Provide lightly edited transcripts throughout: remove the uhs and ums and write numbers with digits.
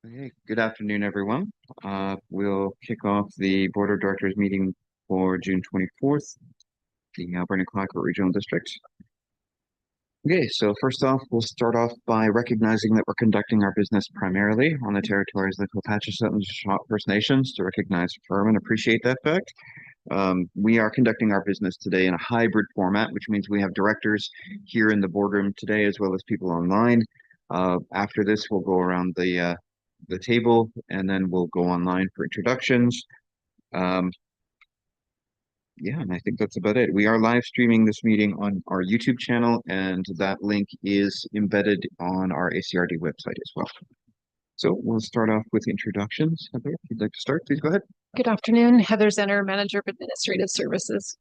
Okay, good afternoon, everyone. We'll kick off the Board of Directors meeting for June 24th, the Alberni-Clayoquot Regional District. Okay, so first off, we'll start off by recognizing that we're conducting our business primarily on the territories of the Cohatchis and Shawinigan First Nations to recognize, affirm, and appreciate that fact. We are conducting our business today in a hybrid format, which means we have directors here in the boardroom today as well as people online. After this, we'll go around the table and then we'll go online for introductions. Yeah, and I think that's about it. We are live streaming this meeting on our YouTube channel, and that link is embedded on our ACRD website as well. So we'll start off with introductions. Heather, if you'd like to start, please go ahead. Good afternoon, Heather Zenner, Manager of Administrative Services.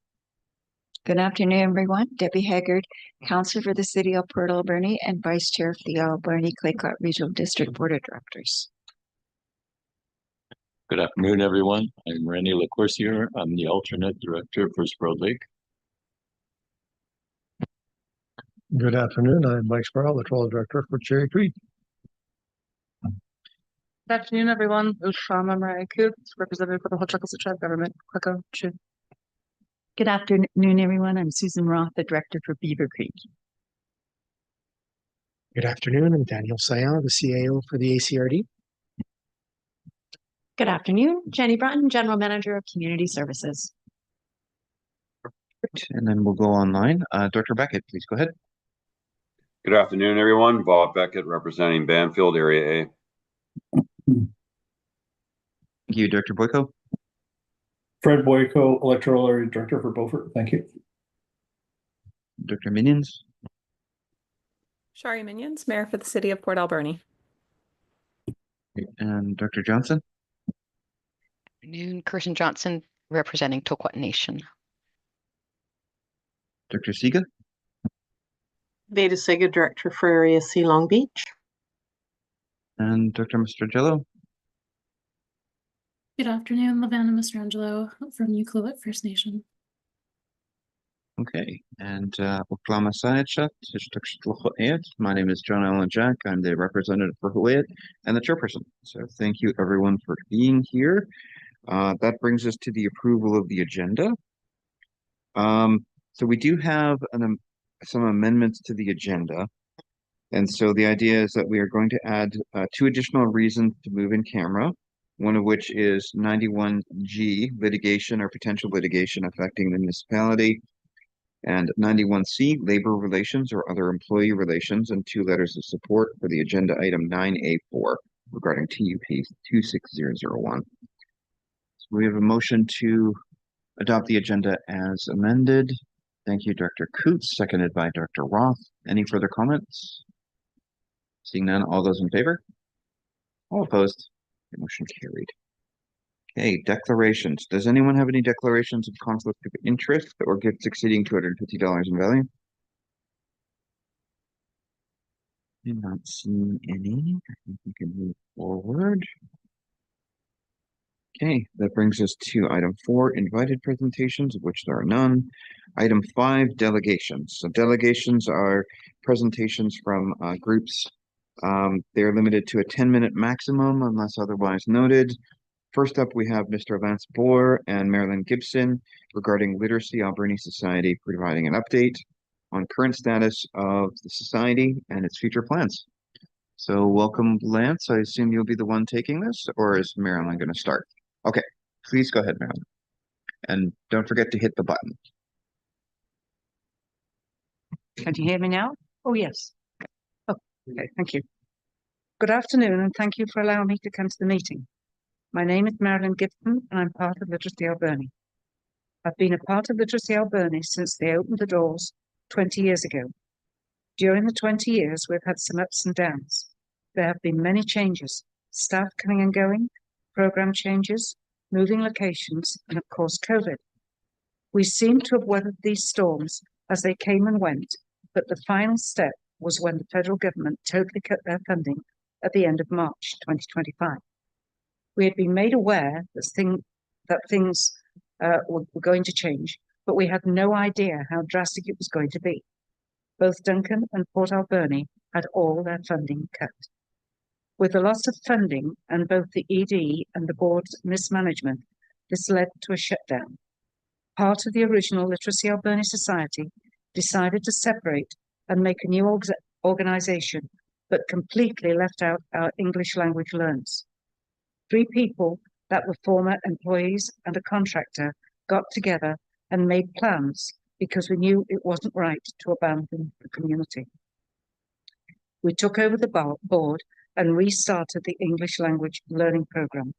Good afternoon, everyone. Debbie Haggard, Councillor for the City of Port Alberni and Vice Chair of the Alberni-Clayoquot Regional District Board of Directors. Good afternoon, everyone. I'm Randy LaCourcier. I'm the alternate director for Sproul Lake. Good afternoon. I'm Mike Sparrow, the Controller Director for Cherry Creek. Good afternoon, everyone. Ushama Mariah Coots, representative for the Ho-Chukossit Tribe Government. Good afternoon, everyone. I'm Susan Roth, the Director for Beaver Creek. Good afternoon. I'm Daniel Sayan, the CAO for the ACRD. Good afternoon, Jenny Broughton, General Manager of Community Services. And then we'll go online. Dr. Beckett, please go ahead. Good afternoon, everyone. Bob Beckett, representing Banfield Area A. Thank you, Dr. Boyko. Fred Boyko, Electoral Area Director for Beaufort. Thank you. Dr. Minions. Shari Minions, Mayor for the City of Port Alberni. And Dr. Johnson. Good afternoon, Kirsten Johnson, representing Toquot Nation. Dr. Siga. Veda Siga, Director for Area C, Long Beach. And Dr. Mastrangelo. Good afternoon, Lavana Mastrangelo from Ucluelet First Nation. Okay, and my name is John Allen Jack. I'm the representative for Hawaiian and the chairperson. So thank you everyone for being here. That brings us to the approval of the agenda. So we do have some amendments to the agenda. And so the idea is that we are going to add 2 additional reasons to move in camera, one of which is 91G, litigation or potential litigation affecting the municipality, and 91C, labor relations or other employee relations, and 2 letters of support for the agenda item 9A4 regarding TUP 26001. So we have a motion to adopt the agenda as amended. Thank you, Dr. Coots, seconded by Dr. Roth. Any further comments? Seeing none, all those in favor? All opposed? The motion carried. Okay, declarations. Does anyone have any declarations of conflict of interest or gifts exceeding $250 in value? I'm not seeing any. I think we can move forward. Okay, that brings us to item 4, invited presentations, of which there are none. Item 5, delegations. So delegations are presentations from groups. They're limited to a 10-minute maximum unless otherwise noted. First up, we have Mr. Lance Bohr and Marilyn Gibson regarding Literacy Alberni Society, providing an update on current status of the society and its future plans. So welcome, Lance. I assume you'll be the one taking this, or is Marilyn going to start? Okay, please go ahead, Marilyn. And don't forget to hit the button. Can you hear me now? Oh, yes. Oh, okay, thank you. Good afternoon, and thank you for allowing me to come to the meeting. My name is Marilyn Gibson, and I'm part of Literacy Alberni. I've been a part of Literacy Alberni since they opened the doors 20 years ago. During the 20 years, we've had some ups and downs. There have been many changes, staff coming and going, program changes, moving locations, and of course, COVID. We seem to have weathered these storms as they came and went, but the final step was when the federal government totally cut their funding at the end of March 2025. We had been made aware that things were going to change, but we had no idea how drastic it was going to be. Both Duncan and Port Alberni had all their funding cut. With the loss of funding and both the ED and the board's mismanagement, this led to a shutdown. Part of the original Literacy Alberni Society decided to separate and make a new organisation, but completely left out our English language learners. 3 people that were former employees and a contractor got together and made plans because we knew it wasn't right to abandon the community. We took over the board and restarted the English language learning program.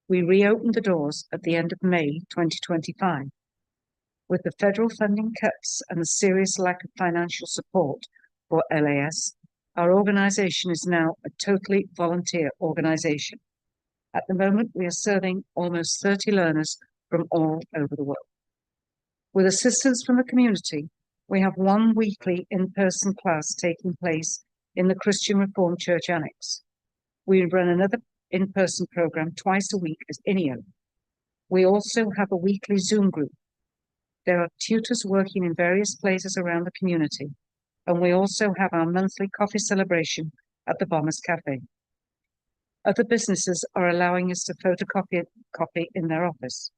We reopened the doors at the end of May 2025. With the federal funding cuts and the serious lack of financial support for LAS, our organisation is now a totally volunteer organisation. At the moment, we are serving almost 30 learners from all over the world. With assistance from the community, we have 1 weekly in-person class taking place in the Christian Reformed Church Annex. We run another in-person program twice a week at INEO. We also have a weekly Zoom group. There are tutors working in various places around the community, and we also have our monthly coffee celebration at the Bombers Cafe. Other businesses are allowing us to photocopy in their office.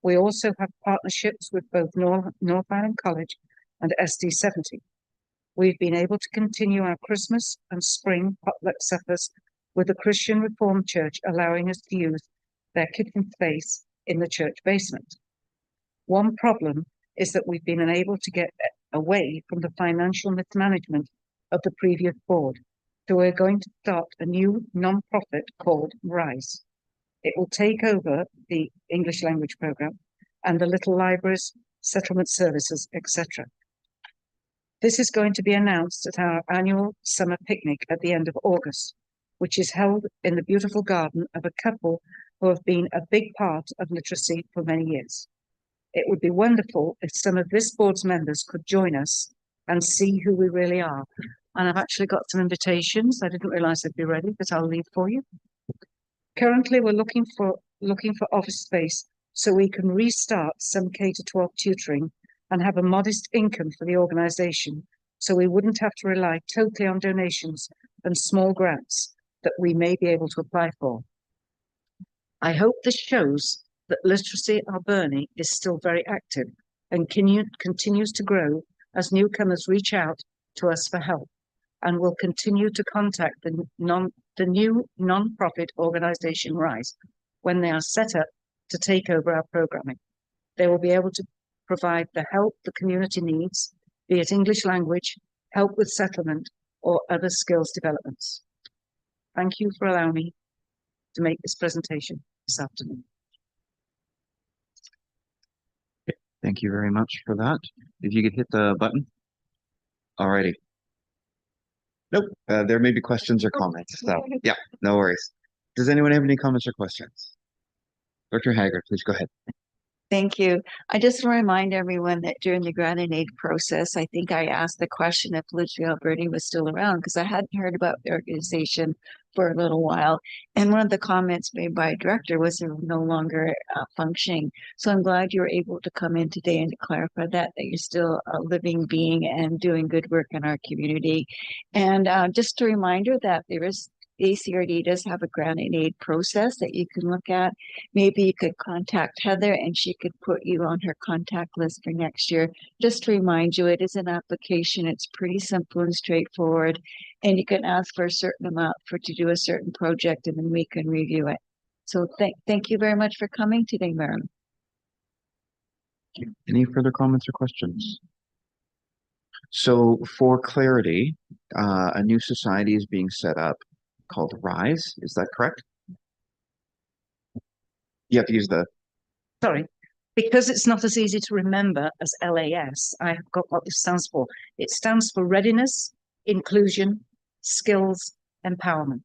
We also have partnerships with both North Island College and SD70. We've been able to continue our Christmas and spring potluck suppers with the Christian Reformed Church allowing us to use their kitchen space in the church basement. One problem is that we've been unable to get away from the financial mismanagement of the previous board, so we're going to start a new non-profit called RISE. It will take over the English language program and the little libraries, settlement services, etc. This is going to be announced at our annual summer picnic at the end of August, which is held in the beautiful garden of a couple who have been a big part of literacy for many years. It would be wonderful if some of this board's members could join us and see who we really are. And I've actually got some invitations. I didn't realise they'd be ready, but I'll leave for you. Currently, we're looking for office space so we can restart some K-12 tutoring and have a modest income for the organisation, so we wouldn't have to rely totally on donations and small grants that we may be able to apply for. I hope this shows that Literacy Alberni is still very active and continues to grow as newcomers reach out to us for help, and will continue to contact the new non-profit organisation RISE when they are set up to take over our programming. They will be able to provide the help the community needs, be it English language, help with settlement, or other skills developments. Thank you for allowing me to make this presentation this afternoon. Thank you very much for that. If you could hit the button. Alrighty. Nope, there may be questions or comments, so yeah, no worries. Does anyone have any comments or questions? Dr. Haggard, please go ahead. Thank you. I just want to remind everyone that during the grant and aid process, I think I asked the question if Literacy Alberni was still around because I hadn't heard about the organization for a little while. And one of the comments made by a director was they're no longer functioning. So I'm glad you were able to come in today and to clarify that you're still a living being and doing good work in our community. And just a reminder that there is ACRD does have a grant and aid process that you can look at. Maybe you could contact Heather and she could put you on her contact list for next year. Just to remind you, it is an application. It's pretty simple and straightforward. And you can ask for a certain amount to do a certain project and then we can review it. So thank you very much for coming today, Marilyn. Any further comments or questions? So for clarity, a new society is being set up called RISE. Is that correct? You have to use the... Sorry. Because it's not as easy to remember as LAS, I have got what this stands for. It stands for readiness, inclusion, skills, empowerment.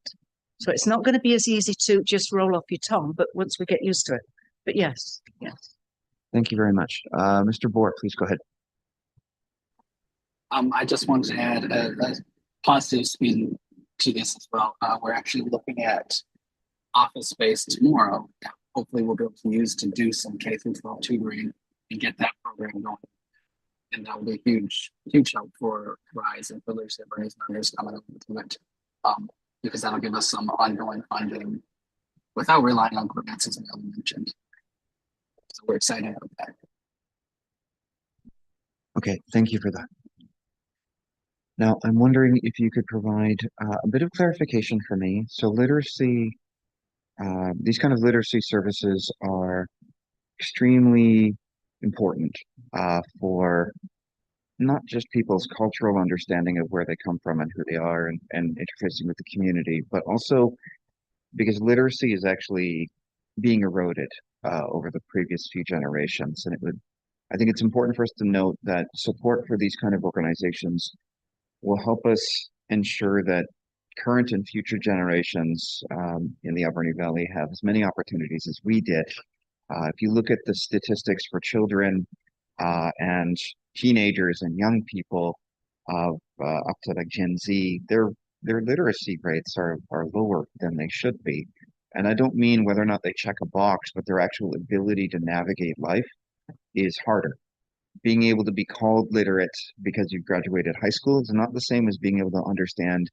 So it's not going to be as easy to just roll off your tongue, but once we get used to it. But yes. Thank you very much. Mr. Bohr, please go ahead. I just want to add a positive spin to this as well. We're actually looking at office space tomorrow that hopefully we'll be able to use to do some K through 12 tutoring and get that program going. And that will be a huge help for RISE and for Literacy at Bernie's members coming up with it. Because that'll give us some ongoing funding without relying on grants, as Mel mentioned. So we're excited about that. Okay, thank you for that. Now, I'm wondering if you could provide a bit of clarification for me. So literacy, these kind of literacy services are extremely important for not just people's cultural understanding of where they come from and who they are and interfacing with the community, but also because literacy is actually being eroded over the previous few generations. And I think it's important for us to note that support for these kind of organizations will help us ensure that current and future generations in the Alberni Valley have as many opportunities as we did. If you look at the statistics for children and teenagers and young people up to like Gen Z, their literacy rates are lower than they should be. And I don't mean whether or not they check a box, but their actual ability to navigate life is harder. Being able to be called literate because you've graduated high school is not the same as being able to understand,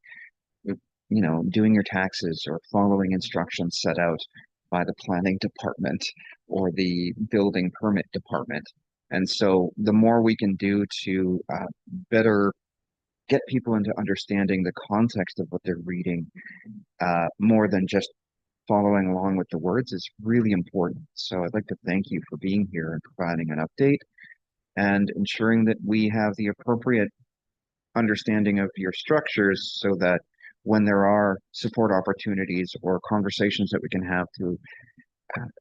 doing your taxes or following instructions set out by the planning department or the building permit department. And so the more we can do to better get people into understanding the context of what they're reading, more than just following along with the words, is really important. So I'd like to thank you for being here and providing an update and ensuring that we have the appropriate understanding of your structures so that when there are support opportunities or conversations that we can have to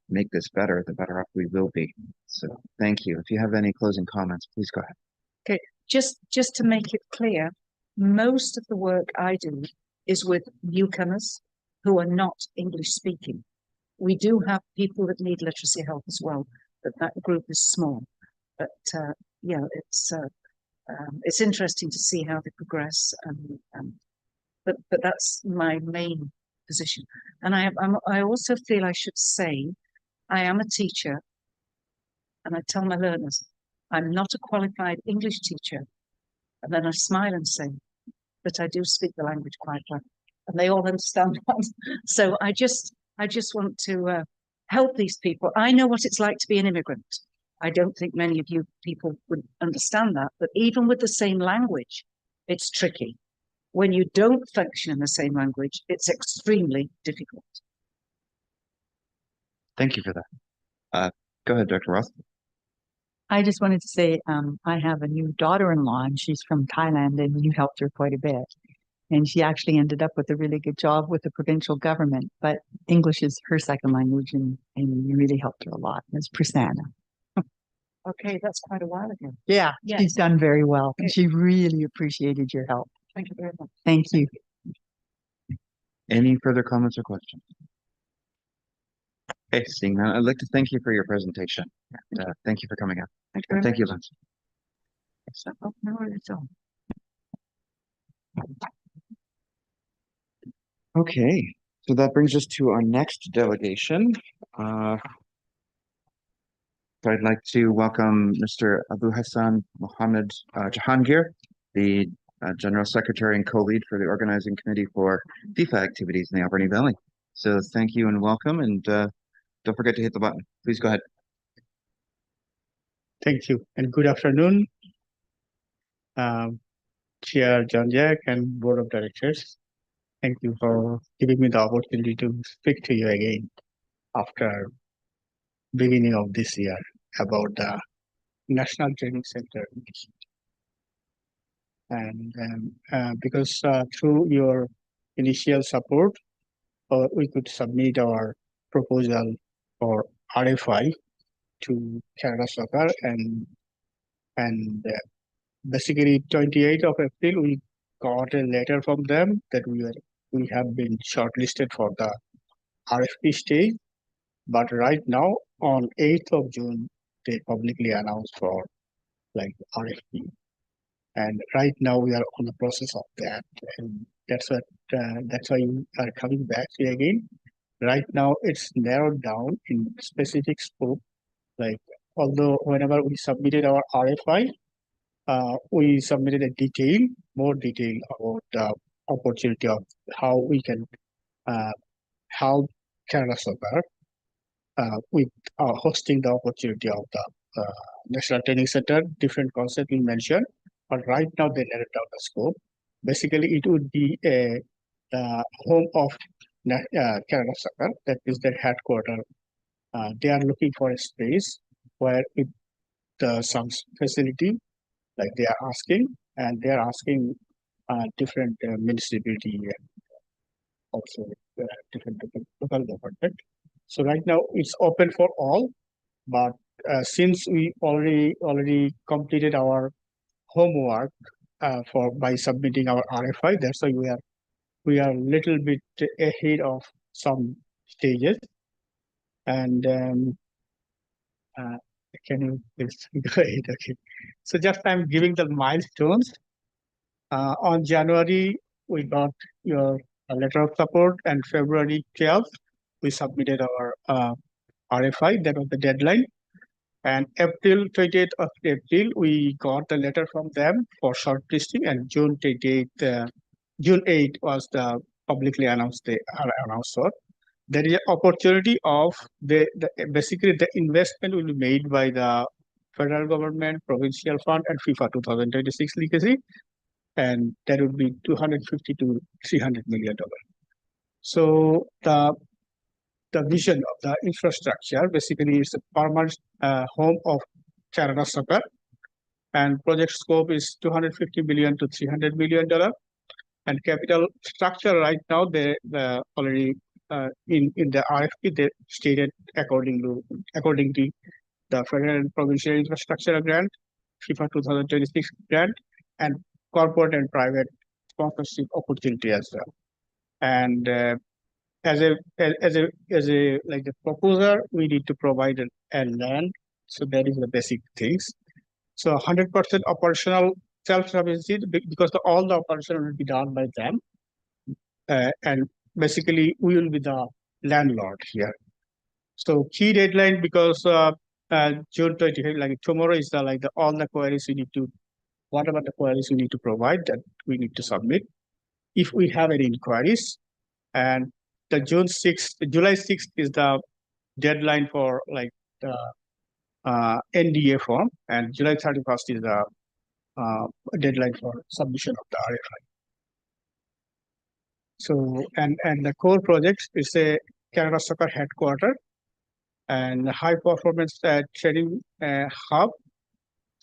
make this better, the better off we will be. So thank you. If you have any closing comments, please go ahead. Okay, just to make it clear, most of the work I do is with newcomers who are not English speaking. We do have people that need literacy help as well, but that group is small. But it's interesting to see how they progress. But that's my main position. And I also feel I should say I am a teacher, and I tell my learners I'm not a qualified English teacher. And then I smile and say, but I do speak the language quite well, and they all understand that. So I just want to help these people. I know what it's like to be an immigrant. I don't think many of you people would understand that, but even with the same language, it's tricky. When you don't function in the same language, it's extremely difficult. Thank you for that. Go ahead, Dr. Roth. I just wanted to say I have a new daughter-in-law, and she's from Thailand, and you helped her quite a bit. And she actually ended up with a really good job with the provincial government, but English is her second language, and you really helped her a lot. It's Prasanna. Okay, that's quite a while ago. Yeah, Yes. she's done very well. Okay. And she really appreciated your help. Thank you very much. Thank you. Any further comments or questions? Okay, seeing none, I'd like to thank you for your presentation. Thank you for coming out. Thank you very Thank you, much. Lance. No worries at all. Okay, so that brings us to our next delegation. So I'd like to welcome Mr. Abu Hassan Mohammed Jahangir, the General Secretary and co-lead for the organizing committee for FIFA activities in the Alberni Valley. So thank you and welcome, and don't forget to hit the button. Please go ahead. Thank you and good afternoon, Chair John Jack and Board of Directors. Thank you for giving me the opportunity to speak to you again after beginning of this year about the National Training Center. And because through your initial support, we could submit our proposal for RFI to Canada Soccer, and basically 28th of April we got a letter from them that we have been shortlisted for the RFP stage, but right now on 8th of June they publicly announced for like RFP, and right now we are on the process of that, and that's why we are coming back here again. Right now it's narrowed down in specific scope. Like although whenever we submitted our RFI, we submitted a more detail about the opportunity of how we can help Canada Soccer with hosting the opportunity of the National Training Center. Different concepts we mentioned, but right now they narrowed down the scope. Basically, it would be the home of Canada Soccer, that is their headquarters. They are looking for a space where some facility, like they are asking, and they are asking different municipality and also different local government. So right now it's open for all, but since we already completed our homework by submitting our RFI, that's why we are a little bit ahead of some stages. And can you please go ahead? Okay. So just I'm giving the milestones. On January, we got your letter of support, and February 12th, we submitted our RFI. That was the deadline. And April 28th of April, we got the letter from them for shortlisting, and June 8th was the publicly announced for. There is an opportunity of basically the investment will be made by the federal government, provincial fund, and FIFA 2026 legacy, and that would be $250 to $300 million. So the vision of the infrastructure basically is a permanent home of Canada Soccer, and project scope is $250 million to $300 million, and capital structure right now they already in the RFP they stated according to the federal and provincial infrastructure grant, FIFA 2026 grant, and corporate and private sponsorship opportunity as well. And as a like the proposer, we need to provide a land. So that is the basic things. So 100% operational self-sufficiency because all the operation will be done by them, and basically we will be the landlord here. So key deadline because June 25th, like tomorrow is the all the queries we need to, whatever the queries we need to provide that we need to submit. If we have any inquiries, and the July 6th is the deadline for like the NDA form, and July 31st is the deadline for submission of the RFI. So, and the core project is a Canada Soccer headquarters and high performance training hub.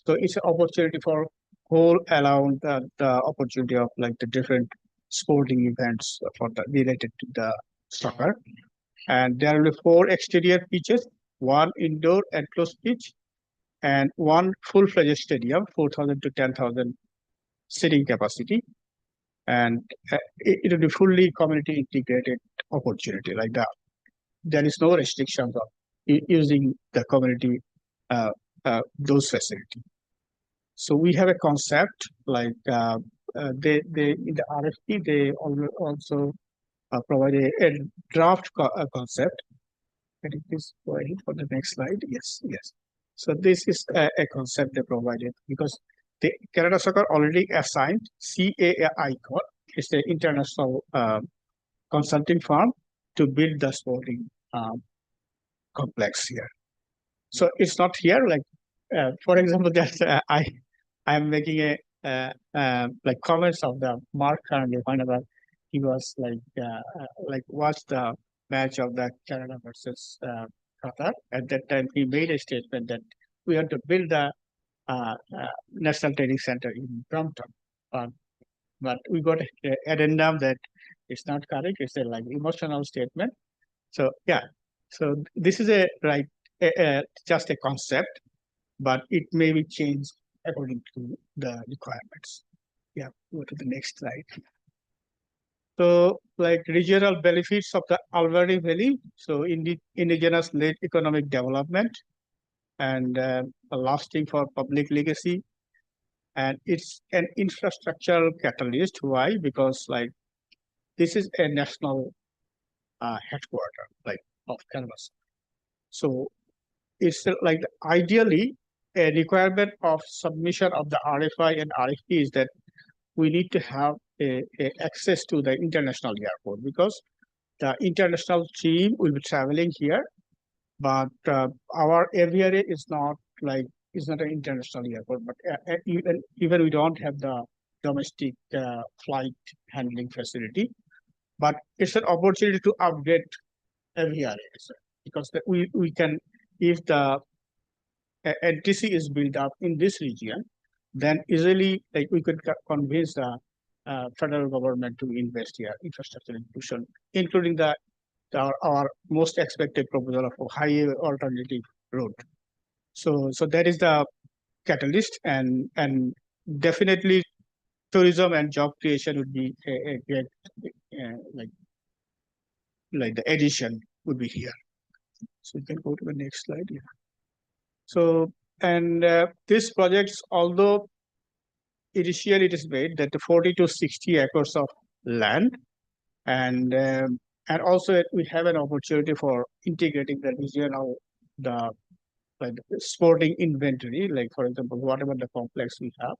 So it's an opportunity for whole around the opportunity of like the different sporting events related to the soccer. And there will be 4 exterior pitches, 1 indoor enclosed pitch, and 1 full-fledged stadium, 4,000 to 10,000 seating capacity. And it will be fully community integrated opportunity like that. There is no restrictions of using the community those facilities. So we have a concept like they in the RFP they also provide a draft concept. Can you please go ahead for the next slide? Yes. So this is a concept they provided because the Canada Soccer already assigned CAI Corp. It's the international consulting firm to build the sporting complex here. So it's not here like for example that I am making a like comments of the Mark currently whenever he was like watch the match of the Canada versus Qatar. At that time he made a statement that we have to build the National Training Center in Brampton, but we got an addendum that it's not correct. It's a like emotional statement. So yeah, so this is a right just a concept, but it may be changed according to the requirements. Yeah, go to the next slide. So, like regional benefits of the Alvary Valley, so indigenous-led economic development and lasting for public legacy. And it's an infrastructural catalyst. Why? Because like this is a national headquarter, like of Canvas. So it's like ideally a requirement of submission of the RFI and RFP is that we need to have a access to the international airport because the international team will be traveling here, but our area is not like it's not an international airport, but even we don't have the domestic flight handling facility, but it's an opportunity to upgrade every area because we can, if the NTC is built up in this region, then easily like we could convince the federal government to invest here infrastructure inclusion, including our most expected proposal of a highway alternative road. So that is the catalyst, and definitely tourism and job creation would be a great like the addition would be here. So you can go to the next slide. Yeah. So and these projects, although initially it is made that the 40 to 60 acres of land, and also we have an opportunity for integrating the regional like sporting inventory, like for example, whatever the complex we have.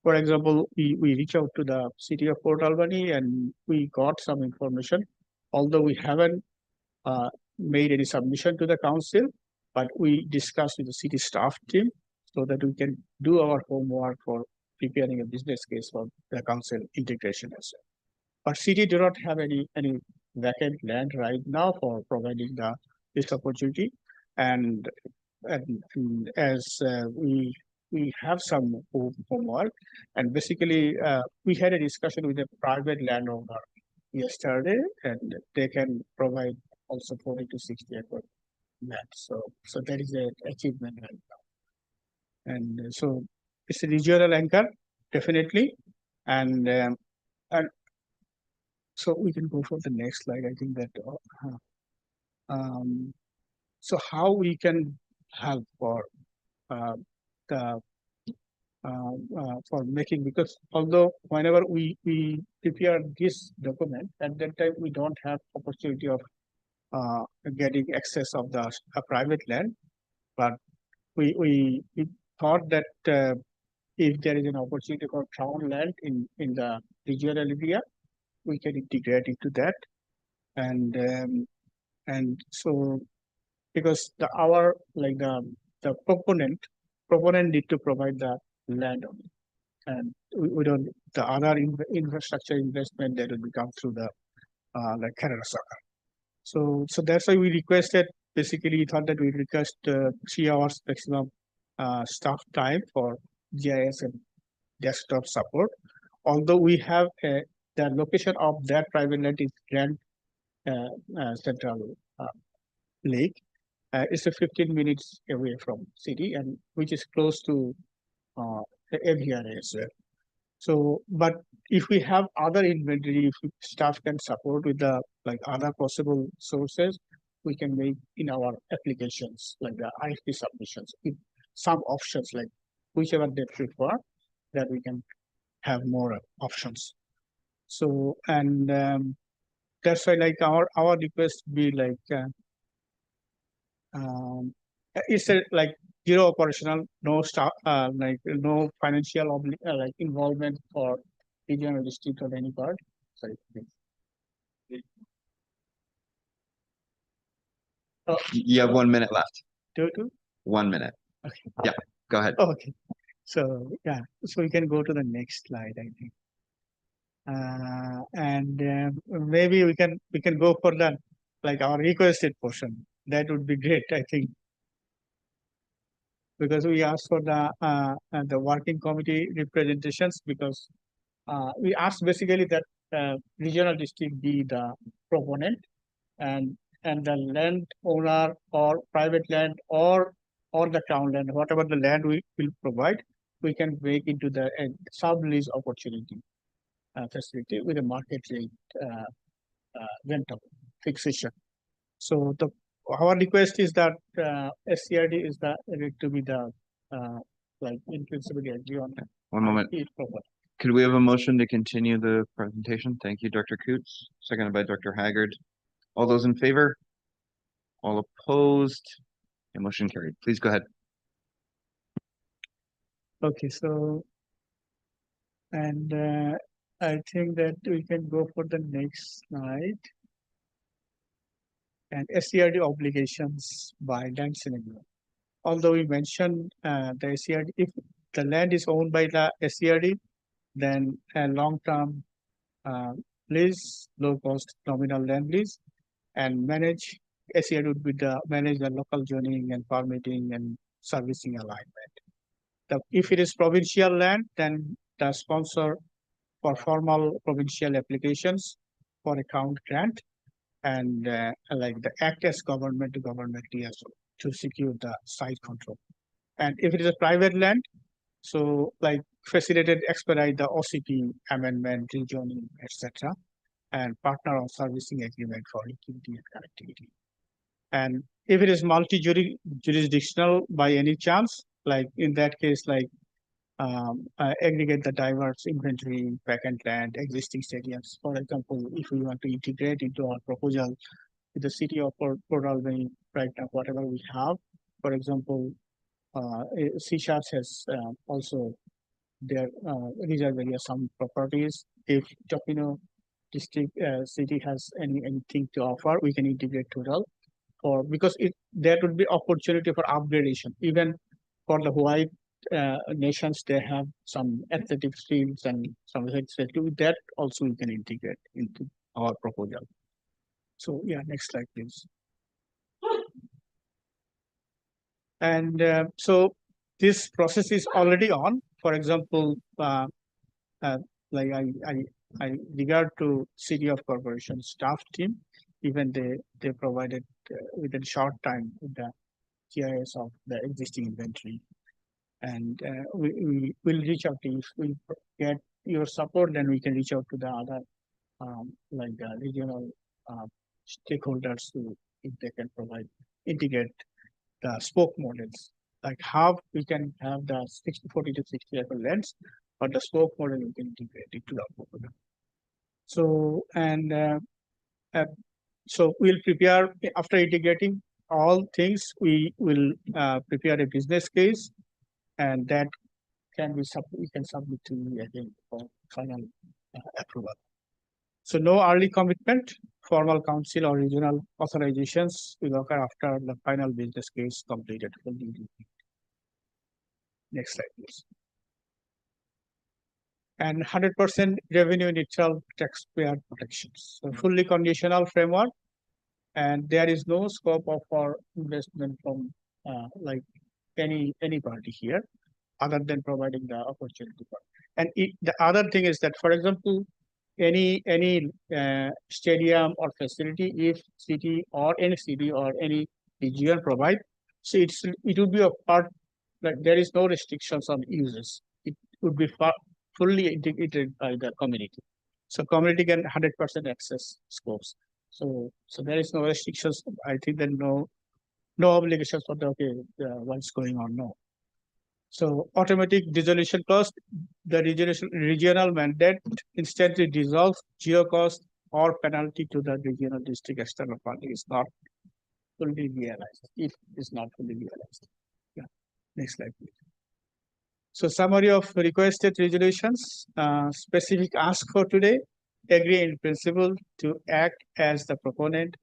For example, we reach out to the city of Port Alberni and we got some information, although we haven't made any submission to the council, but we discussed with the city staff team so that we can do our homework for preparing a business case for the council integration as well. But city do not have any vacant land right now for providing this opportunity, and as we have some homework, and basically we had a discussion with a private landowner yesterday, and they can provide also 40 to 60 acre land. So that is an achievement right now, and so it's a regional anchor definitely, and so we can go for the next slide. I think that so how we can help for for making, because although whenever we prepare this document, at that time we don't have opportunity of getting access of the private land, but we thought that if there is an opportunity for town land in the regional area, we can integrate into that, and so because our like the proponent need to provide the land on it, and we don't, the other infrastructure investment that will come through the like Canada Soccer. So that's why we requested, basically we thought that we request 3 hours maximum staff time for GIS and desktop support. Although we have the location of that private land is Grand Central Lake. It's a 15 minutes away from city, and which is close to every area as well. So, but if we have other inventory, if staff can support with the like other possible sources, we can make in our applications like the IFP submissions with some options, like whichever they prefer, that we can have more options. So, and that's why like our request be like it's a like zero operational, no staff, like no financial like involvement for regional district or any part. Sorry. You have 1 minute left. Two? 1 minute. Okay. Yeah, go ahead. Okay. So yeah, so we can go to the next slide, I think. And maybe we can go for the like our requested portion. That would be great, I think, because we asked for the working committee representations, because we asked basically that regional district be the proponent, and and the landowner or private land or the town land, whatever the land we will provide, we can break into the sublease opportunity facility with a market rate rental fixation. So our request is that SCRD is to be the like in principle agree on that. One moment. Could we have a motion to continue the presentation? Thank you, Dr. Coots, seconded by Dr. Haggard. All those in favor? All opposed? And motion carried. Please go ahead. Okay, so and I think that we can go for the next slide. And SCRD obligations by land scenario. Although we mentioned the SCRD, if the land is owned by the SCRD, then a long-term lease, low-cost nominal land lease, and SCRD would be manage the local zoning and permitting and servicing alignment. If it is provincial land, then the sponsor for formal provincial applications for account grant and like the act as government to government liaison to secure the site control. And if it is a private land, so like facilitate, expedite the OCP amendment, rezoning, etc., and partner on servicing agreement for liquidity and connectivity. And if it is multi-jurisdictional by any chance, like in that case, like aggregate the diverse inventory, vacant land, existing stadiums. For example, if we want to integrate into our proposal with the city of Port Alberni right now, whatever we have, for example, CSHAS has also their reserve area some properties. If Tofino district city has anything to offer, we can integrate total. Or because there would be opportunity for upgradation, even for the white nations, they have some athletic fields and some with that also we can integrate into our proposal. So yeah, next slide please. And so this process is already on. For example, like I regard to City of Corporation staff team, even they provided within short time with the GIS of the existing inventory. And we will reach out to you. If we get your support, then we can reach out to the other like the regional stakeholders if they can integrate the spoke models. Like how we can have the 40 to 60 acre lands, but the spoke model we can integrate it to the program. So and so we'll prepare after integrating all things. We will prepare a business case. And that can be we can submit to you again for final approval. So no early commitment, formal council or regional authorizations will occur after the final business case completed. Next slide, please. And 100% revenue neutral taxpayer protections. So fully conditional framework, and there is no scope of our investment from like any party here, other than providing the opportunity for. And the other thing is that, for example, any stadium or facility, if city or any region provide, so it would be a part. Like there is no restrictions on uses. It would be fully integrated by the community. So community can 100% access scopes. So there is no restrictions. I think that no obligations for the what's going on. No. So automatic dissolution cost, the regional mandate instantly dissolves, zero cost or penalty to the regional district external party is not fully realized. If it's not fully realized. Yeah. Next slide, please. So summary of requested resolutions, specific ask for today, agree in principle to act as the proponent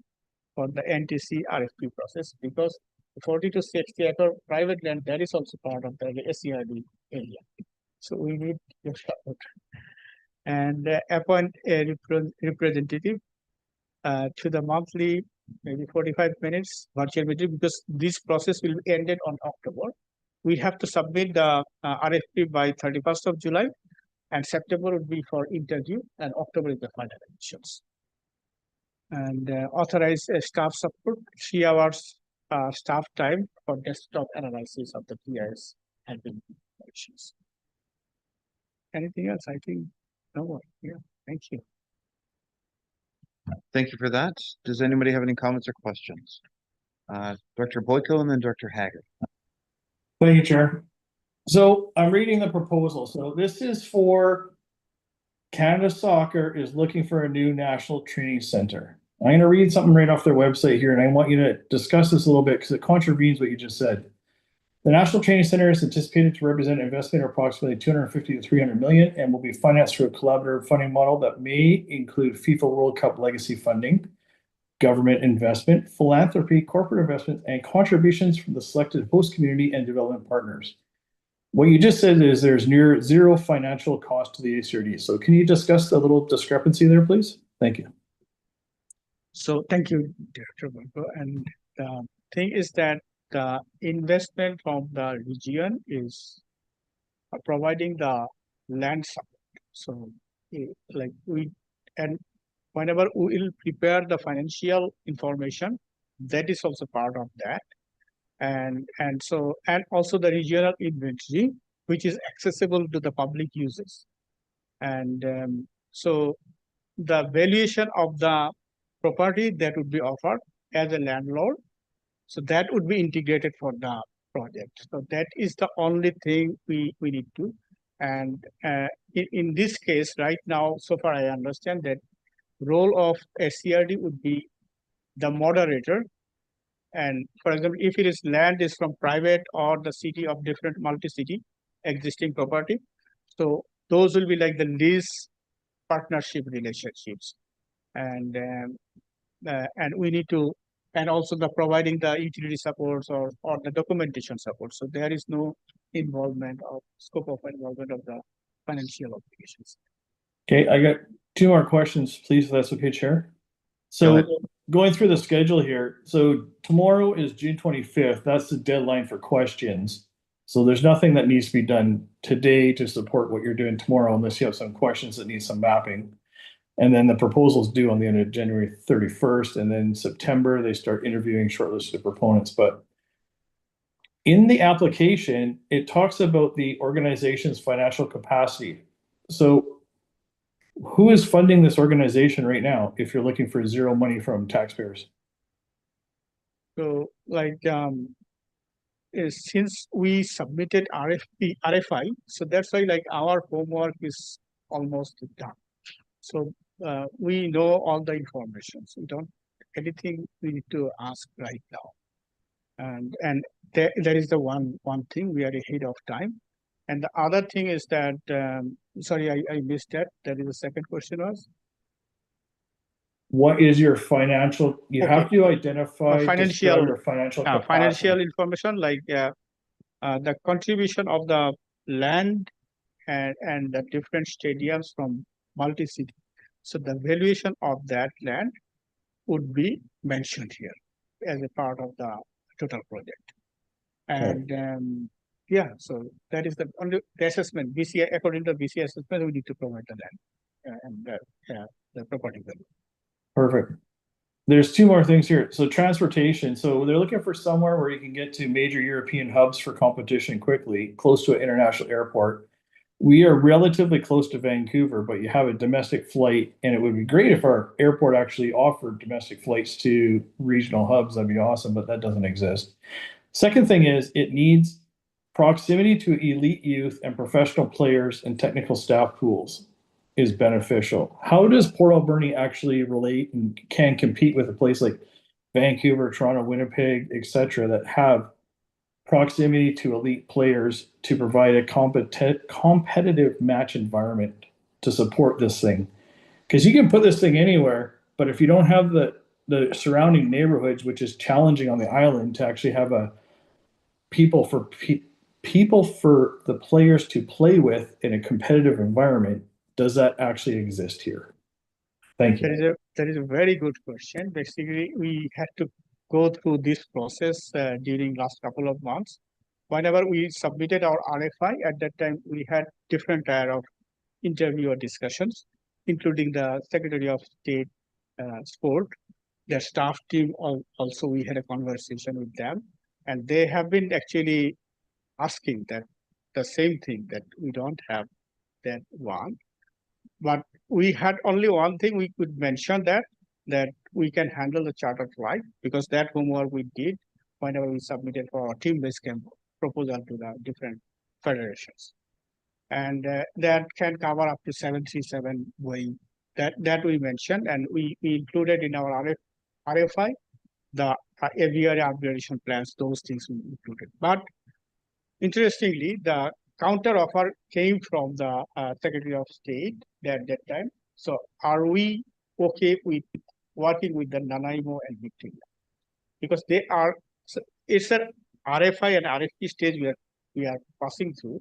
for the NTC RFP process, because 40 to 60 acre private land, that is also part of the SCRD area. So we need your support. And appoint a representative to the monthly, maybe 45 minutes virtual meeting, because this process will be ended on October. We have to submit the RFP by 31st of July, and September would be for interview, and October is the final elections. And authorize a staff support 3 hours staff time for desktop analysis of the PIS admin functions. Anything else? I think no more. Yeah, thank you. Thank you for that. Does anybody have any comments or questions? Director Boyko and then Director Haggard. Thank you, Chair. So I'm reading the proposal. So this is for Canada Soccer is looking for a new national training center. I'm going to read something right off their website here, and I want you to discuss this a little bit because it contravenes what you just said. The National Training Center is anticipated to represent an investment of approximately 250 to 300 million and will be financed through a collaborative funding model that may include FIFA World Cup legacy funding, government investment, philanthropy, corporate investment, and contributions from the selected host community and development partners. What you just said is there's near zero financial cost to the ACRD. So can you discuss the little discrepancy there, please? Thank you. So thank you, Director Boyko. And the thing is that the investment from the region is providing the land support. So like and whenever we will prepare the financial information, that is also part of that. And also the regional inventory, which is accessible to the public users. And so the valuation of the property that would be offered as a landlord, so that would be integrated for the project. So that is the only thing we need to. And in this case, right now, so far I understand that role of SCRD would be the moderator. And for example, if it is land is from private or the city of different multi-city existing property, so those will be like the lease partnership relationships. And we need to, and also the providing the utility supports or the documentation support. So there is no involvement of scope of involvement of the financial obligations. Okay, I got 2 more questions, please, if that's okay, Chair. So going through the schedule here, so tomorrow is June 25th. That's the deadline for questions. So there's nothing that needs to be done today to support what you're doing tomorrow, unless you have some questions that need some mapping. And then the proposal's due on the end of January 31st, and then September, they start interviewing shortlisted proponents. But in the application, it talks about the organization's financial capacity. So who is funding this organization right now if you're looking for zero money from taxpayers? So like since we submitted RFI, so that's why like our homework is almost done. So we know all the information. So we don't anything we need to ask right now. And there is the one thing we are ahead of time. And the other thing is that sorry, I missed that. That is the second question was. What is your financial? You Okay. have to identify financial your financial capacity. financial information like the contribution of the land and the different stadiums from multi-city. So the valuation of that land would be mentioned here as a part of the total project. And yeah, so that is the assessment. BCI, according to BCI assessment, we need to provide the land and the property value. Perfect. There's 2 more things here. So transportation. So they're looking for somewhere where you can get to major European hubs for competition quickly, close to an international airport. We are relatively close to Vancouver, but you have a domestic flight, and it would be great if our airport actually offered domestic flights to regional hubs. That'd be awesome, but that doesn't exist. Second thing is it needs proximity to elite youth and professional players and technical staff pools is beneficial. How does Port Alberni actually relate and can compete with a place like Vancouver, Toronto, Winnipeg, etc., that have proximity to elite players to provide a competitive match environment to support this thing? Because you can put this thing anywhere, but if you don't have the surrounding neighborhoods, which is challenging on the island to actually have a people for the players to play with in a competitive environment, does that actually exist here? Thank you. That is a very good question. Basically, we had to go through this process during last couple of months. Whenever we submitted our RFI, at that time we had different tier of interview or discussions, including the Secretary of State sport. Their staff team also, we had a conversation with them, and they have been actually asking that the same thing, that we don't have that one. But we had only one thing we could mention, that we can handle the charter flight, because that homework we did whenever we submitted for our team-based camp proposal to the different federations. And that can cover up to 737 Boeing. That we mentioned, and we included in our RFI, the every year upgradation plans, those things we included. But interestingly, the counter offer came from the Secretary of State at that time. So are we okay with working with the Nanaimo and Victoria? Because they are, so it's an RFI and RFP stage we are passing through.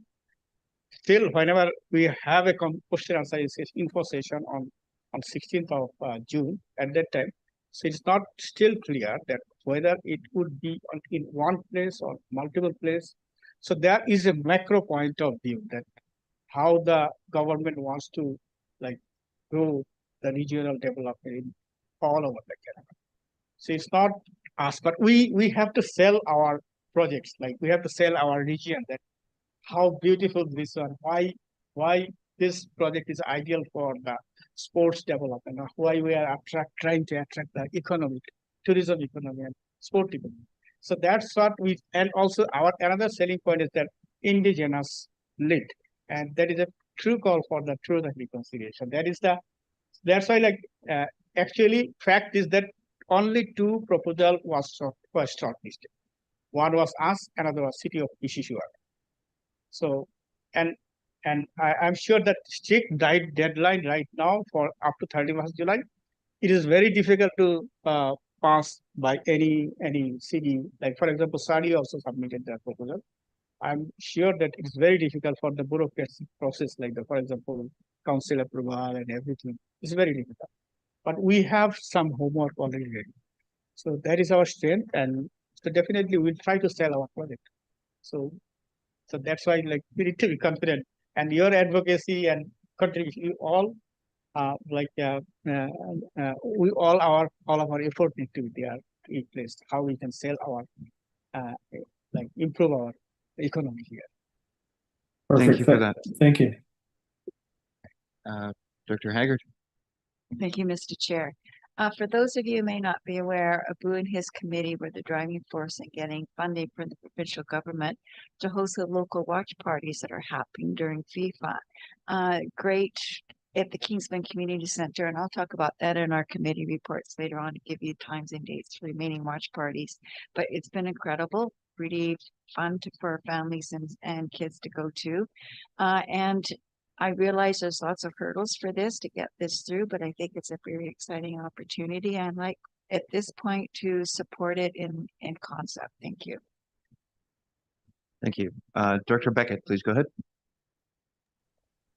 Still, whenever we have a question answer info session on 16th of June at that time, so it's not still clear that whether it would be in one place or multiple places. So there is a macro point of view that how the government wants to like grow the regional development in all over the Canada. So it's not us, but we have to sell our projects, like we have to sell our region, that how beautiful this one, why this project is ideal for the sports development, or why we are trying to attract the economy, tourism economy and sport economy. So that's what we, and also our another selling point is that indigenous lead, and that is a true call for the truth and reconciliation. That's why actually fact is that only 2 proposals was shortlisted. One was us, another was City of Mississauga. So, and I'm sure that strict deadline right now for up to 31st July, it is very difficult to pass by any city. Like for example, Sadi also submitted their proposal. I'm sure that it's very difficult for the bureaucracy process, like for example, council approval and everything. It's very difficult. But we have some homework already ready. So that is our strength, and so definitely we'll try to sell our project. So that's why we need to be confident, and your advocacy and contribution, you all we all of our effort need to be there in place. How we can sell our improve our economy here. Perfect. Thank you for that. Thank you. Dr. Haggard. Thank you, Mr. Chair. For those of you who may not be aware, Abu and his committee were the driving force in getting funding from the provincial government to host the local watch parties that are happening during FIFA. Great at the Kingsman Community Center, and I'll talk about that in our committee reports later on to give you times and dates for remaining watch parties. But it's been incredible, really fun for families and kids to go to. And I realize there's lots of hurdles for this to get this through, but I think it's a very exciting opportunity. And at this point to support it in concept. Thank you. Thank you. Director Beckett, please go ahead.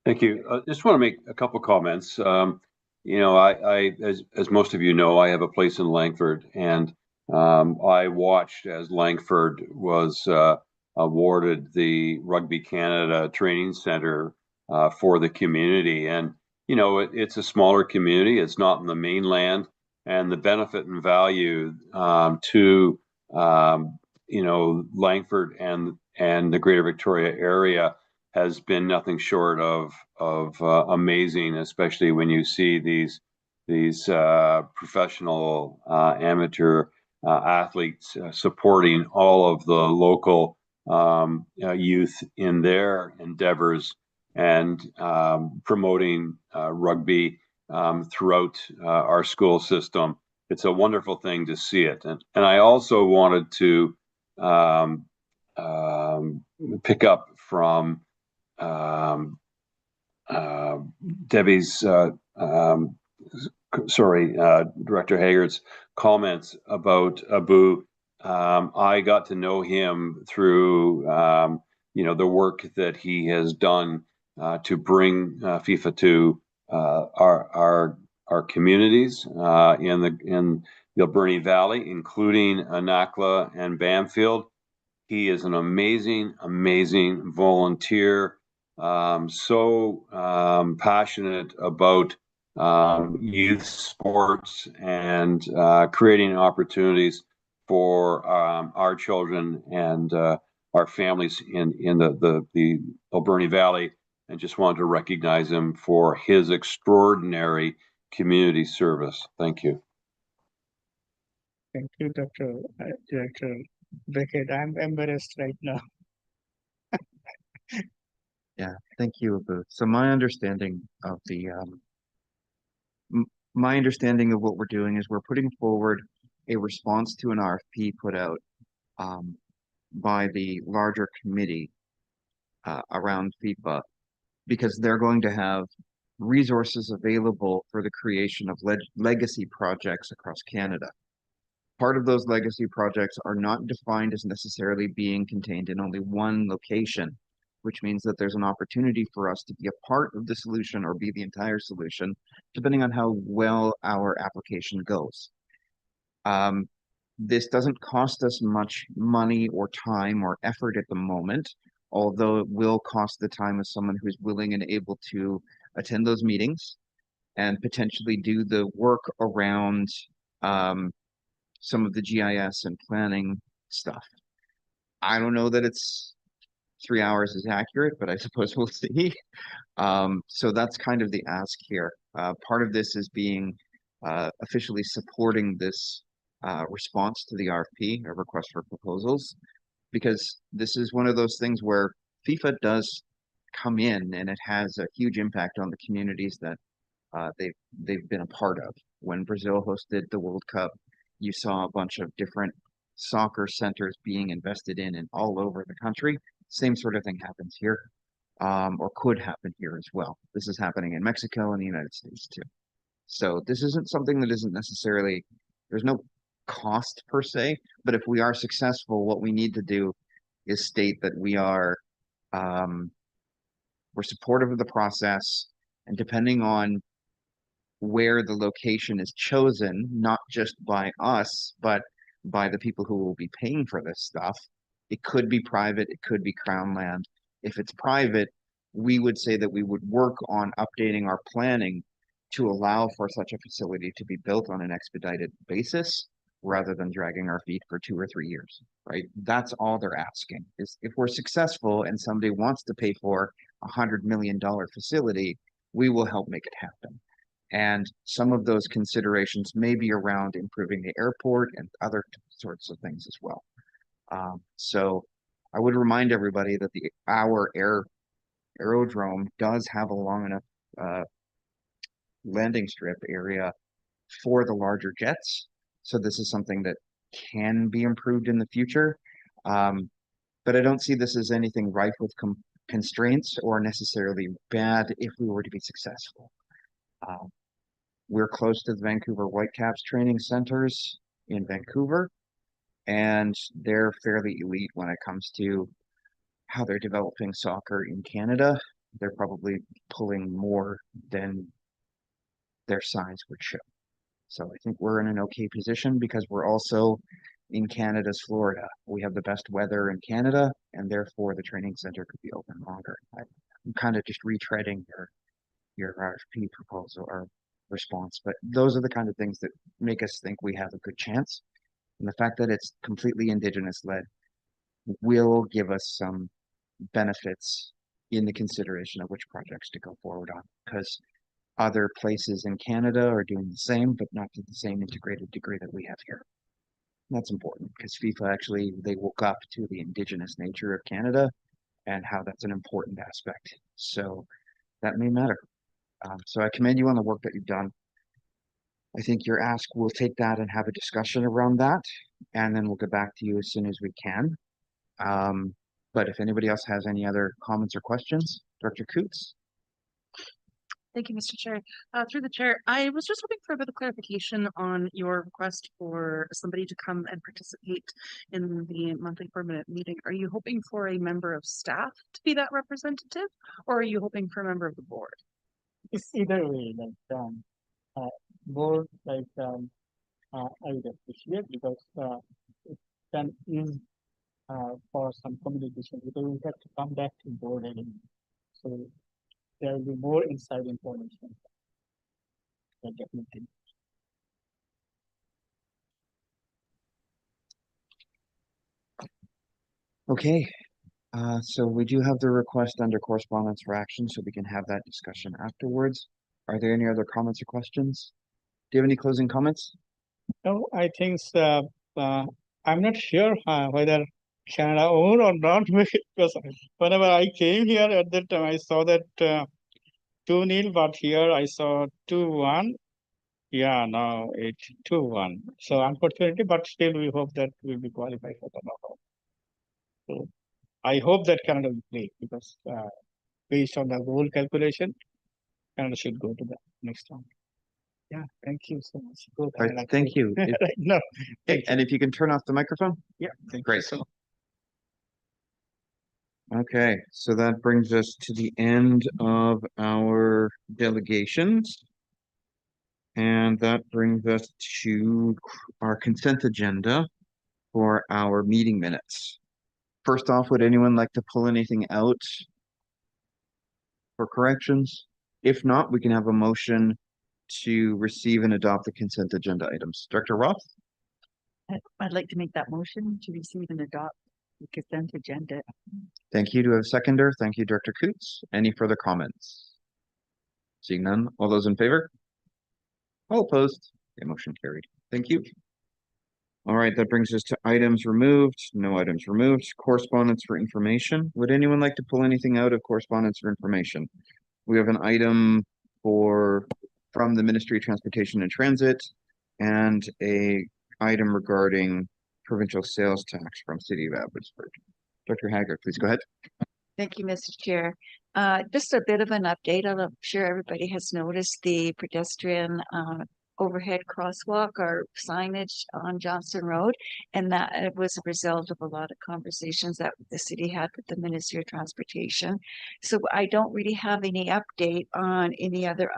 Thank you. Just want to make a couple comments. I as most of you know, I have a place in Langford, and I watched as Langford was awarded the Rugby Canada Training Center for the community. And, it's a smaller community. It's not in the mainland, and the benefit and value to, Langford and the Greater Victoria area has been nothing short of amazing, especially when you see these professional amateur athletes supporting all of the local youth in their endeavors and promoting rugby throughout our school system. It's a wonderful thing to see it. And I also wanted to pick up from Debbie's, Director Haggard's comments about Abu. I got to know him through, the work that he has done to bring FIFA to our communities in the Alberni Valley, including Anakla and Bamfield. He is an amazing volunteer, so passionate about youth sports and creating opportunities for our children and our families in the Alberni Valley, and just wanted to recognize him for his extraordinary community service. Thank you. Thank you, Director Beckett. I'm embarrassed right now. Yeah, thank you, Abu. So my understanding of my understanding of what we're doing is we're putting forward a response to an RFP put out by the larger committee around FIFA, because they're going to have resources available for the creation of legacy projects across Canada. Part of those legacy projects are not defined as necessarily being contained in only one location, which means that there's an opportunity for us to be a part of the solution or be the entire solution, depending on how well our application goes. This doesn't cost us much money or time or effort at the moment, although it will cost the time of someone who's willing and able to attend those meetings and potentially do the work around some of the GIS and planning stuff. I don't know that it's 3 hours is accurate, but I suppose we'll see. So that's kind of the ask here. Part of this is being officially supporting this response to the RFP, a request for proposals, because this is one of those things where FIFA does come in and it has a huge impact on the communities that they've been a part of. When Brazil hosted the World Cup, you saw a bunch of different soccer centers being invested in and all over the country. Same sort of thing happens here, or could happen here as well. This is happening in Mexico and the United States too. So this isn't something that isn't necessarily, there's no cost per se, but if we are successful, what we need to do is state that we are, we're supportive of the process, and depending on where the location is chosen, not just by us, but by the people who will be paying for this stuff. It could be private, it could be Crown land. If it's private, we would say that we would work on updating our planning to allow for such a facility to be built on an expedited basis rather than dragging our feet for 2 or 3 years, right? That's all they're asking is if we're successful and somebody wants to pay for $100 million facility, we will help make it happen. And some of those considerations may be around improving the airport and other sorts of things as well. So I would remind everybody that our aerodrome does have a long enough landing strip area for the larger jets. So this is something that can be improved in the future. But I don't see this as anything rife with constraints or necessarily bad if we were to be successful. We're close to the Vancouver Whitecaps training centers in Vancouver, and they're fairly elite when it comes to how they're developing soccer in Canada. They're probably pulling more than their size would show. So I think we're in an okay position because we're also in Canada's Florida. We have the best weather in Canada, and therefore the training center could be open longer. I'm kind of just retreading your RFP proposal or response, but those are the kind of things that make us think we have a good chance. And the fact that it's completely Indigenous led will give us some benefits in the consideration of which projects to go forward on, because other places in Canada are doing the same, but not to the same integrated degree that we have here. And that's important because FIFA actually, they woke up to the Indigenous nature of Canada and how that's an important aspect. So that may matter. So I commend you on the work that you've done. I think your ask, we'll take that and have a discussion around that, and then we'll get back to you as soon as we can. But if anybody else has any other comments or questions, Director Coots. Thank you, Mr. Chair. Through the chair, I was just hoping for a bit of clarification on your request for somebody to come and participate in the monthly 4-minute meeting. Are you hoping for a member of staff to be that representative, or are you hoping for a member of the board? It's either way, board, I would appreciate because it can use for some communication because we have to come back to board anyway. So there will be more inside information. definitely. Okay, so we do have the request under correspondence for action, so we can have that discussion afterwards. Are there any other comments or questions? Do you have any closing comments? No, I think I'm not sure whether Canada own or not because whenever I came here at that time I saw that 2-0, but here I saw 2-1. Yeah, now it's 2-1. So unfortunately, but still we hope that we'll be qualified for the knockout. So I hope that Canada will play because based on the goal calculation, Canada should go to the next round. Yeah, thank you so much. Go All right, Canada, thank go. you. Right, no, Okay, thank you. and if you can turn off the microphone? Yeah, thank you Great. so Okay, so that brings us to the end of our delegations. And that brings us to our consent agenda for our meeting minutes. First off, would anyone like to pull anything out for corrections? If not, we can have a motion to receive and adopt the consent agenda items. Director Roth? I'd like to make that motion to receive and adopt the consent agenda. Thank you. Do we have a seconder? Thank you, Director Coots. Any further comments? Seeing none, all those in favor? All opposed? Okay, motion carried. Thank you. All right, that brings us to items removed. No items removed. Correspondence for information. Would anyone like to pull anything out of correspondence for information? We have an item from the Ministry of Transportation and Transit and a item regarding provincial sales tax from City of Abbotsford. Dr. Haggard, please go ahead. Thank you, Mr. Chair. Just a bit of an update. I'm sure everybody has noticed the pedestrian overhead crosswalk or signage on Johnson Road, and that it was a result of a lot of conversations that the city had with the Ministry of Transportation. So I don't really have any update on any other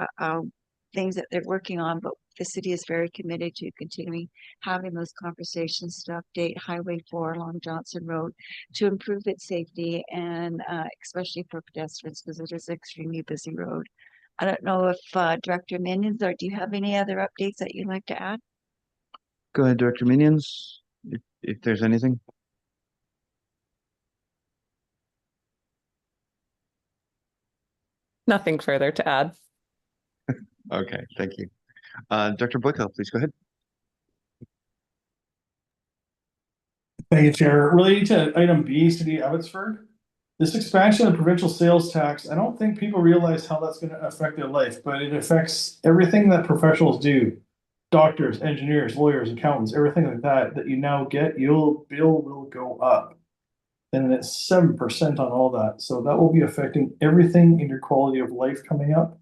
things that they're working on, but the city is very committed to continuing having those conversations to update Highway 4 along Johnson Road to improve its safety and especially for pedestrians because it is an extremely busy road. I don't know if Director Minions, or do you have any other updates that you'd like to add? Go ahead, Director Minions, if there's anything. Nothing further to add. Okay, thank you. Dr. Boyko, please go ahead. Thank you, Chair. Relating to item B, City of Abbotsford, this expansion of provincial sales tax, I don't think people realize how that's going to affect their life, but it affects everything that professionals do. Doctors, engineers, lawyers, accountants, everything like that you now get, your bill will go up. And it's 7% on all that. So that will be affecting everything in your quality of life coming up.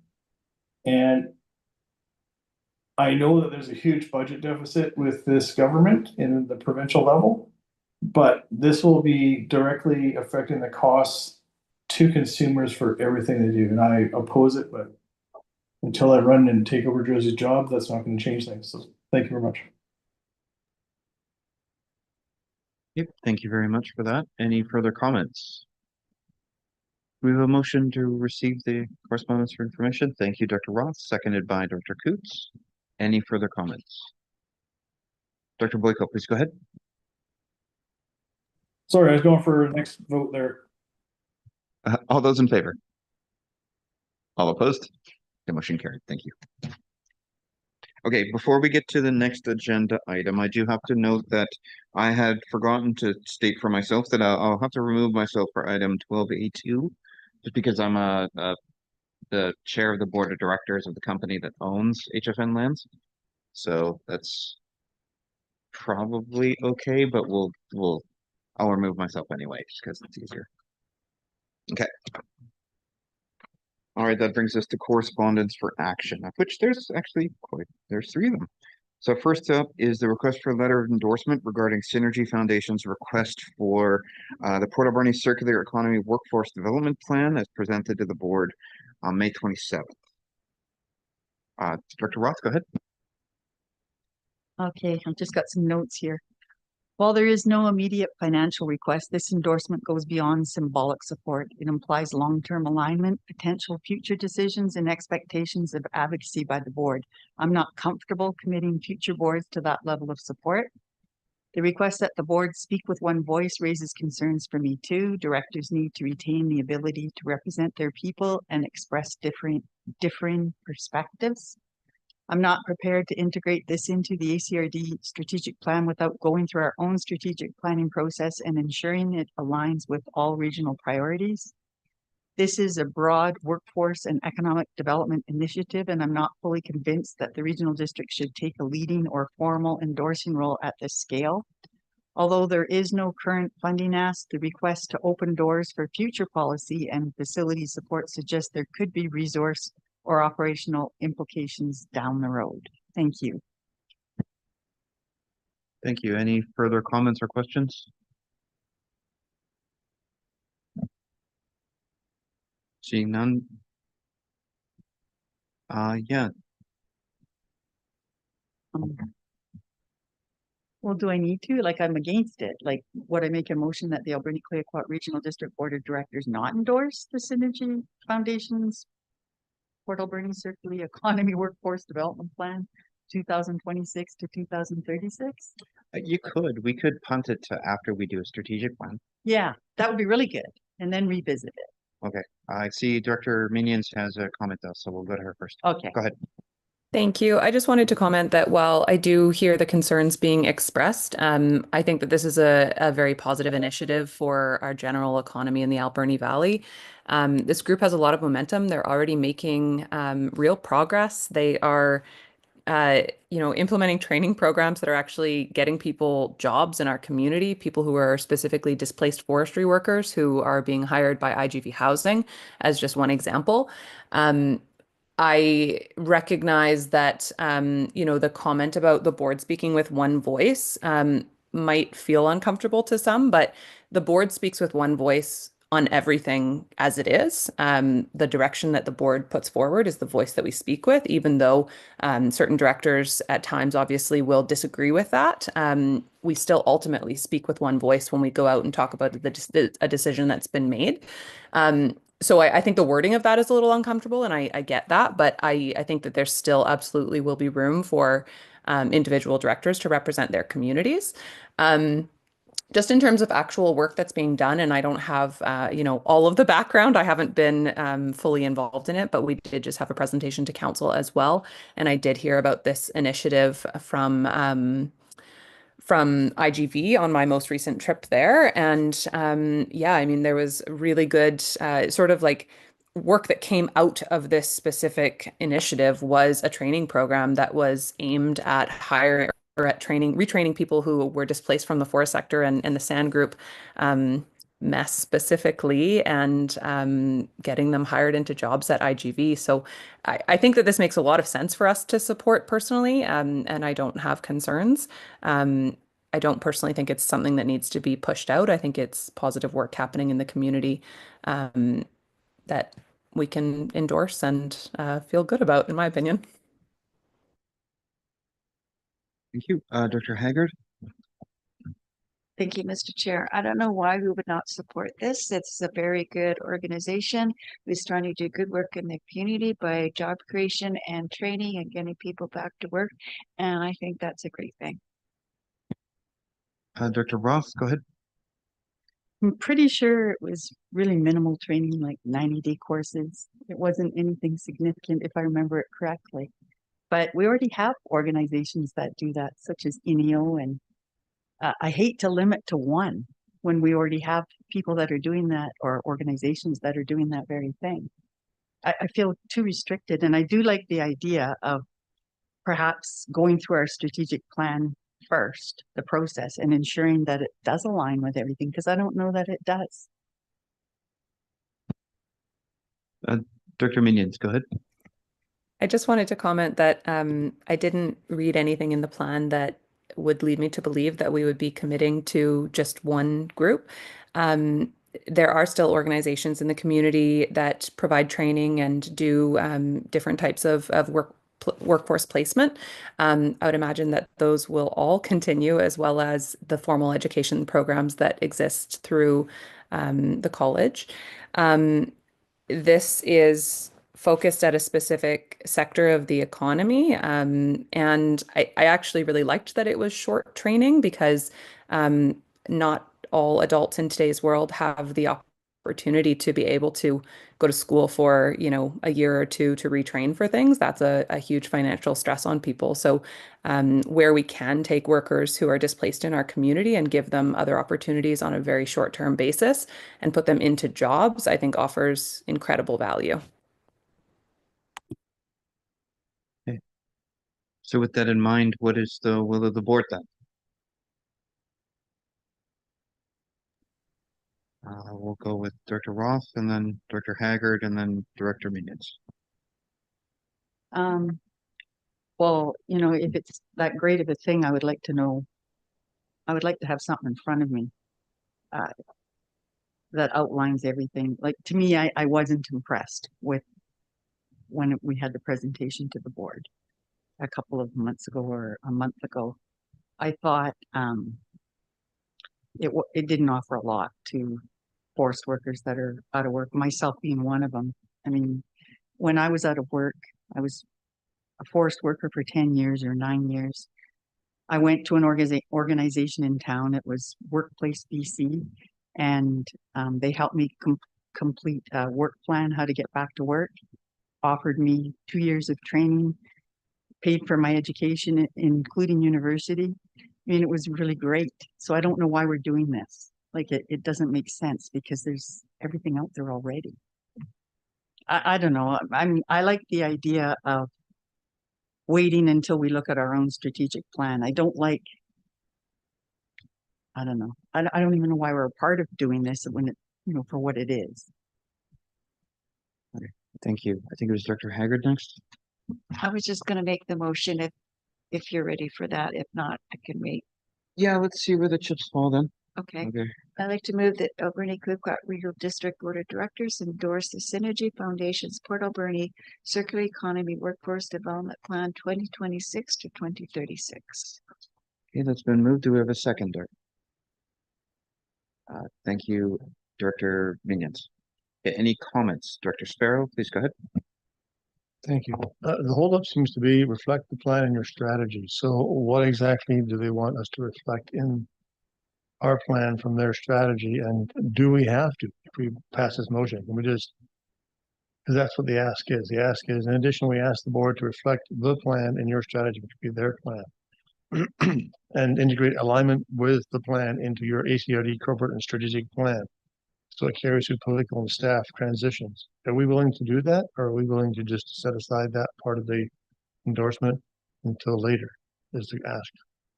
And I know that there's a huge budget deficit with this government in the provincial level, but this will be directly affecting the costs to consumers for everything they do. And I oppose it, but until I run and take over Josie's job, that's not going to change things. So thank you very much. Yep, thank you very much for that. Any further comments? We have a motion to receive the correspondence for information. Thank you, Dr. Roth, seconded by Dr. Coots. Any further comments? Dr. Boyko, please go ahead. Sorry, I was going for next vote there. All those in favor? All opposed? The motion carried. Thank you. Okay, before we get to the next agenda item, I do have to note that I had forgotten to state for myself that I'll have to remove myself for item 12A2, just because I'm the chair of the board of directors of the company that owns HFN lands. So that's probably okay, but I'll remove myself anyway, just because it's easier. Okay. All right, that brings us to correspondence for action, of which there's actually there's 3 of them. So first up is the request for a letter of endorsement regarding Synergy Foundation's request for the Port Alberni Circular Economy Workforce Development Plan as presented to the board on May 27th. Director Roth, go ahead. Okay, I've just got some notes here. While there is no immediate financial request, this endorsement goes beyond symbolic support. It implies long-term alignment, potential future decisions, and expectations of advocacy by the board. I'm not comfortable committing future boards to that level of support. The request that the board speak with one voice raises concerns for me too. Directors need to retain the ability to represent their people and express differing perspectives. I'm not prepared to integrate this into the ACRD strategic plan without going through our own strategic planning process and ensuring it aligns with all regional priorities. This is a broad workforce and economic development initiative, and I'm not fully convinced that the regional district should take a leading or formal endorsing role at this scale. Although there is no current funding ask, the request to open doors for future policy and facility support suggests there could be resource or operational implications down the road. Thank you. Thank you. Any further comments or questions? Seeing none. Yeah. Well, do I need to? Like, I'm against it. Like, would I make a motion that the Alberni Clayoquot Regional District Board of Directors not endorse the Synergy Foundation's Port Alberni Circular Economy Workforce Development Plan 2026 to 2036? You could. We could punt it to after we do a strategic plan. Yeah, that would be really good. And then revisit it. Okay. I see Director Minions has a comment though, so we'll go to her first. Okay. Go ahead. Thank you. I just wanted to comment that while I do hear the concerns being expressed, I think that this is a very positive initiative for our general economy in the Alberni Valley. This group has a lot of momentum. They're already making real progress. They are implementing training programs that are actually getting people jobs in our community, people who are specifically displaced forestry workers who are being hired by IGV Housing, as just one example. I recognize that, the comment about the board speaking with one voice might feel uncomfortable to some, but the board speaks with one voice on everything as it is. The direction that the board puts forward is the voice that we speak with, even though certain directors at times obviously will disagree with that. We still ultimately speak with one voice when we go out and talk about a decision that's been made. So I think the wording of that is a little uncomfortable, and I get that, but I think that there still absolutely will be room for individual directors to represent their communities. Just in terms of actual work that's being done, and I don't have, all of the background. I haven't been fully involved in it, but we did just have a presentation to council as well. And I did hear about this initiative from IGV on my most recent trip there. And there was really good sort of like work that came out of this specific initiative was a training program that was aimed at hiring or at retraining people who were displaced from the forest sector and the Sand Group mess specifically, and getting them hired into jobs at IGV. So I think that this makes a lot of sense for us to support personally, and I don't have concerns. I don't personally think it's something that needs to be pushed out. I think it's positive work happening in the community that we can endorse and feel good about, in my opinion. Thank you. Dr. Haggard? Thank you, Mr. Chair. I don't know why we would not support this. It's a very good organization who's trying to do good work in the community by job creation and training and getting people back to work. And I think that's a great thing. Dr. Ross, go ahead. I'm pretty sure it was really minimal training, like 90-day courses. It wasn't anything significant, if I remember it correctly. But we already have organizations that do that, such as INEO, and I hate to limit to one when we already have people that are doing that, or organizations that are doing that very thing. I feel too restricted, and I do like the idea of perhaps going through our strategic plan first, the process, and ensuring that it does align with everything, because I don't know that it does. Dr. Minions, go ahead. I just wanted to comment that I didn't read anything in the plan that would lead me to believe that we would be committing to just one group. There are still organizations in the community that provide training and do different types of workforce placement. I would imagine that those will all continue, as well as the formal education programs that exist through the college. This is focused at a specific sector of the economy. And I actually really liked that it was short training, because not all adults in today's world have the opportunity to be able to go to school for, you know, a year or two to retrain for things. That's a huge financial stress on people. So where we can take workers who are displaced in our community and give them other opportunities on a very short-term basis and put them into jobs, I think offers incredible value. Okay. So with that in mind, what is the will of the board then? We'll go with Director Roth, and then Director Haggard, and then Director Minions. Well, you know, if it's that great of a thing, I would like to know, I would like to have something in front of me that outlines everything. Like, to me, I wasn't impressed with when we had the presentation to the board a couple of months ago or a month ago. I thought it didn't offer a lot to forced workers that are out of work, myself being one of them. I mean, when I was out of work, I was a forced worker for 10 years or 9 years. I went to an organization in town. It was Workplace BC, and they helped me complete a work plan, how to get back to work, offered me 2 years of training, paid for my education, including university. I mean, it was really great. So I don't know why we're doing this. Like, it doesn't make sense, because there's everything out there already. I don't know. I like the idea of waiting until we look at our own strategic plan. I don't like, I don't know. I don't even know why we're a part of doing this when it, you know, for what it is. Okay, thank you. I think it was Director Haggard next. I was just gonna make the motion if you're ready for that. If not, I can wait. Yeah, let's see where the chips fall then. Okay. Okay. I'd like to move that Alberni Clipcott Regional District Board of Directors endorse the Synergy Foundation's Port Alberni Circular Economy Workforce Development Plan 2026 to 2036. Okay, that's been moved. Do we have a seconder? Thank you, Director Minions. Okay, any comments? Director Sparrow, please go ahead. Thank you. The holdup seems to be reflect the plan and your strategy. So what exactly do they want us to reflect in our plan from their strategy? And do we have to, if we pass this motion? Can we just, because that's what the ask is. The ask is, in addition, we ask the board to reflect the plan in your strategy, which would be their plan, and integrate alignment with the plan into your ACRD corporate and strategic plan, so it carries through political and staff transitions. Are we willing to do that, or are we willing to just set aside that part of the endorsement until later, is the ask?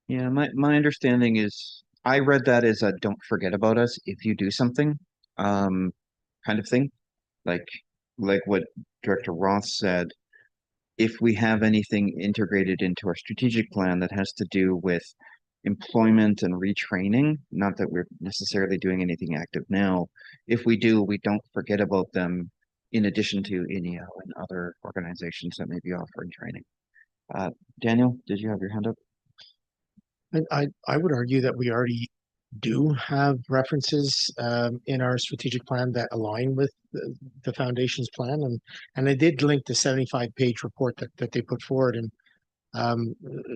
Yeah, my understanding is, I read that as a don't forget about us if you do something, kind of thing. Like what Director Roth said, if we have anything integrated into our strategic plan that has to do with employment and retraining, not that we're necessarily doing anything active now, if we do, we don't forget about them, in addition to INEO and other organizations that may be offering training. Daniel, did you have your hand up? I would argue that we already do have references in our strategic plan that align with the foundation's plan, and I did link the 75-page report that they put forward. And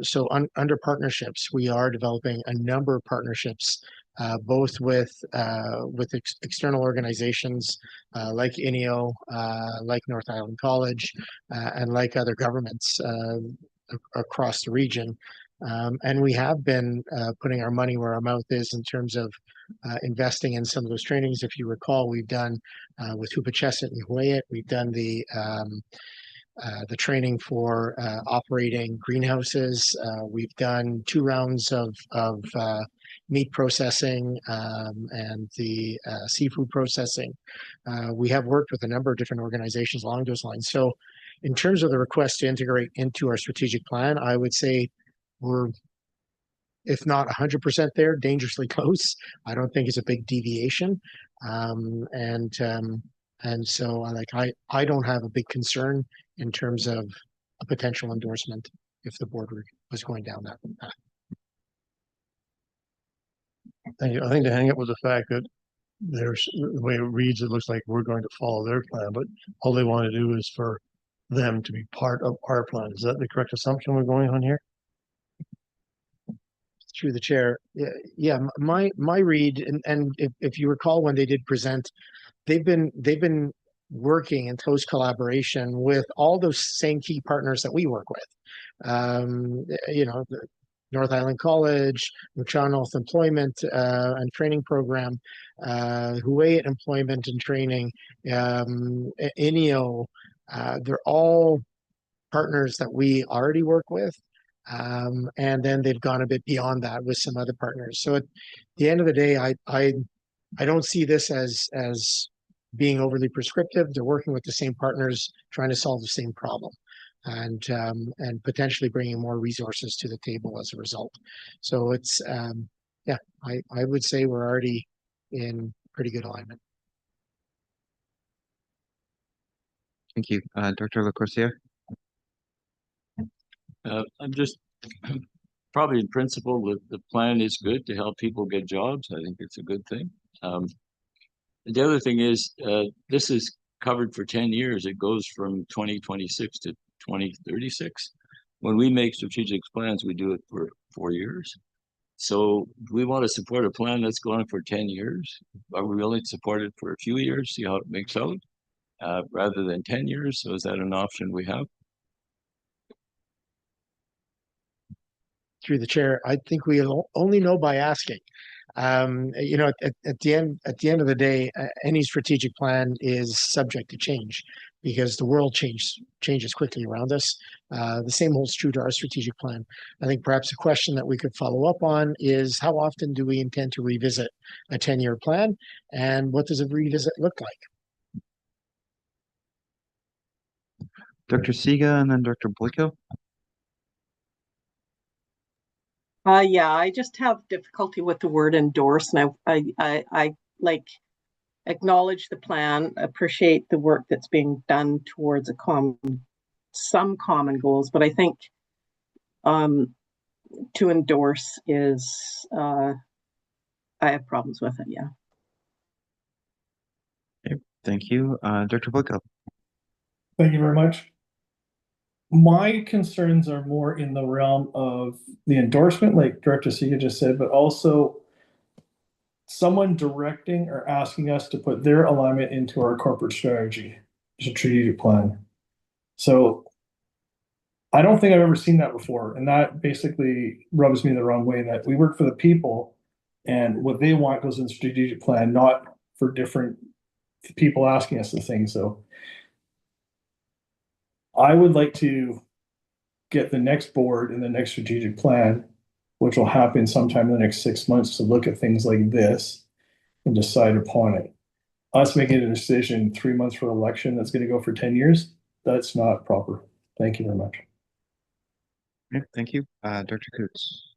so under partnerships, we are developing a number of partnerships, both with external organizations like INEO, like North Island College, and like other governments across the region. And we have been putting our money where our mouth is in terms of investing in some of those trainings. If you recall, we've done with Hupachesset and Hwayet, we've done the training for operating greenhouses. We've done 2 rounds of meat processing and the seafood processing. We have worked with a number of different organizations along those lines. So in terms of the request to integrate into our strategic plan, I would say we're, if not 100% there, dangerously close. I don't think it's a big deviation. And so I don't have a big concern in terms of a potential endorsement if the board was going down that path. Thank you. I think to hang up with the fact that there's the way it reads, it looks like we're going to follow their plan, but all they want to do is for them to be part of our plan. Is that the correct assumption we're going on here? Through the chair, yeah, my read, and if you recall when they did present, they've been working in close collaboration with all those same key partners that we work with. The North Island College, Mutual North Employment and Training Program, Huayet Employment and Training, INEO, they're all partners that we already work with. And then they've gone a bit beyond that with some other partners. So at the end of the day, I don't see this as being overly prescriptive. They're working with the same partners, trying to solve the same problem, and potentially bringing more resources to the table as a result. So it's I would say we're already in pretty good alignment. Thank you. Dr. LaCourciere? I'm just probably in principle, the plan is good to help people get jobs. I think it's a good thing. The other thing is, this is covered for 10 years. It goes from 2026 to 2036. When we make strategic plans, we do it for 4 years. So we want to support a plan that's going for 10 years. Are we willing to support it for a few years, see how it makes out, rather than 10 years? So is that an option we have? Through the chair, I think we only know by asking. At the end of the day, any strategic plan is subject to change because the world changes quickly around us. The same holds true to our strategic plan. I think perhaps a question that we could follow up on is how often do we intend to revisit a 10-year plan, and what does a revisit look like? Dr. Siga and then Dr. Boyko? Yeah, I just have difficulty with the word endorse, and I like acknowledge the plan, appreciate the work that's being done towards some common goals, but I think to endorse is I have problems with it. Yeah. Okay, thank you, Dr. Boyko. Thank you very much. My concerns are more in the realm of the endorsement, like Director Siga just said, but also someone directing or asking us to put their alignment into our corporate strategy, strategic plan. So I don't think I've ever seen that before. And that basically rubs me the wrong way, that we work for the people and what they want goes in the strategic plan, not for different people asking us the thing. So I would like to get the next board and the next strategic plan, which will happen sometime in the next 6 months, to look at things like this and decide upon it. Us making a decision 3 months for election that's going to go for 10 years, that's not proper. Thank you very much. Okay, thank you. Dr. Coots.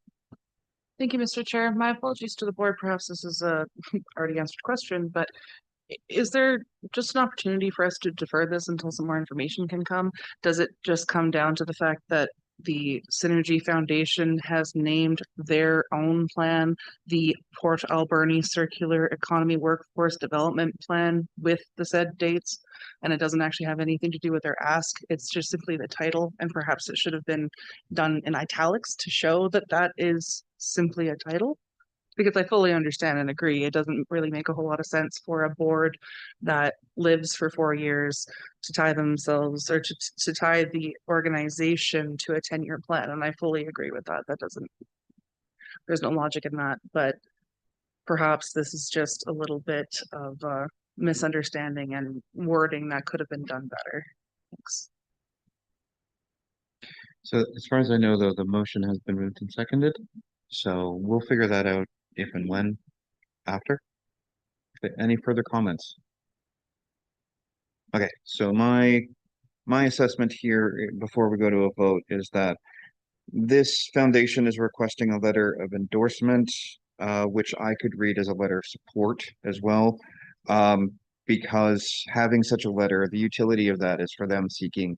Thank you, Mr. Chair. My apologies to the board. Perhaps this is a already answered question, but is there just an opportunity for us to defer this until some more information can come? Does it just come down to the fact that the Synergy Foundation has named their own plan, the Port Alberni Circular Economy Workforce Development Plan, with the said dates, and it doesn't actually have anything to do with their ask? It's just simply the title, and perhaps it should have been done in italics to show that that is simply a title. Because I fully understand and agree, it doesn't really make a whole lot of sense for a board that lives for 4 years to tie themselves, or to tie the organization to a 10-year plan. And I fully agree with that. There's no logic in that, but perhaps this is just a little bit of misunderstanding and wording that could have been done better. Thanks. So as far as I know, though, the motion has been moved and seconded. So we'll figure that out if and when after. Okay, any further comments? Okay, so my assessment here before we go to a vote is that this foundation is requesting a letter of endorsement, which I could read as a letter of support as well, because having such a letter, the utility of that is for them seeking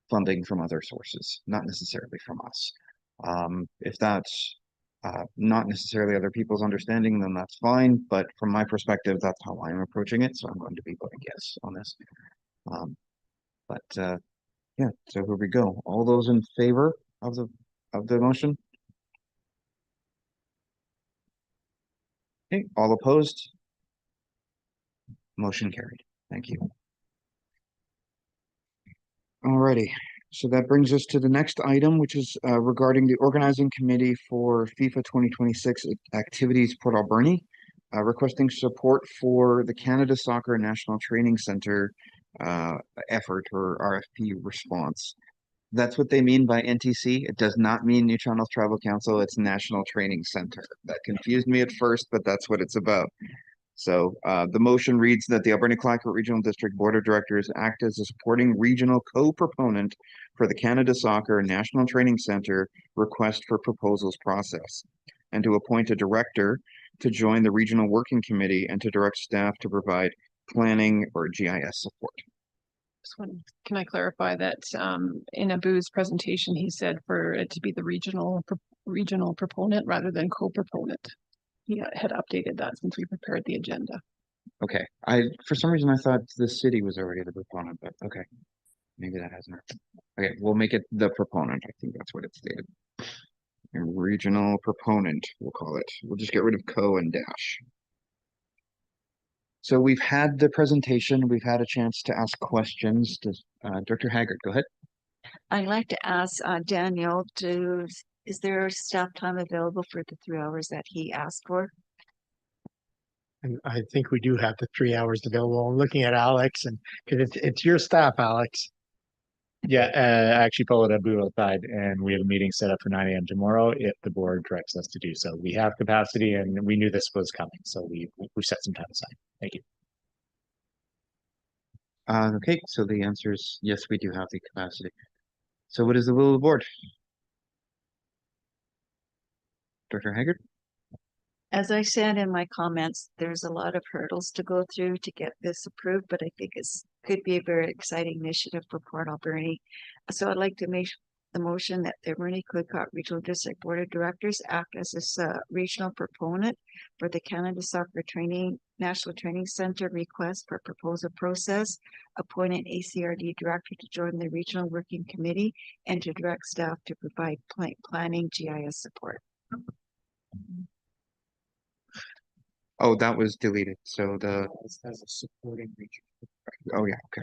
funding from other sources, not necessarily from us. If that's not necessarily other people's understanding, then that's fine. But from my perspective, that's how I'm approaching it. So I'm going to be voting yes on this. Yeah, so here we go. All those in favor of the motion? Okay, all opposed? Motion carried. Thank you. Alrighty, so that brings us to the next item, which is regarding the organizing committee for FIFA 2026 activities Port Alberni, requesting support for the Canada Soccer National Training Center effort or RFP response. That's what they mean by NTC. It does not mean New Channels Travel Council. It's National Training Center. That confused me at first, but that's what it's about. So the motion reads that the Alberni-Clayoquot Regional District Board of Directors act as a supporting regional co-proponent for the Canada Soccer National Training Center request for proposals process, and to appoint a director to join the regional working committee and to direct staff to provide planning or GIS support. Can I clarify that in Abu's presentation, he said for it to be the regional proponent rather than co-proponent. He had updated that since we prepared the agenda. Okay, for some reason I thought the city was already the proponent, but okay, maybe that hasn't happened. Okay, we'll make it the proponent. I think that's what it stated. A regional proponent, we'll call it. We'll just get rid of co and dash. So we've had the presentation. We've had a chance to ask questions. Director Haggard, go ahead. I'd like to ask Daniel, is there staff time available for the 3 hours that he asked for? And I think we do have the 3 hours available. I'm looking at Alex, and because it's your staff, Alex. Yeah, I actually followed Abu outside, and we have a meeting set up for 9 a.m. tomorrow if the board directs us to do so. We have capacity, and we knew this was coming, so we set some time aside. Thank you. Okay, so the answer is yes, we do have the capacity. So what is the will of the board? Dr. Haggard? As I said in my comments, there's a lot of hurdles to go through to get this approved, but I think it could be a very exciting initiative for Port Alberni. So I'd like to make the motion that the Alberni-Clayoquot Regional District Board of Directors act as this regional proponent for the Canada Soccer National Training Center request for proposal process, appoint an ACRD director to join the regional working committee, and to direct staff to provide planning GIS support. Oh, that was deleted. So As a supporting region. oh yeah, okay.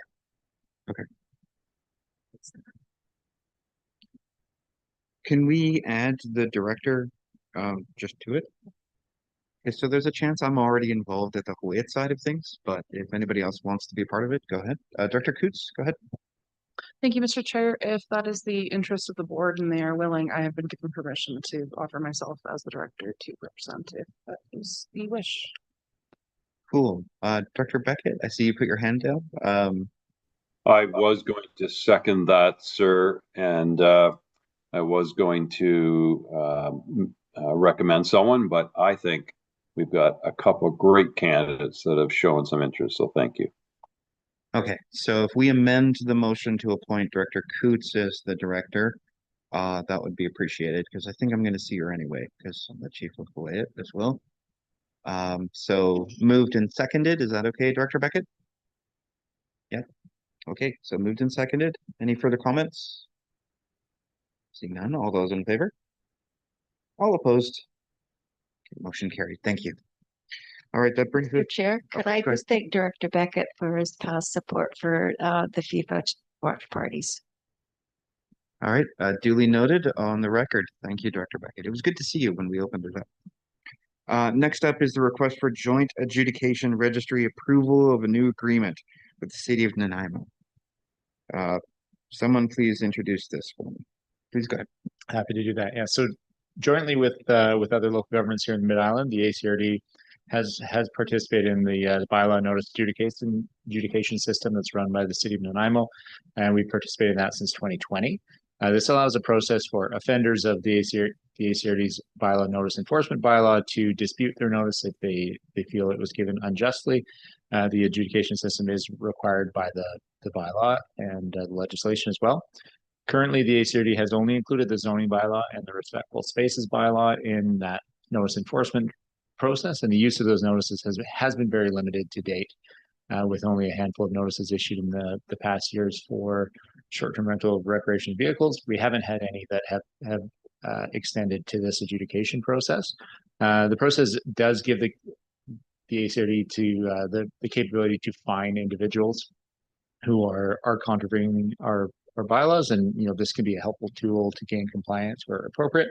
Okay. Can we add the director just to it? Okay, so there's a chance I'm already involved at the Hawaiian side of things, but if anybody else wants to be a part of it, go ahead. Director Coots, go ahead. Thank you, Mr. Chair. If that is the interest of the board and they are willing, I have been given permission to offer myself as the director to represent if that is the wish. Cool. Dr. Beckett, I see you put your hand down. I was going to second that, sir, and I was going to recommend someone, but I think we've got a couple of great candidates that have shown some interest, so thank you. Okay, so if we amend the motion to appoint Director Coots as the director, that would be appreciated, because I think I'm going to see her anyway, because I'm the chief of Hawaiian as well. So moved and seconded, is that okay, Director Beckett? Yeah, okay, so moved and seconded. Any further comments? Seeing none, all those in favor? All opposed? Okay, motion carried, thank you. All right, that brings Mr. Chair, could I go ahead. just thank Director Beckett for his past support for the FIFA watch parties. All right, duly noted on the record. Thank you, Director Beckett. It was good to see you when we opened it up. Next up is the request for joint adjudication registry approval of a new agreement with the city of Nanaimo. Someone please introduce this for me. Please go ahead. Happy to do that. Yeah. So jointly with other local governments here in the Mid-Island, the ACRD has participated in the bylaw notice adjudication system that's run by the city of Nanaimo, and we've participated in that since 2020. This allows a process for offenders of the ACRD's bylaw notice enforcement bylaw to dispute their notice if they feel it was given unjustly. The adjudication system is required by the the bylaw and legislation as well. Currently, the ACRD has only included the zoning bylaw and the respectful spaces bylaw in that notice enforcement process, and the use of those notices has been very limited to date, with only a handful of notices issued in the past years for short-term rental of recreational vehicles. We haven't had any that have extended to this adjudication process. The process does give the ACRD to the capability to fine individuals who are contravening our bylaws, and this can be a helpful tool to gain compliance where appropriate.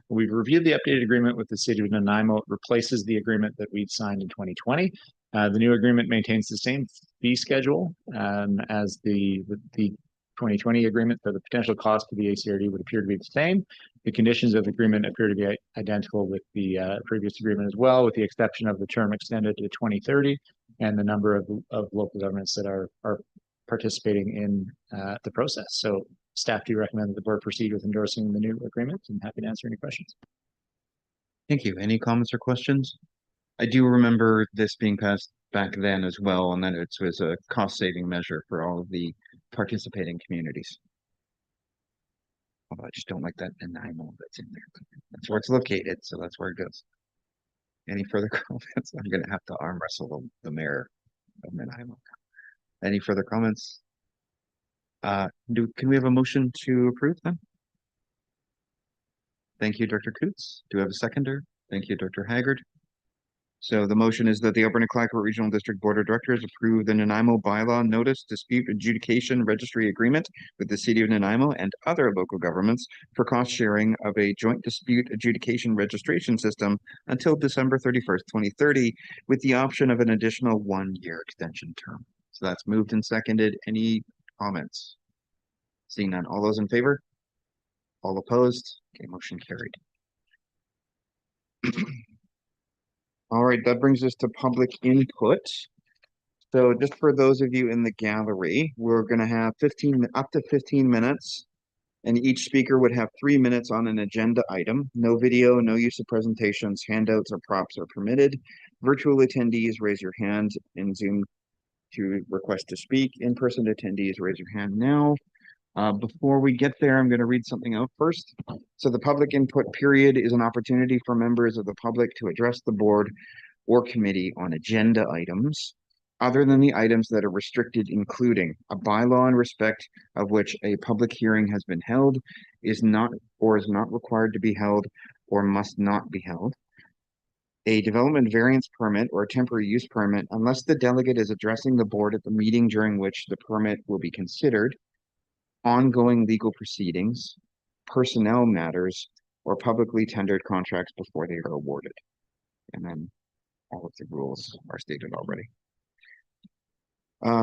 We've reviewed the updated agreement with the city of Nanaimo. It replaces the agreement that we'd signed in 2020. The new agreement maintains the same fee schedule as the 2020 agreement, so the potential cost to the ACRD would appear to be the same. The conditions of the agreement appear to be identical with the previous agreement as well, with the exception of the term extended to 2030 and the number of local governments that are participating in the process. So staff do recommend that the board proceed with endorsing the new agreement. I'm happy to answer any questions. Thank you. Any comments or questions? I do remember this being passed back then as well, and that it was a cost-saving measure for all of the participating communities. Although I just don't like that Nanaimo that's in there. That's where it's located, so that's where it goes. Any further comments? I'm going to have to arm wrestle the mayor of Nanaimo. Any further comments? Can we have a motion to approve then? Thank you, Dr. Coots. Do we have a seconder? Thank you, Dr. Haggard. So the motion is that the Alberta Clayoquot Regional District Board of Directors approve the Nanaimo Bylaw Notice Dispute Adjudication Registry Agreement with the City of Nanaimo and other local governments for cost sharing of a joint dispute adjudication registration system until December 31st, 2030, with the option of an additional 1-year extension term. So that's moved and seconded. Any comments? Seeing none. All those in favor? All opposed? Okay, motion carried. All right, that brings us to public input. So just for those of you in the gallery, we're going to have up to 15 minutes, and each speaker would have 3 minutes on an agenda item. No video, no use of presentations, handouts, or props are permitted. Virtual attendees, raise your hand in Zoom to request to speak. In-person attendees, raise your hand now. Before we get there, I'm going to read something out first. So the public input period is an opportunity for members of the public to address the board or committee on agenda items other than the items that are restricted, including a bylaw in respect of which a public hearing has been held, is not required to be held, or must not be held. A development variance permit or a temporary use permit, unless the delegate is addressing the board at the meeting during which the permit will be considered. Ongoing legal proceedings, personnel matters, or publicly tendered contracts before they are awarded. And then all of the rules are stated already.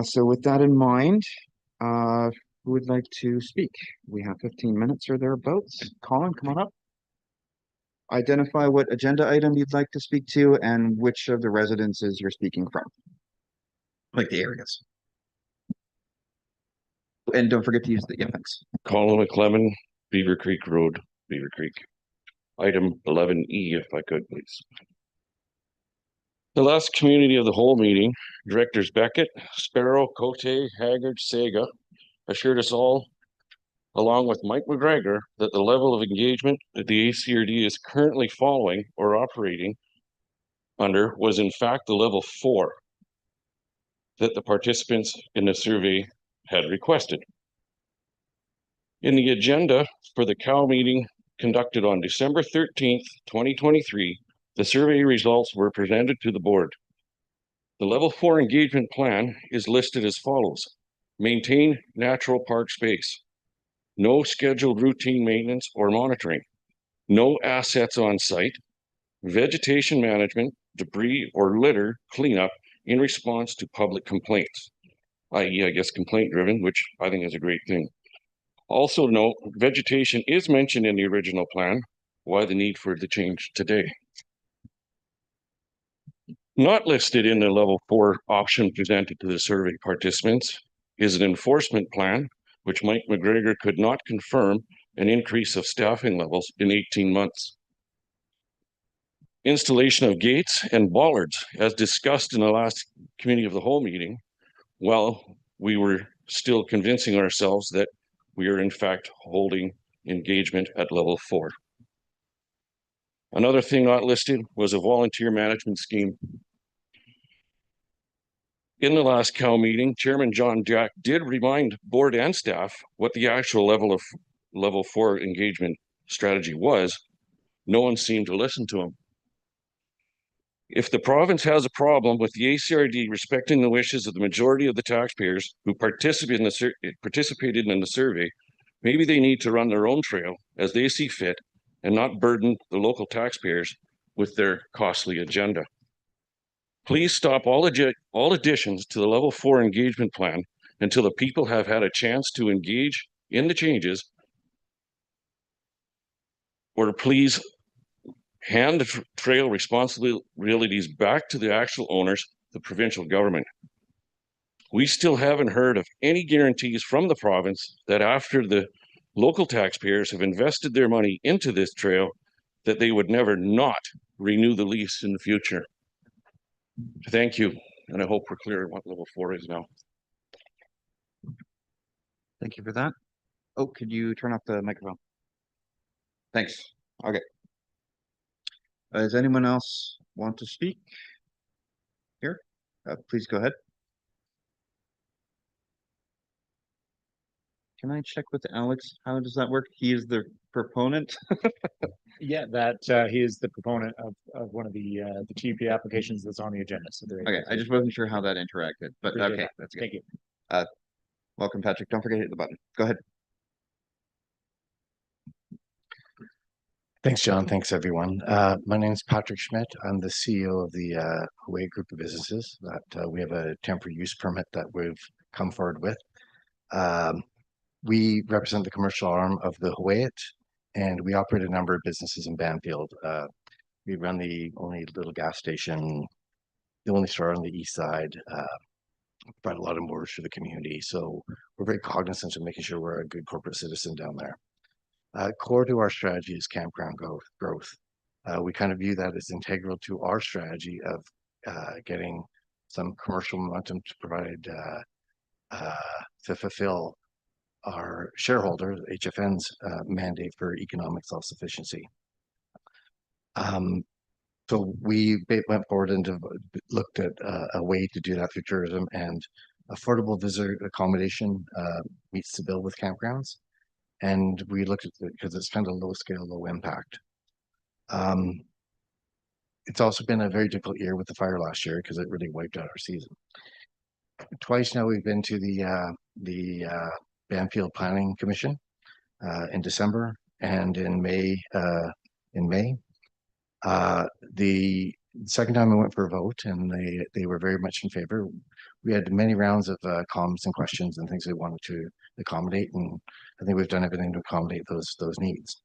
So with that in mind, who would like to speak? We have 15 minutes or thereabouts. Colin, come on up. Identify what agenda item you'd like to speak to and which of the residences you're speaking from. Like the areas. And don't forget to use the thanks. Colin McClellan, Beaver Creek Road, Beaver Creek. Item 11E, if I could, please. The last community of the whole meeting, Directors Beckett, Sparrow, Cote, Haggard, Sega, assured us all, along with Mike McGregor, that the level of engagement that the ACRD is currently following or operating under was in fact the level 4 that the participants in the survey had requested. In the agenda for the COW meeting conducted on December 13th, 2023, the survey results were presented to the board. The level 4 engagement plan is listed as follows: maintain natural park space, no scheduled routine maintenance or monitoring, no assets on site, vegetation management, debris or litter cleanup in response to public complaints, i.e., I guess complaint driven, which I think is a great thing. Also note, vegetation is mentioned in the original plan. Why the need for the change today? Not listed in the level 4 option presented to the survey participants is an enforcement plan, which Mike McGregor could not confirm an increase of staffing levels in 18 months. Installation of gates and bollards, as discussed in the last committee of the whole meeting, while we were still convincing ourselves that we are in fact holding engagement at level 4. Another thing not listed was a volunteer management scheme. In the last COW meeting, Chairman John Jack did remind board and staff what the actual level 4 engagement strategy was. No one seemed to listen to him. If the province has a problem with the ACRD respecting the wishes of the majority of the taxpayers who participated in the survey, maybe they need to run their own trail as they see fit and not burden the local taxpayers with their costly agenda. Please stop all additions to the level 4 engagement plan until the people have had a chance to engage in the changes, or please hand the trail responsibilities back to the actual owners, the provincial government. We still haven't heard of any guarantees from the province that after the local taxpayers have invested their money into this trail, that they would never not renew the lease in the future. Thank you, and I hope we're clear on what level 4 is now. Thank you for that. Oh, could you turn off the microphone? Thanks. Okay. Does anyone else want to speak here? Please go ahead. Can I check with Alex? How does that work? He is the proponent. Yeah, that he is the proponent of one of the TUP applications that's on the agenda. So there. Okay, I just wasn't sure how that interacted, but Appreciate okay, that. that's good. Thank you. Welcome, Patrick. Don't forget to hit the button. Go ahead. Thanks, John. Thanks, everyone. My name is Patrick Schmidt. I'm the CEO of the Huu-ay Group of Businesses that we have a temporary use permit that we've come forward with. We represent the commercial arm of the Huu-ay-it, and we operate a number of businesses in Banfield. We run the only little gas station, the only store on the east side, provide a lot of mortgage for the community. So we're very cognizant of making sure we're a good corporate citizen down there. Core to our strategy is campground growth. We kind of view that as integral to our strategy of getting some commercial momentum to provide to fulfill our shareholder, HFN's mandate for economic self-sufficiency. So we went forward and looked at a way to do that through tourism, and affordable visitor accommodation meets the bill with campgrounds. And we looked at it because it's kind of low scale, low impact. It's also been a very difficult year with the fire last year because it really wiped out our season. Twice now we've been to the Banfield Planning Commission in December and in May. The second time I went for a vote, and they were very much in favor. We had many rounds of comments and questions and things they wanted to accommodate, and I think we've done everything to accommodate those needs.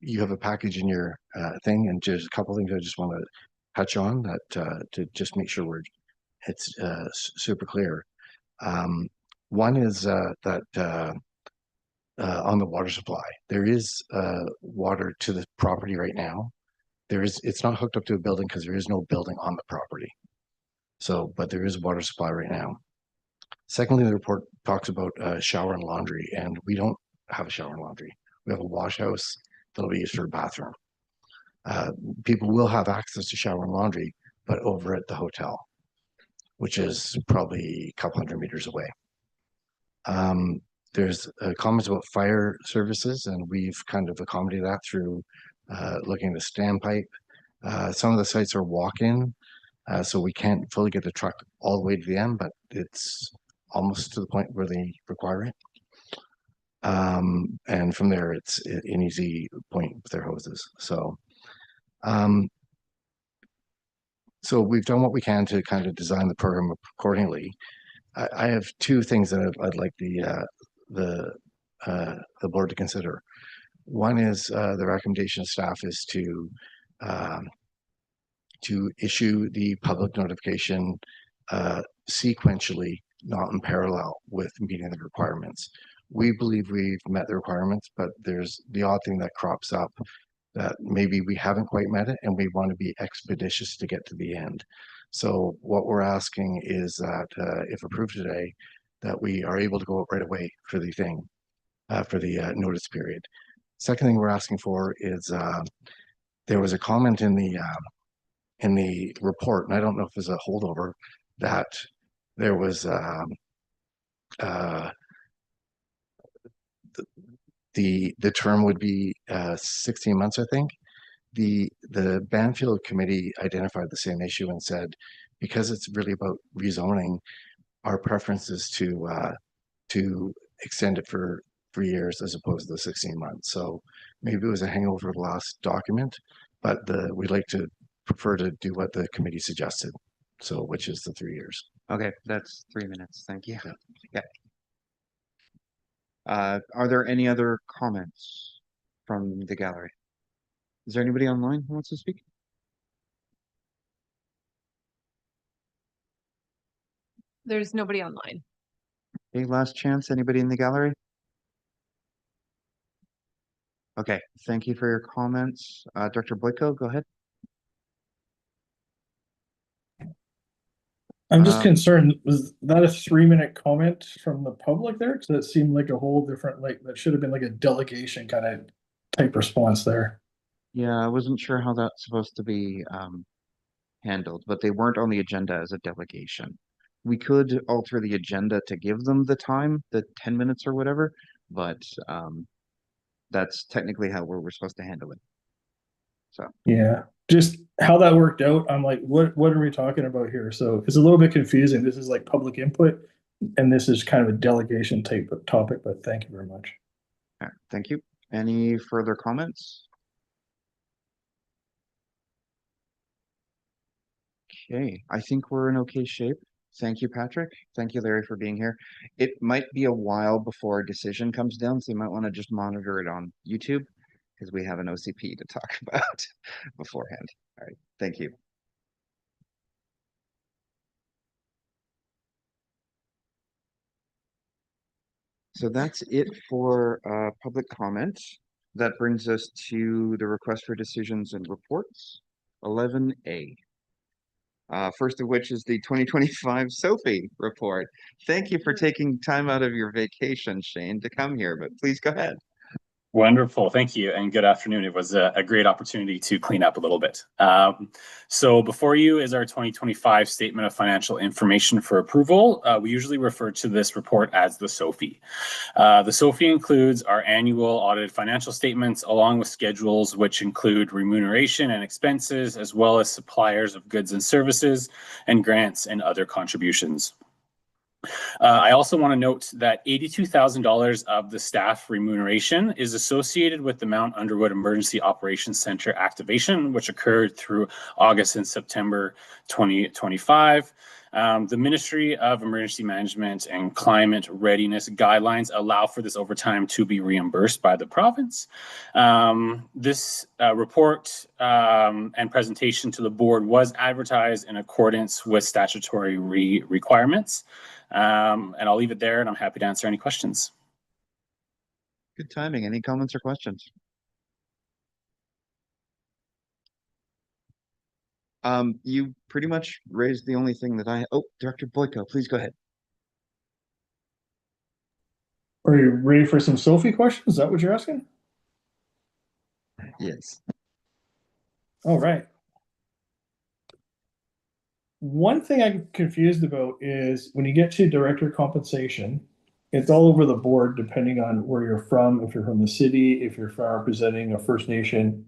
You have a package in your thing, and just a couple of things I just want to touch on that to just make sure it's super clear. One is that on the water supply, there is water to the property right now. It's not hooked up to a building because there is no building on the property. So, but there is water supply right now. Secondly, the report talks about shower and laundry, and we don't have a shower and laundry. We have a wash house that'll be used for a bathroom. People will have access to shower and laundry, but over at the hotel, which is probably a couple hundred meters away. There's comments about fire services, and we've kind of accommodated that through looking at the standpipe. Some of the sites are walk-in, so we can't fully get the truck all the way to the end, but it's almost to the point where they require it. And from there, it's an easy point with their hoses. So, so we've done what we can to kind of design the program accordingly. I have two things that I'd like the board to consider. One is the recommendation of staff is to issue the public notification sequentially, not in parallel with meeting the requirements. We believe we've met the requirements, but there's the odd thing that crops up that maybe we haven't quite met it, and we want to be expeditious to get to the end. So what we're asking is that if approved today, that we are able to go out right away for the thing, for the notice period. Second thing we're asking for is there was a comment in the report, and I don't know if there's a holdover, that there was the term would be 16 months, I think. The Banfield committee identified the same issue and said, because it's really about rezoning, our preference is to extend it for 3 years as opposed to the 16 months. So maybe it was a hangover of the last document, but we'd like to prefer to do what the committee suggested. So which is the 3 years. Okay, that's 3 minutes. Thank you. Yeah. Are there any other comments from the gallery? Is there anybody online who wants to speak? There's nobody online. Okay, last chance. Anybody in the gallery? Okay, thank you for your comments. Dr. Boyko, go ahead. I'm just concerned, was that a 3-minute comment from the public there? Because that seemed like a whole different, like, that should have been like a delegation kind of type response there. Yeah, I wasn't sure how that's supposed to be handled, but they weren't on the agenda as a delegation. We could alter the agenda to give them the time, the 10 minutes or whatever, but that's technically how we're supposed to handle it. So Yeah, just how that worked out. I'm like, what are we talking about here? So it's a little bit confusing. This is like public input, and this is kind of a delegation type of topic, but thank you very much. all right, thank you. Any further comments? Okay, I think we're in okay shape. Thank you, Patrick. Thank you, Larry, for being here. It might be a while before a decision comes down, so you might want to just monitor it on YouTube because we have an OCP to talk about beforehand. All right, thank you. So that's it for public comment. That brings us to the request for decisions and reports, 11A. First of which is the 2025 SOFI report. Thank you for taking time out of your vacation, Shane, to come here, but please go ahead. Wonderful. Thank you. And good afternoon. It was a great opportunity to clean up a little bit. So before you is our 2025 Statement of Financial Information for approval. We usually refer to this report as the SOFI. The SOFI includes our annual audited financial statements along with schedules which include remuneration and expenses, as well as suppliers of goods and services and grants and other contributions. I also want to note that $82,000 of the staff remuneration is associated with the Mount Underwood Emergency Operations Center activation, which occurred through August and September 2025. The Ministry of Emergency Management and Climate Readiness guidelines allow for this overtime to be reimbursed by the province. This report and presentation to the board was advertised in accordance with statutory requirements. And I'll leave it there, and I'm happy to answer any questions. Good timing. Any comments or questions? You pretty much raised the only thing that oh, Director Boyko, please go ahead. Are you ready for some SOFI questions? Is that what you're asking? Yes. All right. One thing I'm confused about is when you get to director compensation, it's all over the board depending on where you're from, if you're from the city, if you're representing a First Nation,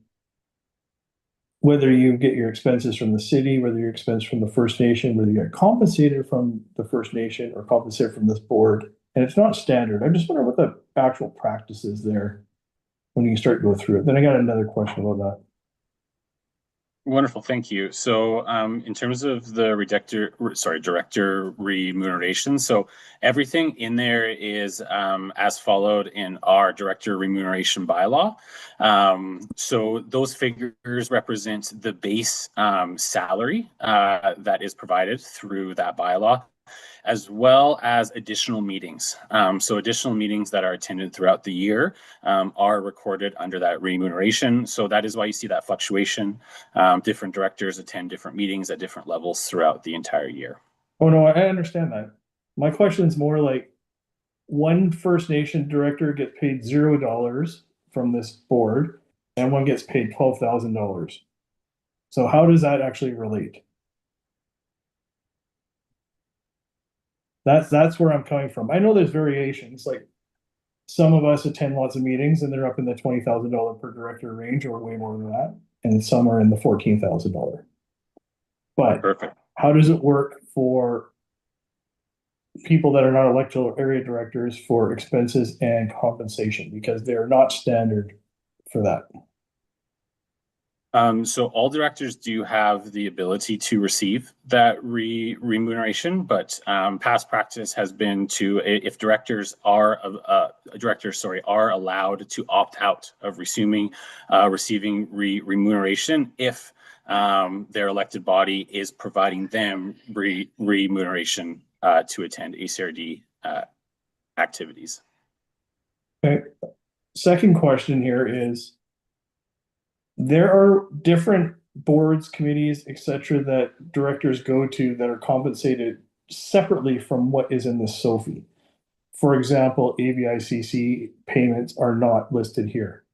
whether you get your expenses from the city, whether your expense from the First Nation, whether you get compensated from the First Nation or compensated from this board. And it's not standard. I just wonder what the actual practice is there when you start to go through it. Then I got another question about that. Wonderful, thank you. So in terms of the director remuneration, so everything in there is as followed in our director remuneration bylaw. So those figures represent the base salary that is provided through that bylaw. as well as additional meetings. So additional meetings that are attended throughout the year are recorded under that remuneration. So that is why you see that fluctuation. Different directors attend different meetings at different levels throughout the entire year. Oh, no, I understand that. My question is more like, one First Nation director gets paid $0 from this board and one gets paid $12,000. So how does that actually relate? That's where I'm coming from. I know there's variations, like some of us attend lots of meetings and they're up in the $20,000 per director range or way more than that. And some are in the $14,000. But perfect. How does it work for people that are not elected area directors for expenses and compensation? Because they're not standard for that. So all directors do have the ability to receive that remuneration, but past practice has been to, if directors are are allowed to opt out of receiving remuneration if their elected body is providing them remuneration to attend ACRD activities. Okay. Second question here is, there are different boards, committees, etc., that directors go to that are compensated separately from what is in the SOFI. For example, AVICC payments are not listed here.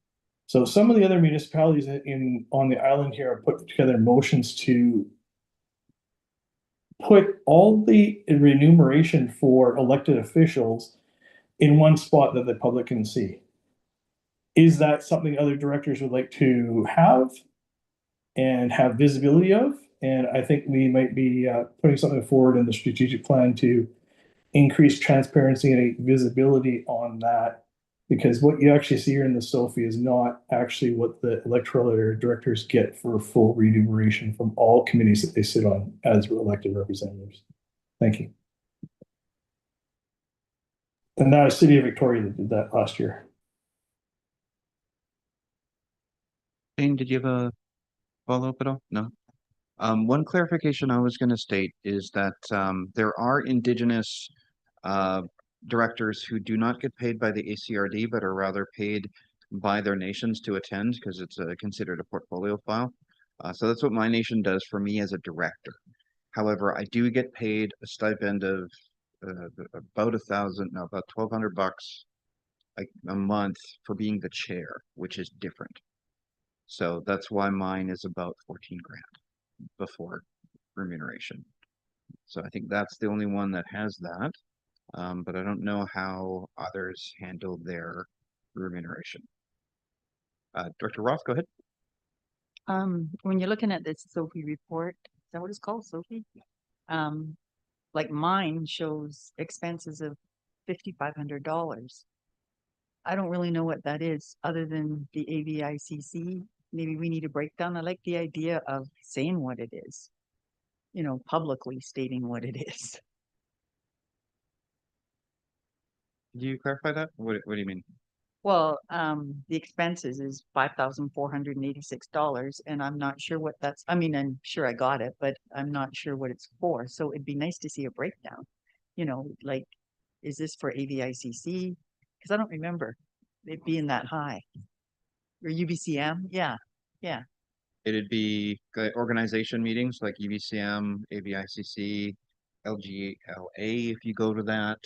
So some of the other municipalities on the island here have put together motions to put all the remuneration for elected officials in one spot that the public can see. Is that something other directors would like to have and have visibility of? And I think we might be putting something forward in the strategic plan to increase transparency and visibility on that, because what you actually see here in the SOFI is not actually what the electoral area directors get for full remuneration from all committees that they sit on as elected representatives. Thank you. And that was City of Victoria that did that last year. Jane, did you have a follow-up at all? No. One clarification I was going to state is that there are Indigenous directors who do not get paid by the ACRD, but are rather paid by their nations to attend, because it's considered a portfolio file. So that's what my nation does for me as a director. However, I do get paid a stipend of about $1,200 a month for being the chair, which is different. So that's why mine is about 14 grand before remuneration. So I think that's the only one that has that. But I don't know how others handle their remuneration. Director Roth, go ahead. When you're looking at this SOFI report, is that what it's called, SOFI? Like mine shows expenses of $5,500. I don't really know what that is other than the AVICC. Maybe we need a breakdown. I like the idea of saying what it is, publicly stating what it is. Do you clarify that? What do you mean? Well, the expenses is $5,486, and I'm not sure what that's, I'm sure I got it, but I'm not sure what it's for. So it'd be nice to see a breakdown, like, is this for AVICC? Because I don't remember it being that high. Or UBCM? Yeah. It'd be organization meetings like UBCM, AVICC, LGLA if you go to that.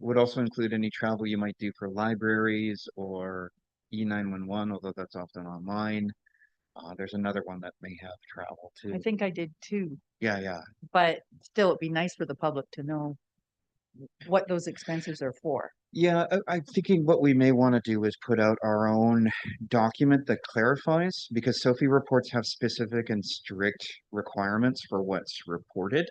Would also include any travel you might do for libraries or E911, although that's often online. There's another one that may have travel too. I think I did too. Yeah. But still, it'd be nice for the public to know what those expenses are for. Yeah, I'm thinking what we may want to do is put out our own document that clarifies, because SOFI reports have specific and strict requirements for what's reported,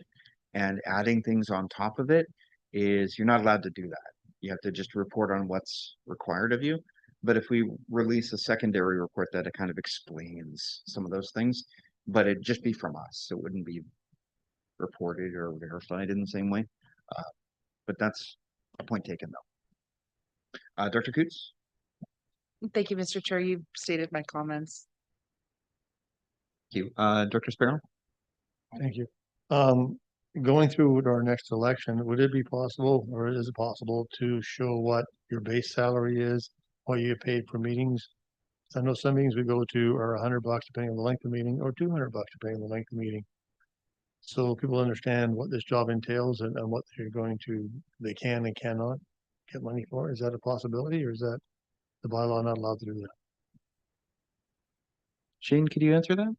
and adding things on top of it is you're not allowed to do that. You have to just report on what's required of you. But if we release a secondary report that it kind of explains some of those things, but it'd just be from us, so it wouldn't be reported or verified in the same way. But that's a point taken, though. Dr. Coots? Thank you, Mr. Chair. You've stated my comments. Thank you. Dr. Sparrow? Thank you. going through with our next election, would it be possible, or is it possible to show what your base salary is, what you get paid for meetings? I know some meetings we go to are $100 depending on the length of the meeting, or $200 depending on the length of the meeting. So people understand what this job entails and what they can and cannot get money for. Is that a possibility, or is that the bylaw not allowed to do that? Shane, could you answer that?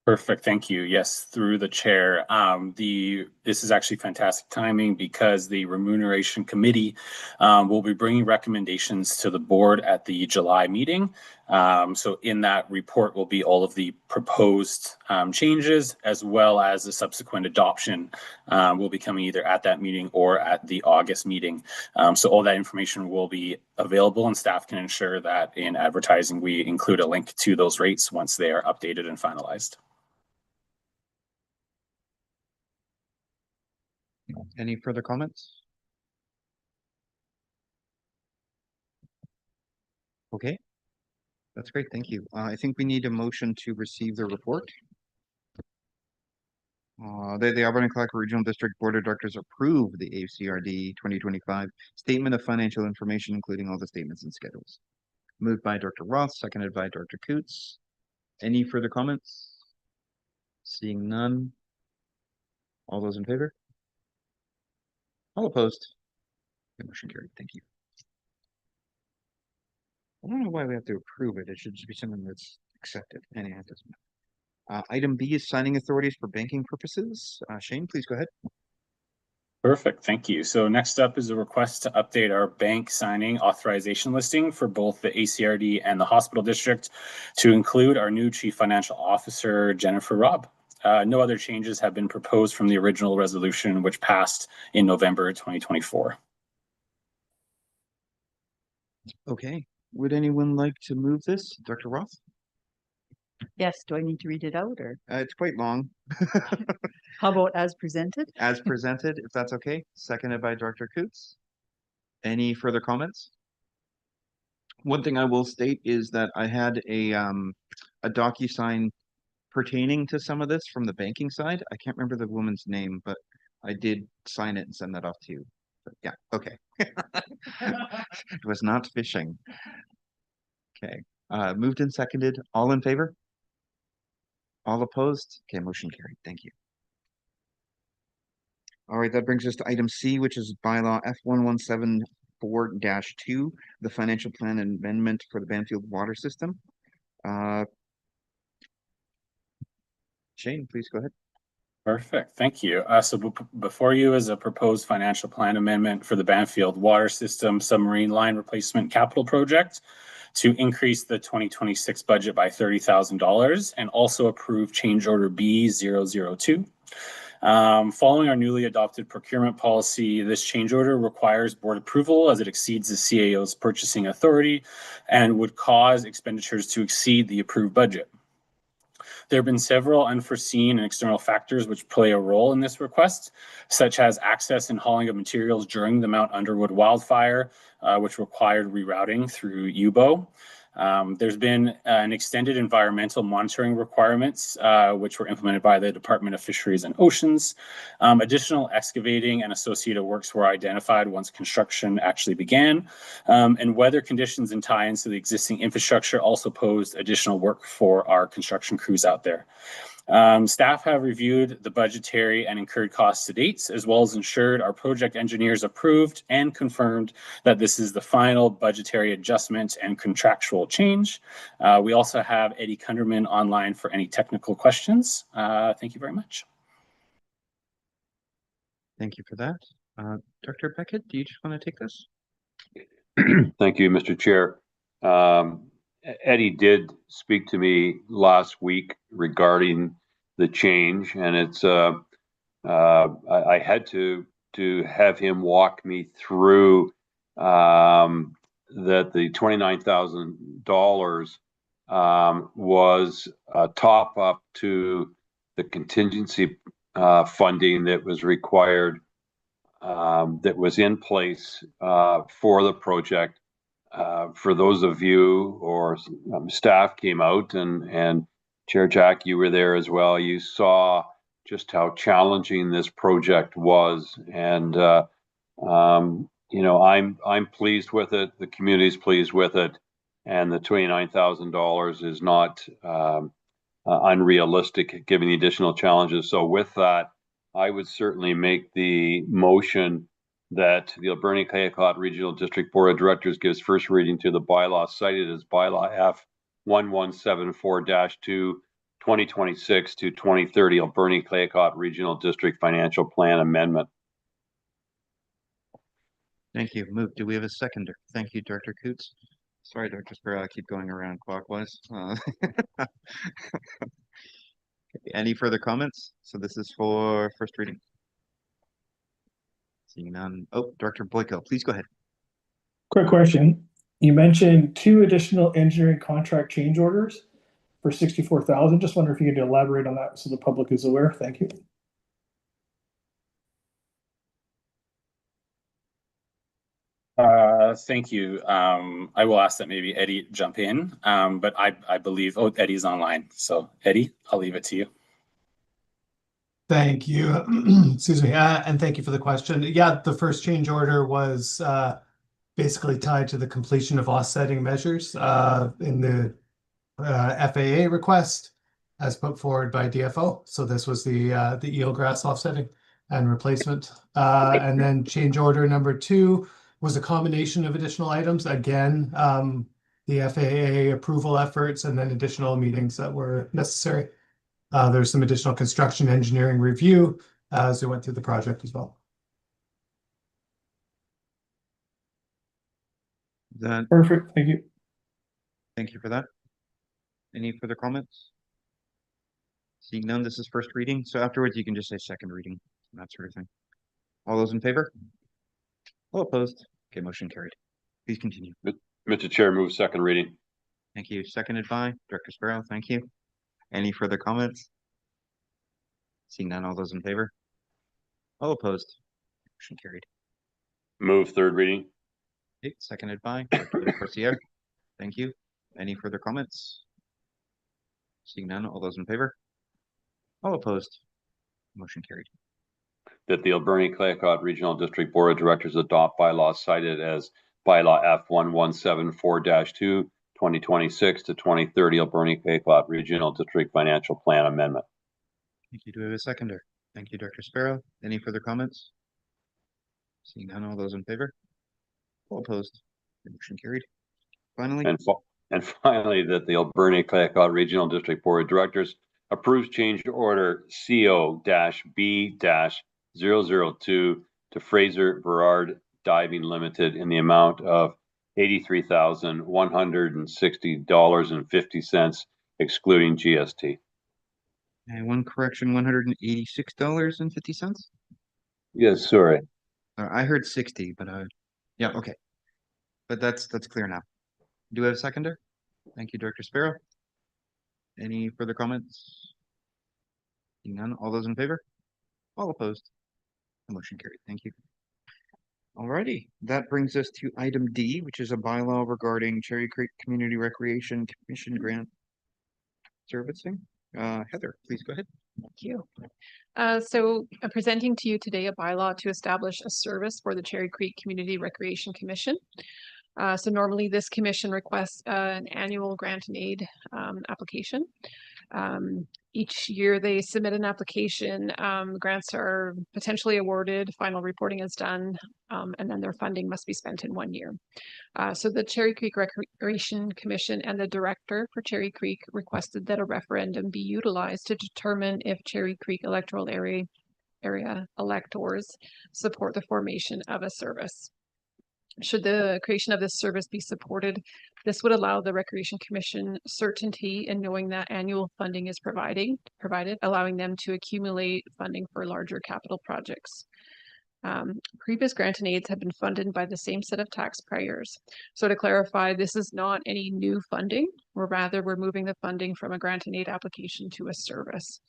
Perfect. Thank you. Yes, through the chair. This is actually fantastic timing because the remuneration committee will be bringing recommendations to the board at the July meeting. So in that report will be all of the proposed changes, as well as the subsequent adoption will be coming either at that meeting or at the August meeting. So all that information will be available, and staff can ensure that in advertising we include a link to those rates once they are updated and finalized. Any further comments? Okay, that's great. Thank you. I think we need a motion to receive the report. The Alberta and Clark Regional District Board of Directors approve the ACRD 2025 Statement of Financial Information, including all the statements and schedules. Moved by Dr. Roth, seconded by Dr. Coots. Any further comments? Seeing none. All those in favor? All opposed? The motion carried. Thank you. I don't know why we have to approve it. It should just be something that's accepted. Anyhow, it doesn't matter. Item B is signing authorities for banking purposes. Shane, please go ahead. Perfect. Thank you. So next up is a request to update our bank signing authorization listing for both the ACRD and the hospital district to include our new Chief Financial Officer, Jennifer Robb. No other changes have been proposed from the original resolution, which passed in November 2024. Okay. Would anyone like to move this? Dr. Roth? Yes, do I need to read it out, or It's quite long. how about as presented? As presented, if that's okay. Seconded by Dr. Coots. Any further comments? One thing I will state is that I had a DocuSign pertaining to some of this from the banking side. I can't remember the woman's name, but I did sign it and send that off to you. But yeah, okay. It was not phishing. Okay. Moved and seconded. All in favor? All opposed? Okay, motion carried. Thank you. All right, that brings us to item C, which is bylaw F1174-2, the financial plan amendment for the Banfield water system. Shane, please go ahead. Perfect. Thank you. So before you is a proposed financial plan amendment for the Banfield water system submarine line replacement capital project to increase the 2026 budget by $30,000 and also approve change order B002. Following our newly adopted procurement policy, this change order requires board approval as it exceeds the CAO's purchasing authority and would cause expenditures to exceed the approved budget. There have been several unforeseen and external factors which play a role in this request, such as access and hauling of materials during the Mount Underwood wildfire, which required rerouting through UBO. There's been an extended environmental monitoring requirements, which were implemented by the Department of Fisheries and Oceans. Additional excavating and associated works were identified once construction actually began. And weather conditions and tie-ins to the existing infrastructure also posed additional work for our construction crews out there. Staff have reviewed the budgetary and incurred costs to date, as well as ensured our project engineers approved and confirmed that this is the final budgetary adjustment and contractual change. We also have Eddie Kunderman online for any technical questions. Thank you very much. Thank you for that. Dr. Beckett, do you just want to take this? Thank you, Mr. Chair. Eddie did speak to me last week regarding the change, and it's I had to have him walk me through that the $29,000 was a top up to the contingency funding that was required, that was in place for the project. For those of you or staff came out, and Chair Jack, you were there as well. You saw just how challenging this project was. And, you know, I'm pleased with it. The community's pleased with it. And the $29,000 is not unrealistic given the additional challenges. So with that, I would certainly make the motion that the Alberni-Clayoquot Regional District Board of Directors gives first reading to the bylaw cited as bylaw F 1174-2 2026 to 2030 Alberni-Clayoquot Regional District Financial Plan Amendment. Thank you. Move. Do we have a seconder? Thank you, Director Coots. Sorry, Dr. Sparrow, I keep going around clockwise. Any further comments? So this is for first reading. Seeing none. Oh, Director Boyko, please go ahead. Quick question. You mentioned 2 additional engineering contract change orders for 64,000. Just wonder if you could elaborate on that so the public is aware. Thank you. Thank you. I will ask that maybe Eddie jump in, but I believe, oh, Eddie's online. So Eddie, I'll leave it to you. Thank you. Excuse me. And thank you for the question. Yeah, the first change order was basically tied to the completion of offsetting measures in the FAA request as put forward by DFO. So this was the eelgrass offsetting and replacement. And then change order number 2 was a combination of additional items. Again, the FAA approval efforts and then additional meetings that were necessary. There's some additional construction engineering review as we went through the project as well. That perfect. Thank you. Thank you for that. Any further comments? Seeing none, this is first reading. So afterwards, you can just say second reading, that sort of thing. All those in favor? All opposed? Okay, motion carried. Please continue. Mr. Chair, move second reading. Thank you. Seconded by Director Sparrow. Thank you. Any further comments? Seeing none, all those in favor? All opposed? Motion carried. Move third reading. Okay, seconded by Director Corsier. Thank you. Any further comments? Seeing none, all those in favor? All opposed? Motion carried. That the Alberni-Clayoquot Regional District Board of Directors adopt bylaw cited as bylaw F 1174-2 2026 to 2030 Alberni-Clayoquot Regional District Financial Plan Amendment. Thank you. Do we have a seconder? Thank you, Director Sparrow. Any further comments? Seeing none, all those in favor? All opposed? Motion carried. Finally. And finally, that the Alberni-Clayoquot Regional District Board of Directors approves change order CO-B-002 to Fraser Burrard Diving Limited in the amount of $83,160.50, excluding GST. And one correction, $186.50. Yes, sorry. I heard 60, but yeah, okay. But that's clear now. Do we have a seconder? Thank you, Director Sparrow. Any further comments? Seeing none, all those in favor? All opposed? The motion carried. Thank you. Alrighty, that brings us to item D, which is a bylaw regarding Cherry Creek Community Recreation Commission grant servicing. Heather, please go ahead. Thank you. So I'm presenting to you today a bylaw to establish a service for the Cherry Creek Community Recreation Commission. So normally this commission requests an annual grant and aid application. Each year they submit an application, grants are potentially awarded, final reporting is done, and then their funding must be spent in 1 year. So the Cherry Creek Recreation Commission and the director for Cherry Creek requested that a referendum be utilized to determine if Cherry Creek electoral area electors support the formation of a service. Should the creation of this service be supported, this would allow the Recreation Commission certainty in knowing that annual funding is provided, allowing them to accumulate funding for larger capital projects. Previous grant and aids have been funded by the same set of taxpayers. So to clarify, this is not any new funding, or rather we're moving the funding from a grant and aid application to a service.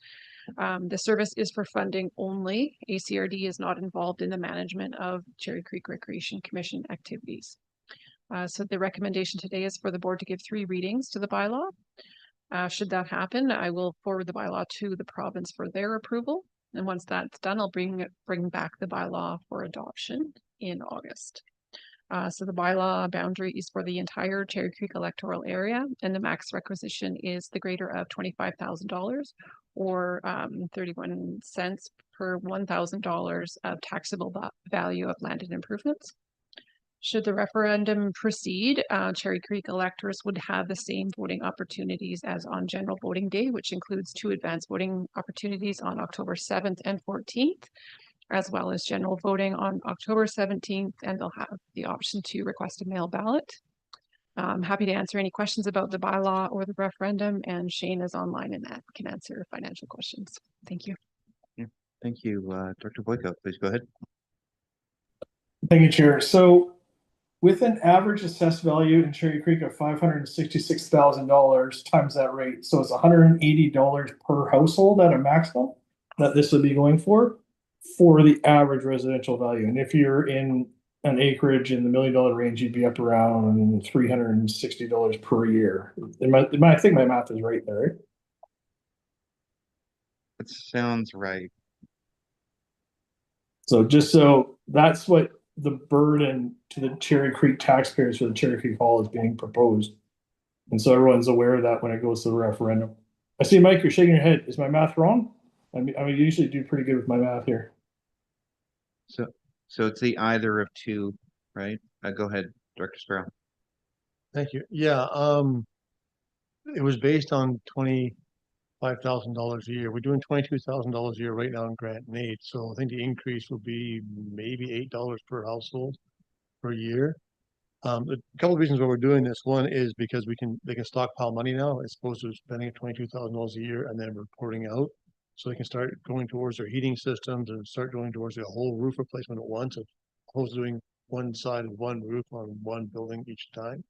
The service is for funding only. ACRD is not involved in the management of Cherry Creek Recreation Commission activities. So the recommendation today is for the board to give 3 readings to the bylaw. Should that happen, I will forward the bylaw to the province for their approval. And once that's done, I'll bring back the bylaw for adoption in August. So the bylaw boundary is for the entire Cherry Creek electoral area, and the max requisition is the greater of $25,000 or 31 cents per $1,000 of taxable value of landed improvements. Should the referendum proceed, Cherry Creek electors would have the same voting opportunities as on general voting day, which includes 2 advanced voting opportunities on October 7th and 14th. As well as general voting on October 17th, and they'll have the option to request a mail ballot. I'm happy to answer any questions about the bylaw or the referendum, and Shane is online and can answer financial questions. Thank you. Yeah, thank you. Dr. Boyko, please go ahead. Thank you, Chair. So with an average assessed value in Cherry Creek of $566,000 times that rate, so it's $180 per household at a maximum that this would be going for the average residential value. And if you're in an acreage in the $1 million range, you'd be up around $360 per year. I think my math is right there, right? That sounds right. So that's what the burden to the Cherry Creek taxpayers for the Cherry Creek Hall is being proposed. And so everyone's aware of that when it goes to the referendum. I see, Mike, you're shaking your head. Is my math wrong? I usually do pretty good with my math here. So it's the either of two, right? Go ahead, Dr. Sparrow. Thank you. Yeah, it was based on $25,000 a year. We're doing $22,000 a year right now in grant and aid. So I think the increase will be maybe $8 per household per year. A couple of reasons why we're doing this. One is because they can stockpile money now as opposed to spending $22,000 a year and then reporting out. So they can start going towards their heating systems and start going towards their whole roof replacement at once, as opposed to doing one side of one roof on one building each time.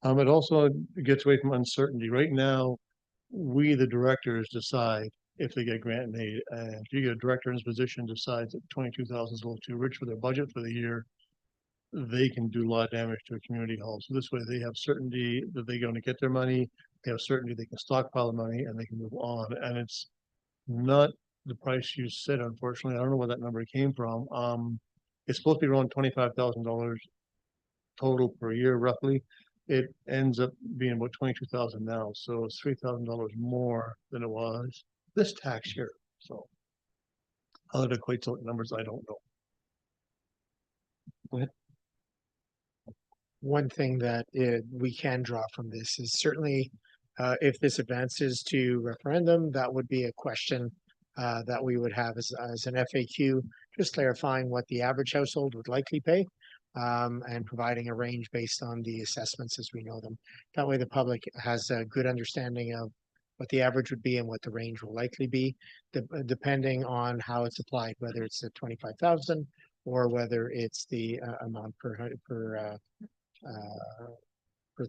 It also gets away from uncertainty. Right now, we, the directors, decide if they get grant and aid. And if you get a director in his position decides that 22,000 is a little too rich for their budget for the year, they can do a lot of damage to a community hall. So this way they have certainty that they're going to get their money, they have certainty they can stockpile the money and they can move on. And it's not the price you said, unfortunately. I don't know where that number came from. It's supposed to be around $25,000 total per year, roughly. It ends up being about $22,000 now, so it's $3,000 more than it was this tax year. So how that equates to numbers, I don't know. Go ahead. One thing that we can draw from this is certainly if this advances to referendum, that would be a question that we would have as an FAQ, just clarifying what the average household would likely pay and providing a range based on the assessments as we know them. That way the public has a good understanding of what the average would be and what the range will likely be, depending on how it's applied, whether it's the 25,000 or whether it's the amount per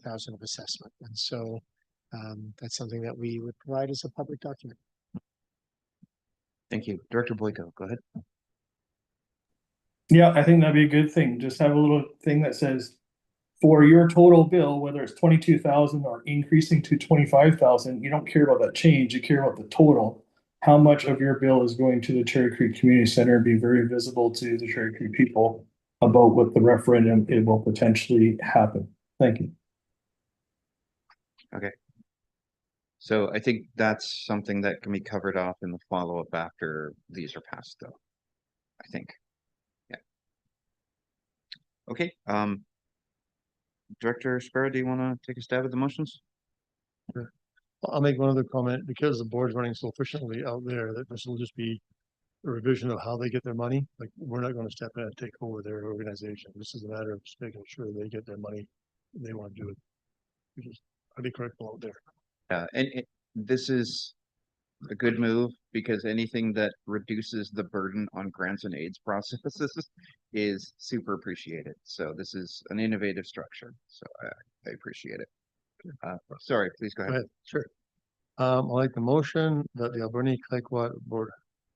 thousand of assessment. And so that's something that we would provide as a public document. Thank you. Director Boyko, go ahead. Yeah, I think that'd be a good thing. Just have a little thing that says for your total bill, whether it's 22,000 or increasing to 25,000, you don't care about that change, you care about the total. How much of your bill is going to the Cherry Creek Community Center and be very visible to the Cherry Creek people about what the referendum it will potentially happen. Thank you. Okay. So I think that's something that can be covered off in the follow-up after these are passed, though. I think. Yeah. Okay. Director Sparrow, do you want to take a stab at the motions? Sure. I'll make one other comment. Because the board's running so efficiently out there, that this will just be a revision of how they get their money. Like, we're not going to step in and take over their organization. This is a matter of just making sure they get their money. They want to do it. Which is pretty critical out there. Yeah, and this is a good move because anything that reduces the burden on grants and aids processes is super appreciated. So this is an innovative structure. So I appreciate it. Sorry, please go ahead. Sure. I'd like the motion that the Alberni-Clayoquot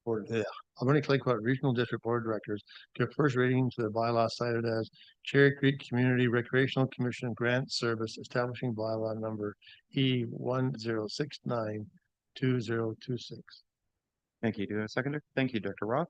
Alberni-Clayoquot Regional District Board of Directors give first reading to the bylaw cited as Cherry Creek Community Recreational Commission Grant Service establishing bylaw number E10692026. Thank you. Do you have a seconder? Thank you, Dr. Roth.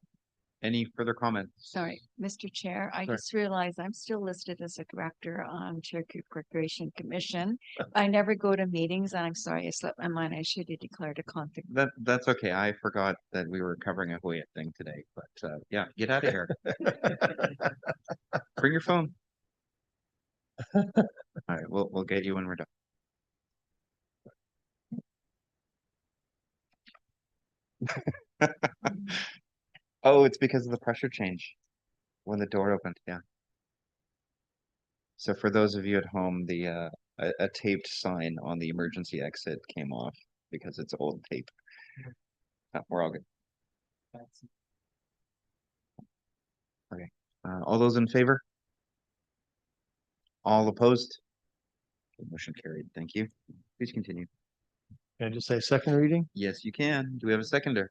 Any further comments? Sorry, Mr. Chair, I Sorry. just realized I'm still listed as a director on Cherry Creek Recreation Commission. I never go to meetings, and I'm sorry, I slipped my mind. I should have declared a conflict. That's okay. I forgot that we were covering a Hoyt thing today, but yeah, get out of here. Bring your phone. All right, we'll get you when we're done. Oh, it's because of the pressure change when the door opened. Yeah. So for those of you at home, the a taped sign on the emergency exit came off because it's old tape. We're all good. Okay. All those in favor? All opposed? Motion carried. Thank you. Please continue. Can I just say second reading? Yes, you can. Do we have a seconder?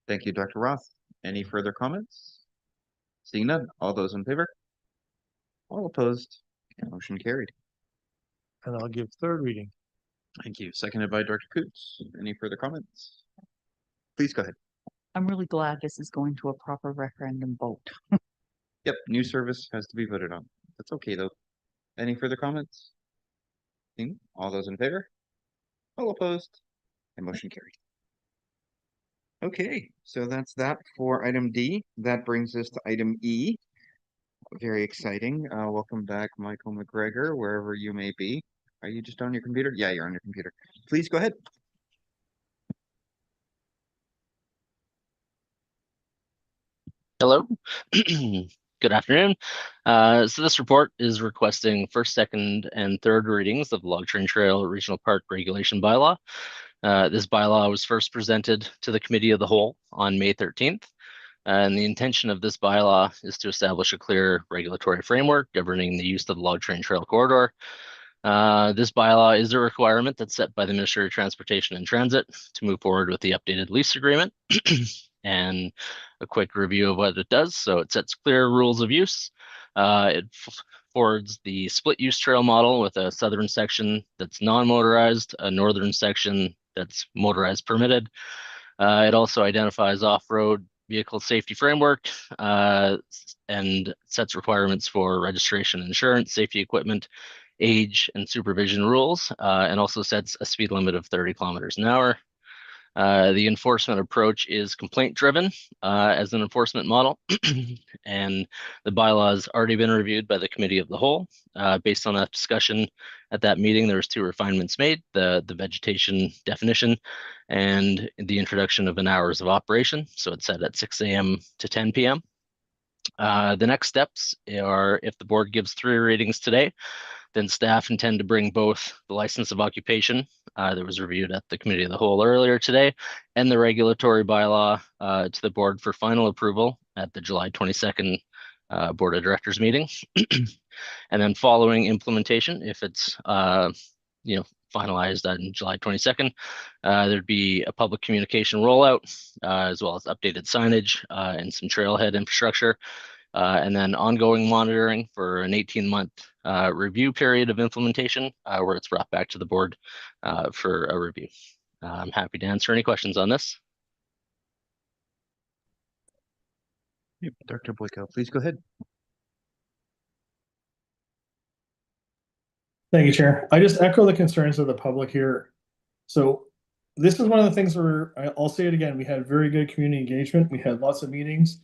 Thank you, Dr. Roth. Any further comments? Seeing none. All those in favor? All opposed? Motion carried. And I'll give third reading. Thank you. Seconded by Dr. Coots. Any further comments? Please go ahead. I'm really glad this is going to a proper referendum vote. Yep, new service has to be voted on. That's okay though. Any further comments? Seeing all those in favor? All opposed? And motion carried. Okay, so that's that for item D. That brings us to item E. Very exciting. Welcome back, Michael McGregor, wherever you may be. Are you just on your computer? Yeah, you're on your computer. Please go ahead. Hello. Good afternoon. So this report is requesting first, second, and third readings of Log Train Trail Regional Park Regulation Bylaw. This bylaw was first presented to the Committee of the Whole on May 13th. And the intention of this bylaw is to establish a clear regulatory framework governing the use of the Log Train Trail corridor. This bylaw is a requirement that's set by the Ministry of Transportation and Transit to move forward with the updated lease agreement. And a quick review of what it does. So it sets clear rules of use. It forwards the split use trail model with a southern section that's non-motorized, a northern section that's motorized permitted. It also identifies off-road vehicle safety framework and sets requirements for registration, insurance, safety equipment, age, and supervision rules, and also sets a speed limit of 30 kilometers an hour. The enforcement approach is complaint driven as an enforcement model, and the bylaw has already been reviewed by the Committee of the Whole. Based on that discussion at that meeting, there was 2 refinements made, the vegetation definition and the introduction of an hours of operation. So it's set at 6 a.m. to 10 p.m. The next steps are, if the board gives 3 readings today, then staff intend to bring both the license of occupation that was reviewed at the Committee of the Whole earlier today and the regulatory bylaw to the board for final approval at the July 22nd Board of Directors meeting. And then following implementation, if it's finalized on July 22nd, there'd be a public communication rollout as well as updated signage and some trailhead infrastructure. And then ongoing monitoring for an 18-month review period of implementation where it's brought back to the board for a review. I'm happy to answer any questions on this. Yep, Dr. Boyko, please go ahead. Thank you, Chair. I just echo the concerns of the public here. So this is one of the things where I'll say it again, we had very good community engagement. We had lots of meetings.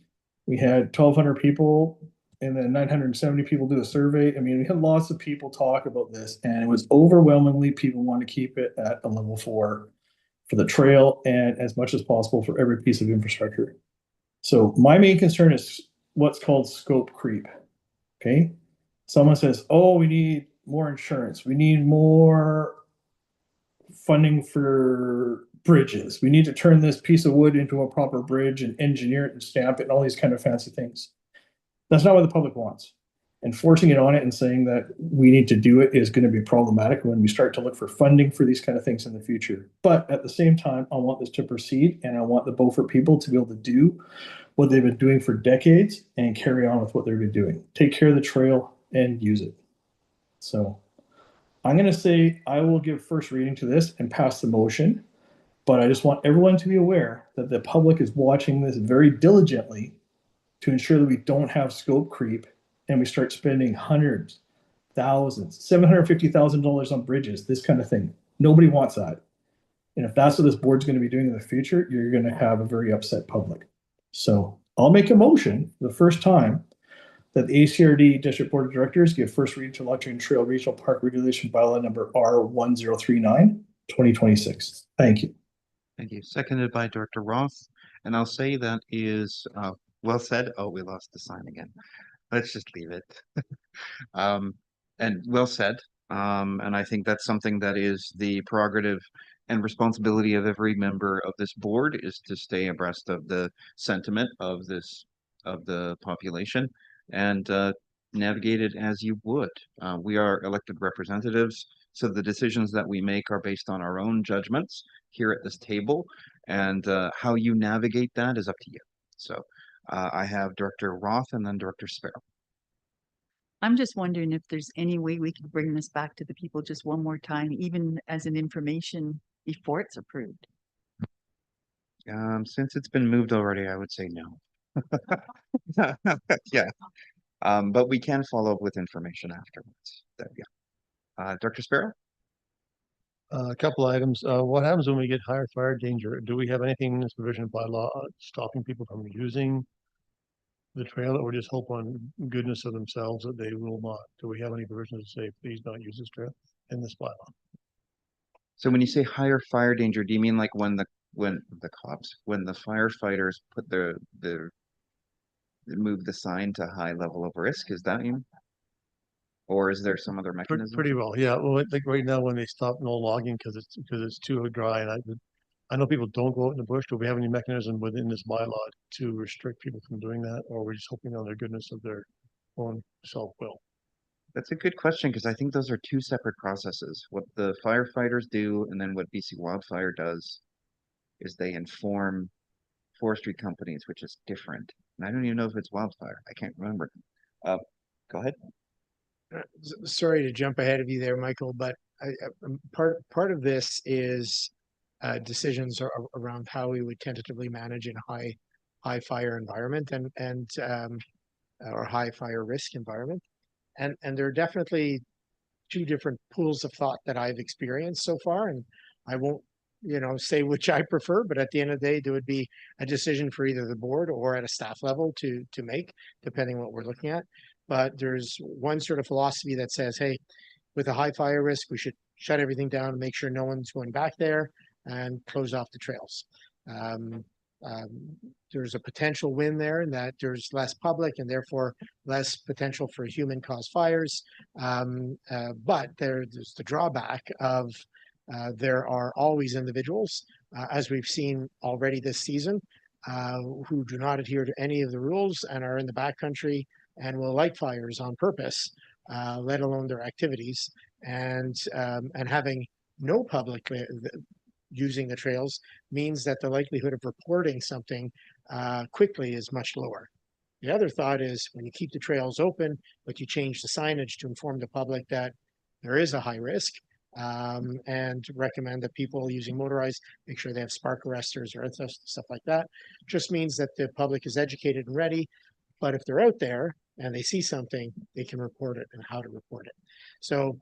We had 1,200 people and then 970 people do a survey. I mean, we had lots of people talk about this, and it was overwhelmingly people want to keep it at a level 4 for the trail and as much as possible for every piece of infrastructure. So my main concern is what's called scope creep. Okay. Someone says, oh, we need more insurance. We need more funding for bridges. We need to turn this piece of wood into a proper bridge and engineer it and stamp it and all these kind of fancy things. That's not what the public wants. And forcing it on it and saying that we need to do it is going to be problematic when we start to look for funding for these kind of things in the future. But at the same time, I want this to proceed, and I want the Beaufort people to be able to do what they've been doing for decades and carry on with what they've been doing. Take care of the trail and use it. So I'm going to say I will give first reading to this and pass the motion. But I just want everyone to be aware that the public is watching this very diligently to ensure that we don't have scope creep and we start spending hundreds, thousands, $750,000 on bridges, this kind of thing. Nobody wants that. And if that's what this board's going to be doing in the future, you're going to have a very upset public. So I'll make a motion the first time that the ACRD District Board of Directors give first reading to Log Train Trail Regional Park Regulation Bylaw number R1039, 2026. Thank you. Thank you. Seconded by Director Roth. And I'll say that is well said. Oh, we lost the sign again. Let's just leave it. And well said. And I think that's something that is the prerogative and responsibility of every member of this board, is to stay abreast of the sentiment of the population and navigate it as you would. We are elected representatives, so the decisions that we make are based on our own judgments here at this table, and how you navigate that is up to you. So I have Director Roth and then Director Sparrow. I'm just wondering if there's any way we can bring this back to the people just one more time, even as an information before it's approved. Since it's been moved already, I would say no. Yeah. But we can follow up with information afterwards. There we go. Dr. Sparrow? A couple items. What happens when we get higher fire danger? Do we have anything in this provision by law stopping people from using the trail, or just hope on goodness of themselves that they will not? Do we have any provisions to say, please don't use this trail in this bylaw? So when you say higher fire danger, do you mean like when the firefighters put move the sign to high level of risk? Is that you? Or is there some other mechanism? Pretty well, yeah. Well, like right now when they stop no logging because it's too dry, and I know people don't go out in the bush. Do we have any mechanism within this bylaw to restrict people from doing that, or are we just hoping on their goodness of their own self-will? That's a good question, because I think those are two separate processes. What the firefighters do and then what BC Wildfire does is they inform forestry companies, which is different. And I don't even know if it's wildfire. I can't remember. Go ahead. Sorry to jump ahead of you there, Michael, but part of this is decisions around how we would tentatively manage in a high fire environment and or high fire risk environment. And there are definitely two different pools of thought that I've experienced so far, and I won't, say which I prefer, but at the end of the day, there would be a decision for either the board or at a staff level to make, depending on what we're looking at. But there's one sort of philosophy that says, hey, with a high fire risk, we should shut everything down and make sure no one's going back there and close off the trails. There's a potential win there in that there's less public and therefore less potential for human caused fires. But there's the drawback of there are always individuals, as we've seen already this season, who do not adhere to any of the rules and are in the backcountry and will light fires on purpose, let alone their activities. And having no public using the trails means that the likelihood of reporting something quickly is much lower. The other thought is when you keep the trails open, but you change the signage to inform the public that there is a high risk, and recommend that people using motorized make sure they have spark arresters or stuff like that, just means that the public is educated and ready. But if they're out there and they see something, they can report it and how to report it. So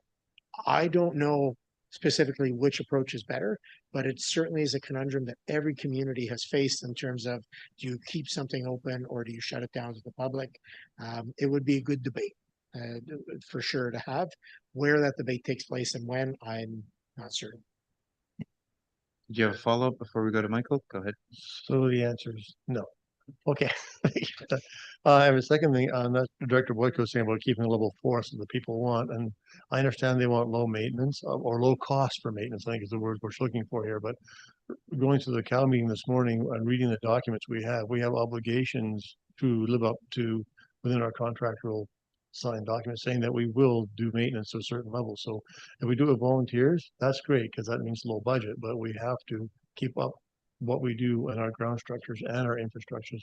I don't know specifically which approach is better, but it certainly is a conundrum that every community has faced in terms of, do you keep something open or do you shut it down to the public? It would be a good debate for sure to have. Where that debate takes place and when, I'm not certain. Do you have a follow-up before we go to Michael? Go ahead. So the answer is no. Okay. I have a second thing on that Director Boyko was saying about keeping a level 4 so that people want, and I understand they want low maintenance or low cost for maintenance, I think is the word we're looking for here. But going to the Cal meeting this morning and reading the documents we have obligations to live up to within our contractual signed documents saying that we will do maintenance to a certain level. So if we do it with volunteers, that's great because that means low budget, but we have to keep up what we do in our ground structures and our infrastructures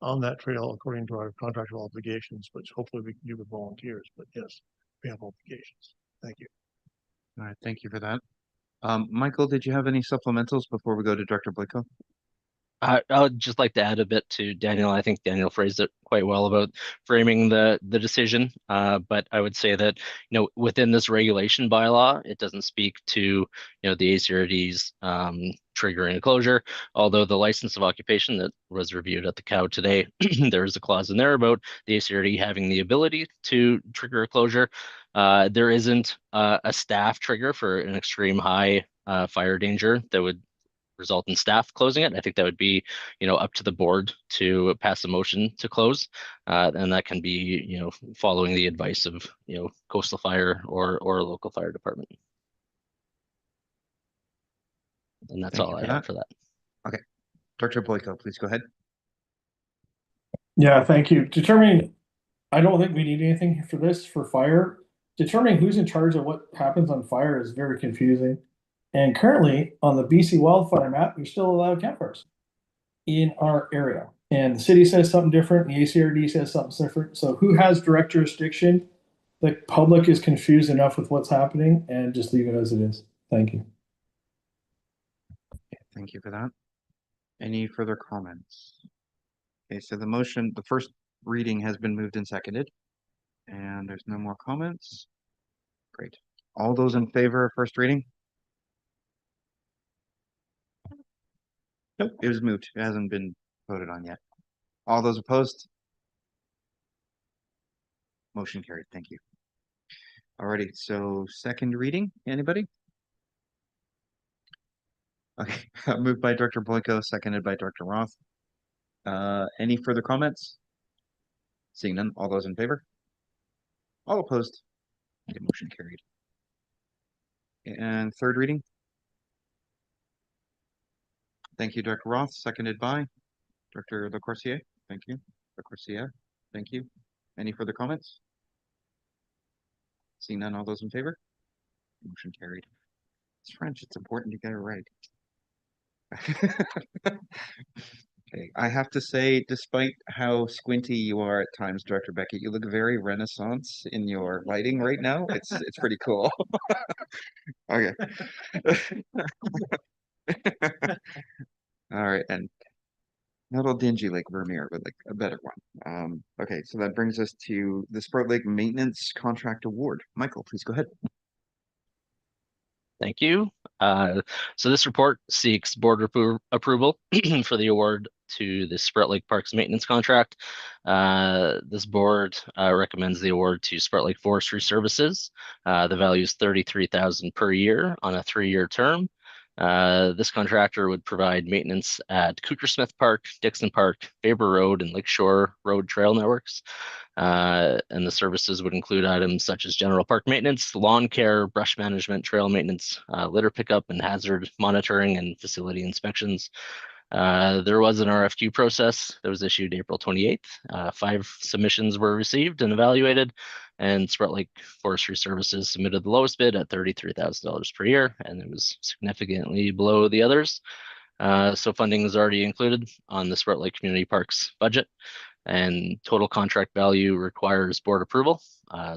on that trail according to our contractual obligations, which hopefully we can do with volunteers. But yes, we have obligations. Thank you. All right, thank you for that. Michael, did you have any supplementals before we go to Director Boyko? I would just like to add a bit to Daniel. I think Daniel phrased it quite well about framing the decision. But I would say that, within this regulation bylaw, it doesn't speak to, the ACRD's triggering a closure. Although the license of occupation that was reviewed at the COW today, there is a clause in there about the ACRD having the ability to trigger a closure. There isn't a staff trigger for an extreme high fire danger that would result in staff closing it. I think that would be, up to the board to pass a motion to close. And that can be, following the advice of, coastal fire or a local fire department. And that's all I have for that. Okay. Director Boyko, please go ahead. Yeah, thank you. I don't think we need anything for this for fire. Determining who's in charge of what happens on fire is very confusing. And currently on the BC wildfire map, we still allow campfires in our area. And the city says something different, the ACRD says something different. So who has direct jurisdiction? The public is confused enough with what's happening, and just leave it as it is. Thank you. Thank you for that. Any further comments? Okay, so the first reading has been moved and seconded, and there's no more comments. Great. All those in favor of first reading? Nope, it was moved. It hasn't been voted on yet. All those opposed? Motion carried. Thank you. Alrighty, so second reading, anybody? Okay, moved by Director Boyko, seconded by Director Roth. Any further comments? Seeing none, all those in favor? All opposed? Okay, motion carried. And third reading? Thank you, Director Roth, seconded by Director LaCourcier. Thank you. LaCourcier, thank you. Any further comments? Seeing none, all those in favor? Motion carried. It's French, it's important to get it right. Okay, I have to say, despite how squinty you are at times, Director Beckett, you look very Renaissance in your lighting right now. It's pretty cool. Okay. All right, and not all dingy like Vermeer, but like a better one. Okay, so that brings us to the Sprout Lake Maintenance Contract Award. Michael, please go ahead. Thank you. So this report seeks board approval for the award to the Sprout Lake Parks Maintenance Contract. This board recommends the award to Sprout Lake Forestry Services. The value is $33,000 per year on a 3-year term. This contractor would provide maintenance at Cootersmith Park, Dixon Park, Faber Road, and Lakeshore Road trail networks. And the services would include items such as general park maintenance, lawn care, brush management, trail maintenance, litter pickup, and hazard monitoring and facility inspections. There was an RFQ process that was issued April 28th. 5 submissions were received and evaluated, and Sprout Lake Forestry Services submitted the lowest bid at $33,000 per year, and it was significantly below the others. So funding is already included on the Sprout Lake Community Parks budget, and total contract value requires board approval.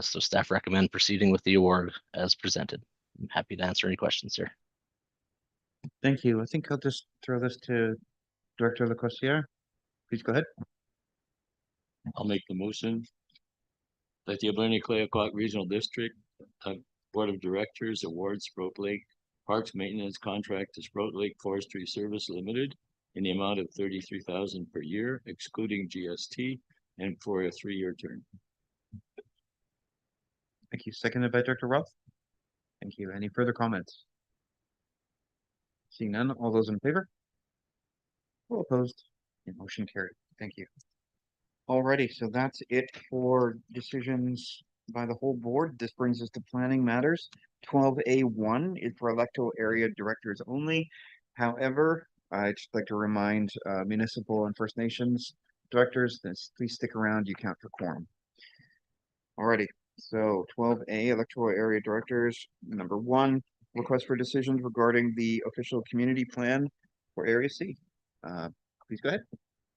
So staff recommend proceeding with the award as presented. I'm happy to answer any questions here. Thank you. I think I'll just throw this to Director LaCourcier. Please go ahead. I'll make the motion that the Alberni Clayoquot Regional District Board of Directors awards Sprout Lake Parks Maintenance Contract to Sprout Lake Forestry Service Limited in the amount of $33,000 per year, excluding GST, and for a 3-year term. Thank you. Seconded by Director Roth. Thank you. Any further comments? Seeing none, all those in favor? All opposed? The motion carried. Thank you. Alrighty, so that's it for decisions by the whole board. This brings us to planning matters. 12A1 is for electoral area directors only. However, I'd just like to remind municipal and First Nations directors, please stick around, you count for quorum. Alrighty, so 12A, electoral area directors, number 1, request for decisions regarding the official community plan for Area C. Please go ahead.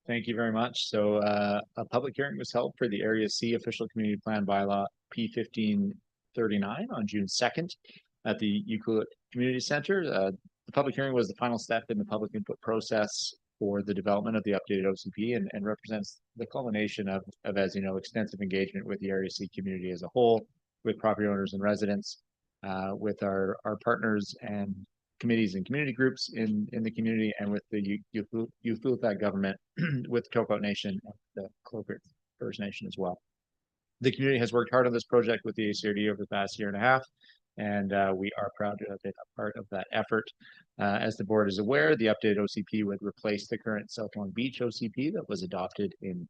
Thank you very much. So a public hearing was held for the Area C Official Community Plan Bylaw P1539 on June 2nd. at the Euclid Community Center. The public hearing was the final step in the public input process for the development of the updated OCP and represents the culmination of, as you know, extensive engagement with the Area C community as a whole, with property owners and residents, with our partners and committees and community groups in the community, and with the Youth government, with Tocoat Nation and the Cloquet First Nation as well. The community has worked hard on this project with the ACRD over the past year and a half, and we are proud to have been a part of that effort. As the board is aware, the updated OCP would replace the current South Long Beach OCP that was adopted in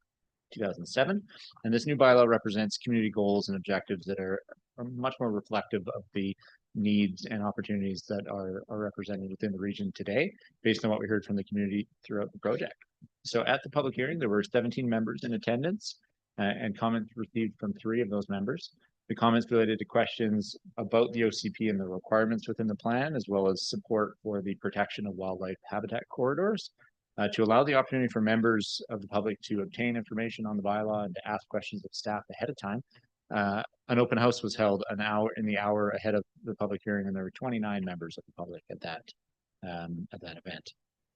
2007, and this new bylaw represents community goals and objectives that are much more reflective of the needs and opportunities that are represented within the region today, based on what we heard from the community throughout the project. So at the public hearing, there were 17 members in attendance, and comments received from 3 of those members. The comments related to questions about the OCP and the requirements within the plan, as well as support for the protection of wildlife habitat corridors. To allow the opportunity for members of the public to obtain information on the bylaw and to ask questions of staff ahead of time, an open house was held an hour ahead of the public hearing, and there were 29 members of the public at that event.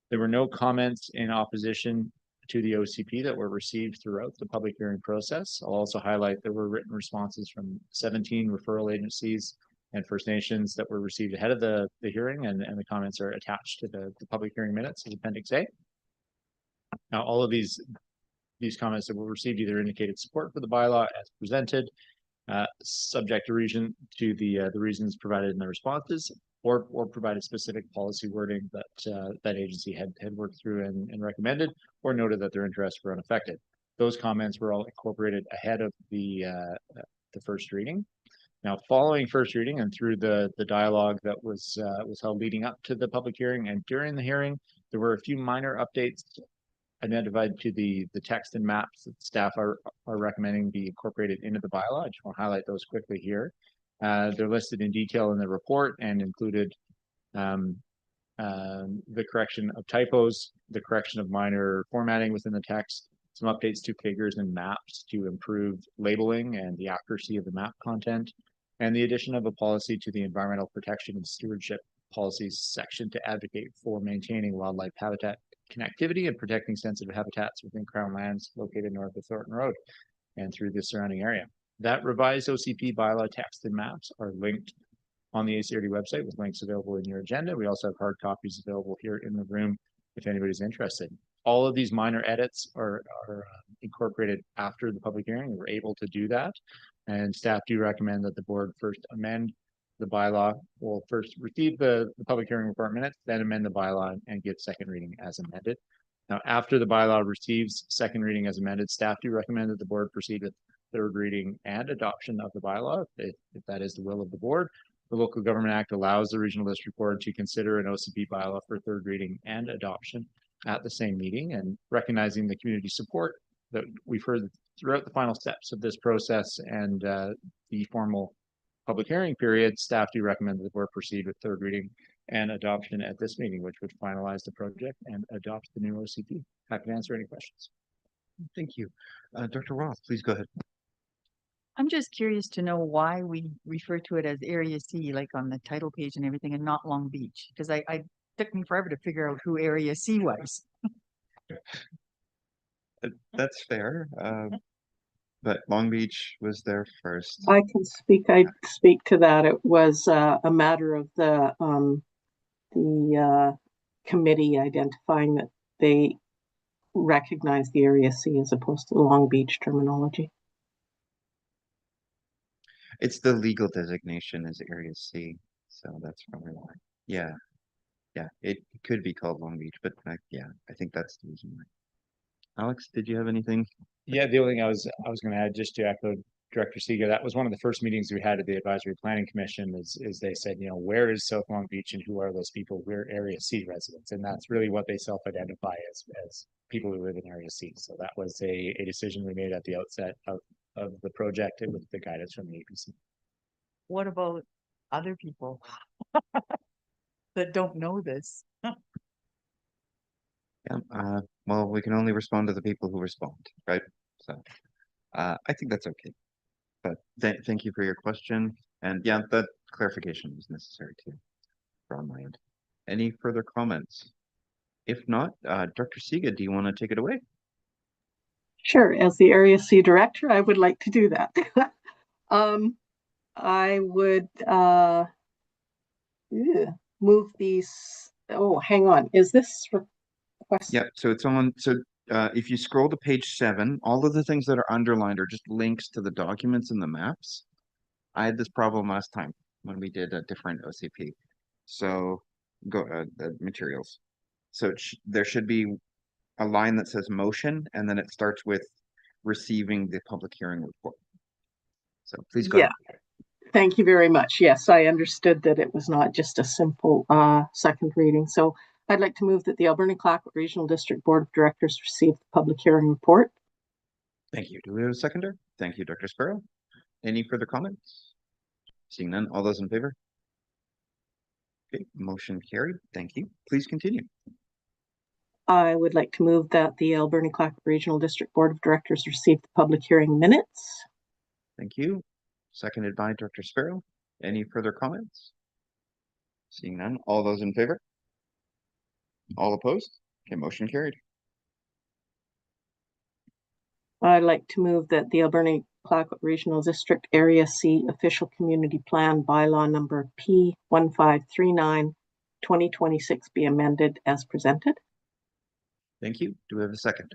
There were no comments in opposition to the OCP that were received throughout the public hearing process. I'll also highlight there were written responses from 17 referral agencies and First Nations that were received ahead of the hearing, and the comments are attached to the public hearing minutes as Appendix A. Now, all of these comments that were received either indicated support for the bylaw as presented, subject to the reasons provided in the responses, or provided specific policy wording that that agency had worked through and recommended, or noted that their interests were unaffected. Those comments were all incorporated ahead of the first reading. Now, following first reading and through the dialogue that was held leading up to the public hearing and during the hearing, there were a few minor updates identified to the text and maps that staff are recommending be incorporated into the bylaw. I just want to highlight those quickly here. They're listed in detail in the report and included the correction of typos, the correction of minor formatting within the text, some updates to figures and maps to improve labeling and the accuracy of the map content, and the addition of a policy to the environmental protection and stewardship policies section to advocate for maintaining wildlife habitat connectivity and protecting sensitive habitats within Crown lands located north of Thornton Road and through the surrounding area. That revised OCP bylaw text and maps are linked on the ACRD website with links available in your agenda. We also have hard copies available here in the room if anybody's interested. All of these minor edits are incorporated after the public hearing. We're able to do that, and staff do recommend that the board first amend the bylaw. Will first receive the public hearing report minutes, then amend the bylaw and give second reading as amended. Now, after the bylaw receives second reading as amended, staff do recommend that the board proceed with third reading and adoption of the bylaw, if that is the will of the board. The Local Government Act allows the Regional District Board to consider an OCP bylaw for third reading and adoption at the same meeting, and recognizing the community support that we've heard throughout the final steps of this process and the formal public hearing period, staff do recommend that the board proceed with third reading and adoption at this meeting, which would finalize the project and adopt the new OCP. Happy to answer any questions. Thank you. Dr. Roth, please go ahead. I'm just curious to know why we refer to it as Area C, like on the title page and everything, and not Long Beach, because I took me forever to figure out who Area C was. That's fair. But Long Beach was there first. I can speak. I speak to that. It was a matter of the committee identifying that they recognize the Area C as opposed to the Long Beach terminology. It's the legal designation as Area C, so that's probably why. Yeah, it could be called Long Beach, but yeah, I think that's the reason why. Alex, did you have anything? Yeah, the only thing I was going to add, just to echo Director Seeger, that was one of the first meetings we had at the Advisory Planning Commission. Is they said, you know, where is South Long Beach and who are those people? We're Area C residents, and that's really what they self-identify as people who live in Area C. So that was a decision we made at the outset of the project and with the guidance from the APC. What about other people that don't know this? Yeah, well, we can only respond to the people who respond, right? So I think that's okay. But thank you for your question. And yeah, that clarification was necessary too from my end. Any further comments? If not, Dr. Siga, do you want to take it away? Sure, as the Area C Director, I would like to do that. I would move these. Oh, hang on. Is this request? Yeah, so it's on. So if you scroll to page 7, all of the things that are underlined are just links to the documents and the maps. I had this problem last time when we did a different OCP. So go the materials. So there should be a line that says motion, and then it starts with receiving the public hearing report. So please go ahead. Thank you very much. Yes, I understood that it was not just a simple second reading. So I'd like to move that the Alberni-Clayoquot Regional District Board of Directors receive the public hearing report. Thank you. Do we have a seconder? Thank you, Dr. Sparrow. Any further comments? Seeing none, all those in favor? Okay, motion carried. Thank you. Please continue. I would like to move that the Alberni-Clayoquot Regional District Board of Directors receive the public hearing minutes. Thank you. Seconded by Dr. Sparrow. Any further comments? Seeing none, all those in favor? All opposed? Okay, motion carried. I'd like to move that the Alberni-Clayoquot Regional District Area C Official Community Plan Bylaw number P1539 2026 be amended as presented. Thank you. Do we have a second?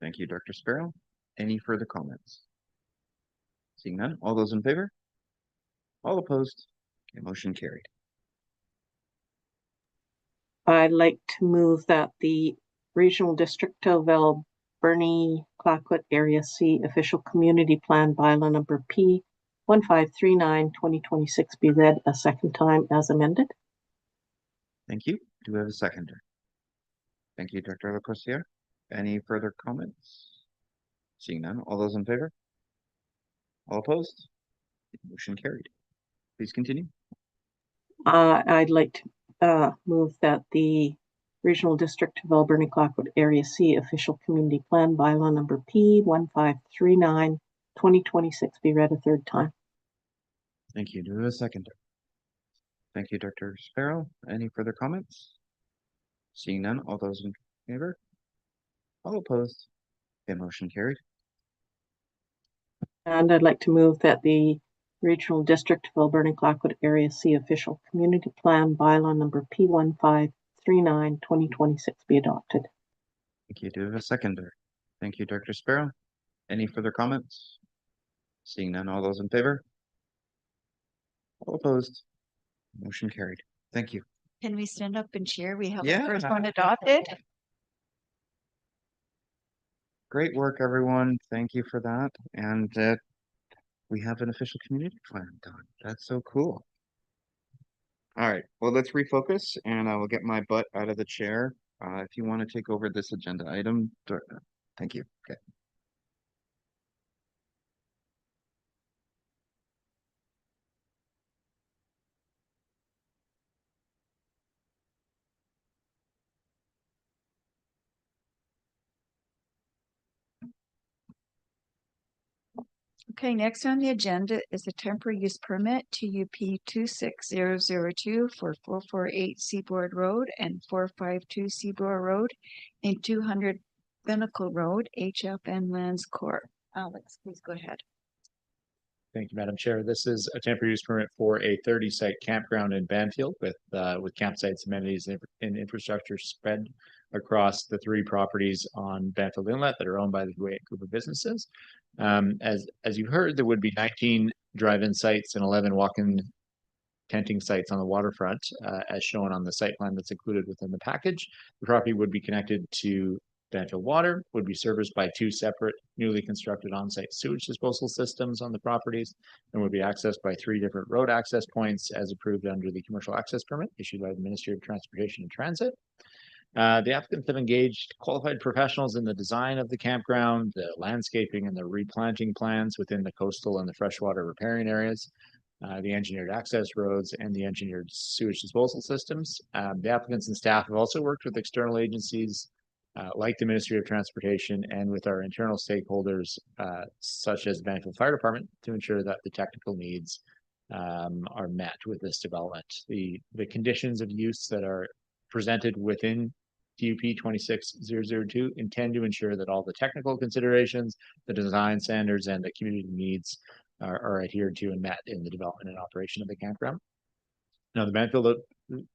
Thank you, Dr. Sparrow. Any further comments? Seeing none, all those in favor? All opposed? Okay, motion carried. I'd like to move that the Regional District of Alberni-Clayoquot Area C Official Community Plan Bylaw number P1539 2026 be read a second time as amended. Thank you. Do we have a seconder? Thank you, Dr. Lacourciere. Any further comments? Seeing none, all those in favor? All opposed? Motion carried. Please continue. I'd like to move that the Regional District of Alberni-Clayoquot Area C Official Community Plan Bylaw number P1539 2026 be read a third time. Thank you. Do we have a seconder? Thank you, Dr. Sparrow. Any further comments? Seeing none, all those in favor? All opposed? Okay, motion carried. And I'd like to move that the Regional District of Alberni-Clayoquot Area C Official Community Plan Bylaw number P1539 2026 be adopted. Thank you. Do we have a seconder? Thank you, Dr. Sparrow. Any further comments? Seeing none, all those in favor? All opposed? Motion carried. Thank you. Can we stand up and cheer? We have the Yeah. first one adopted. Great work, everyone. Thank you for that. And we have an official community plan done. That's so cool. All right. Well, let's refocus, and I will get my butt out of the chair. If you want to take over this agenda item, thank you. Okay. Okay, next on the agenda is a temporary use permit TUP 26002 for 448 Seaboard Road and 452 Seaboard Road and 200 Pinnacle Road, HFN Lands Corp. Alex, please go ahead. Thank you, Madam Chair. This is a temporary use permit for a 30-site campground in Banfield with campsites, amenities, and infrastructure spread across the 3 properties on Banfield Inlet that are owned by the Huu-ay-aht Group of Businesses. As you heard, there would be 19 drive-in sites and 11 walk-in tenting sites on the waterfront, as shown on the site plan that's included within the package. The property would be connected to Banfield Water, would be serviced by 2 separate newly constructed on-site sewage disposal systems on the properties, and would be accessed by 3 different road access points as approved under the commercial access permit issued by the Ministry of Transportation and Transit. The applicants have engaged qualified professionals in the design of the campground, the landscaping and the replanting plans within the coastal and the freshwater riparian areas, the engineered access roads, and the engineered sewage disposal systems. The applicants and staff have also worked with external agencies like the Ministry of Transportation and with our internal stakeholders, such as Banfield Fire Department, to ensure that the technical needs are met with this development. The conditions of use that are presented within TUP 26002 intend to ensure that all the technical considerations, the design standards, and the community needs are adhered to and met in the development and operation of the campground. Now, the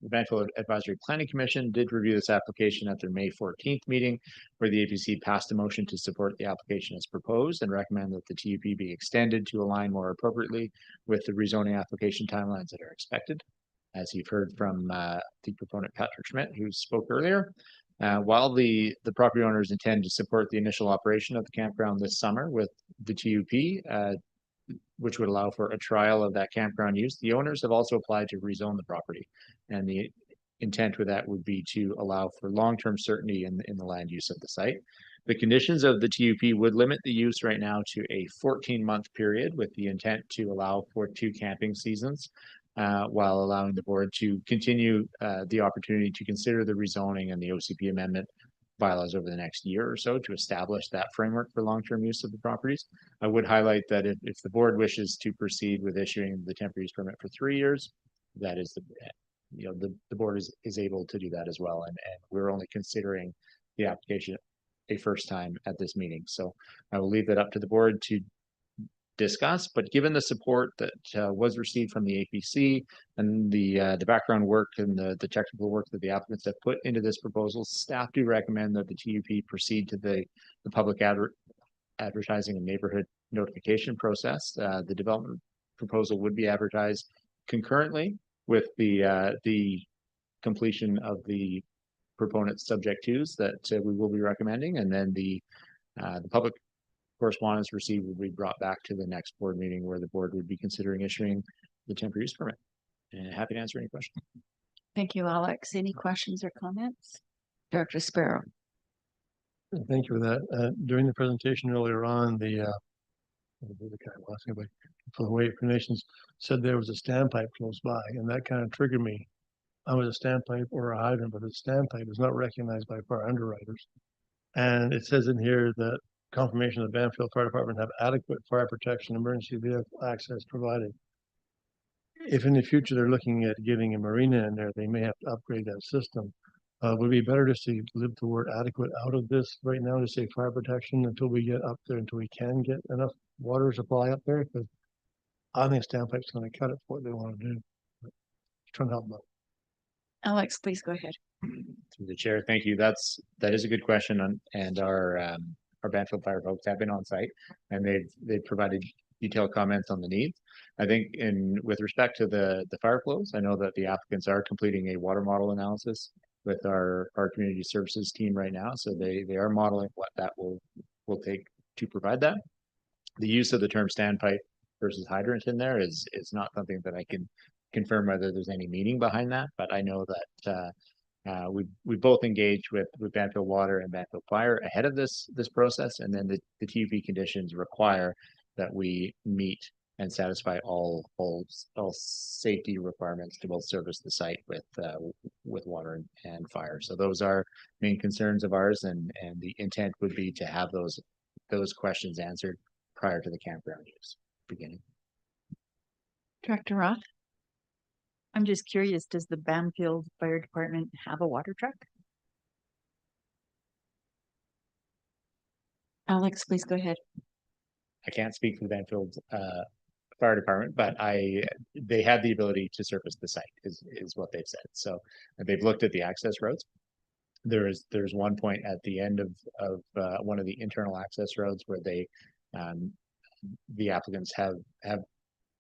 Banfield Advisory Planning Commission did review this application at their May 14th meeting, where the APC passed a motion to support the application as proposed and recommend that the TUP be extended to align more appropriately with the rezoning application timelines that are expected. As you've heard from the proponent Patrick Schmidt, who spoke earlier, while the property owners intend to support the initial operation of the campground this summer with the TUP, which would allow for a trial of that campground use, the owners have also applied to rezone the property. And the intent with that would be to allow for long-term certainty in the land use of the site. The conditions of the TUP would limit the use right now to a 14-month period with the intent to allow for 2 camping seasons, while allowing the board to continue the opportunity to consider the rezoning and the OCP amendment bylaws over the next year or so to establish that framework for long-term use of the properties. I would highlight that if the board wishes to proceed with issuing the temporary use permit for 3 years, that is the board is able to do that as well. And we're only considering the application a first time at this meeting. So I will leave that up to the board to discuss, but given the support that was received from the APC and the background work and the technical work that the applicants have put into this proposal, staff do recommend that the TUP proceed to the public advertising and neighborhood notification process. The development proposal would be advertised concurrently with the completion of the proponent subject twos that we will be recommending, and then the public correspondence received will be brought back to the next board meeting where the board would be considering issuing the temporary use permit. And happy to answer any questions. Thank you, Alex. Any questions or comments? Director Sparrow. Thank you for that. During the presentation earlier on, the guy asking about for the Way for Nations said there was a standpipe close by, and that kind of triggered me. I was a standpipe or a hydrant, but a standpipe is not recognized by fire underwriters. And it says in here that confirmation of the Banfield Fire Department have adequate fire protection, emergency vehicle access provided. If in the future they're looking at getting a marina in there, they may have to upgrade that system. Would it be better just to leave the word adequate out of this right now to say fire protection until we get up there, until we can get enough water supply up there? Because I think standpipe's going to cut it for what they want to do. Trying to help them. Alex, please go ahead. Through the chair, thank you. That is a good question, and our Banfield Fire folks have been on site, and they've provided detailed comments on the needs. I think with respect to the fire flows, I know that the applicants are completing a water model analysis with our community services team right now, so they are modeling what that will take to provide that. The use of the term standpipe versus hydrant in there is not something that I can confirm whether there's any meaning behind that, but I know that we both engaged with Banfield Water and Banfield Fire ahead of this process, and then the TUP conditions require that we meet and satisfy all safety requirements to both service the site with water and fire. So those are main concerns of ours, and the intent would be to have those questions answered prior to the campground use beginning. Director Roth. I'm just curious, does the Banfield Fire Department have a water truck? Alex, please go ahead. I can't speak for the Banfield Fire Department, but they had the ability to surface the site is what they've said. So they've looked at the access roads. There's one point at the end of one of the internal access roads where the applicants have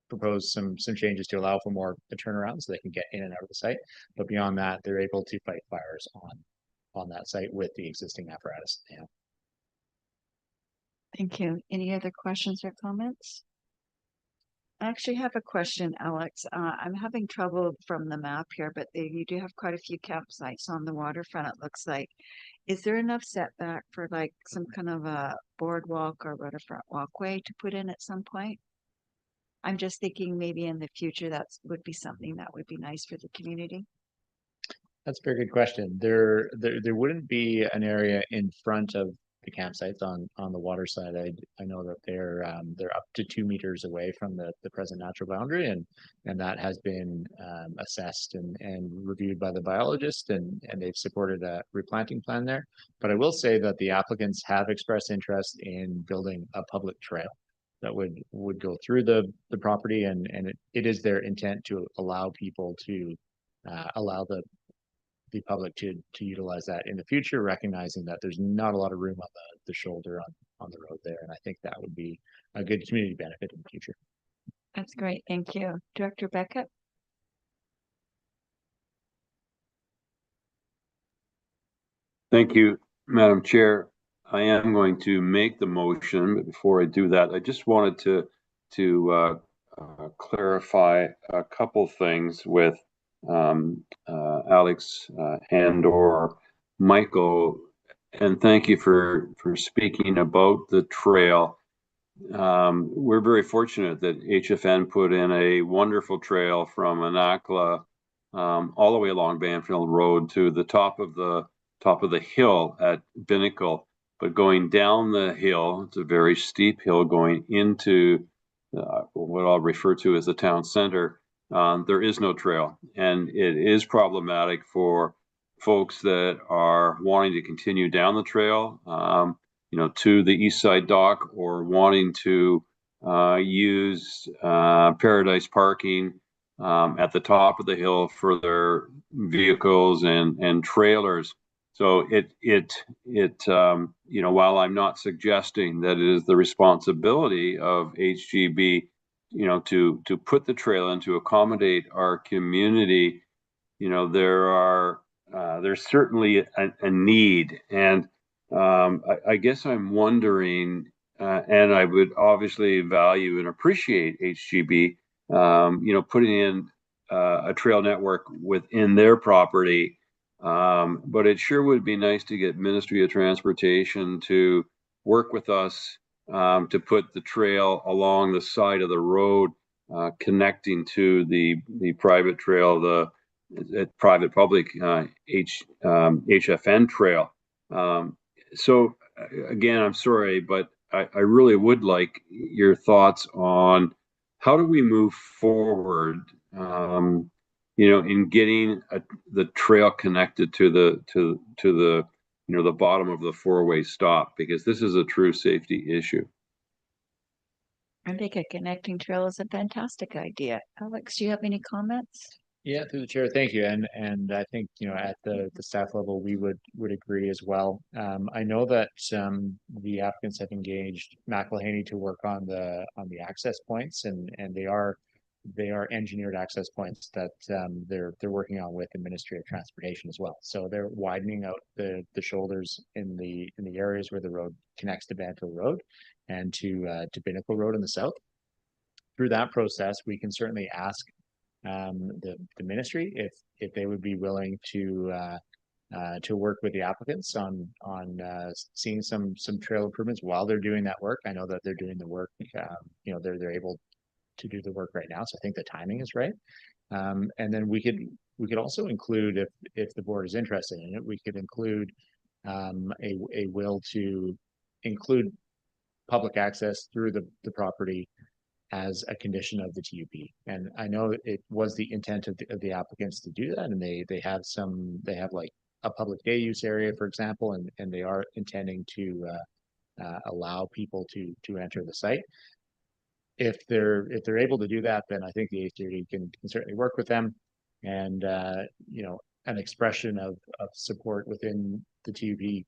proposed some changes to allow for more a turnaround so they can get in and out of the site. But beyond that, they're able to fight fires on that site with the existing apparatus. Yeah. Thank you. Any other questions or comments? I actually have a question, Alex. I'm having trouble from the map here, but you do have quite a few campsites on the waterfront, it looks like. Is there enough setback for like some kind of a boardwalk or waterfront walkway to put in at some point? I'm just thinking maybe in the future that would be something that would be nice for the community. That's a very good question. There wouldn't be an area in front of the campsites on the water side. I know that they're up to 2 meters away from the present natural boundary, and that has been assessed and reviewed by the biologist, and they've supported a replanting plan there. But I will say that the applicants have expressed interest in building a public trail that would go through the property, and it is their intent to allow people to allow the public to utilize that in the future, recognizing that there's not a lot of room on the shoulder on the road there, and I think that would be a good community benefit in the future. That's great, thank you. Director Beckett? Thank you, Madam Chair. I am going to make the motion, but before I do that, I just wanted to clarify a couple things with Alex and/or Michael, and thank you for speaking about the trail. We're very fortunate that HFN put in a wonderful trail from Anakla all the way along Banfield Road to the top of the hill at Binnacle. But going down the hill, it's a very steep hill going into what I'll refer to as the town center. There is no trail, and it is problematic for folks that are wanting to continue down the trail, to the east side dock, or wanting to use Paradise parking at the top of the hill for their vehicles and trailers. So while I'm not suggesting that it is the responsibility of HGB, to put the trail in to accommodate our community, there's certainly a need. And I guess I'm wondering, and I would obviously value and appreciate HGB, putting in a trail network within their property. But it sure would be nice to get Ministry of Transportation to work with us to put the trail along the side of the road, connecting to the private trail, the private public HFN trail. So again, I'm sorry, but I really would like your thoughts on how do we move forward, in getting the trail connected to the the bottom of the four-way stop, because this is a true safety issue. I think a connecting trail is a fantastic idea. Alex, do you have any comments? Yeah, through the chair, thank you. And I think, at the staff level, we would agree as well. I know that the applicants have engaged McElhaney to work on the access points, and they are engineered access points that they're working on with the Ministry of Transportation as well. So they're widening out the shoulders in the areas where the road connects to Banfield Road and to Binnacle Road in the south. Through that process, we can certainly ask the ministry if they would be willing to work with the applicants on seeing some trail improvements while they're doing that work. I know that they're doing the work. They're able to do the work right now, so I think the timing is right. And then we could also include, if the board is interested in it, we could include a will to include public access through the property as a condition of the TUP. And I know it was the intent of the applicants to do that, and they have like a public day use area, for example, and they are intending to allow people to enter the site. If they're able to do that, then I think the HDRD can certainly work with them, and an expression of support within the TUP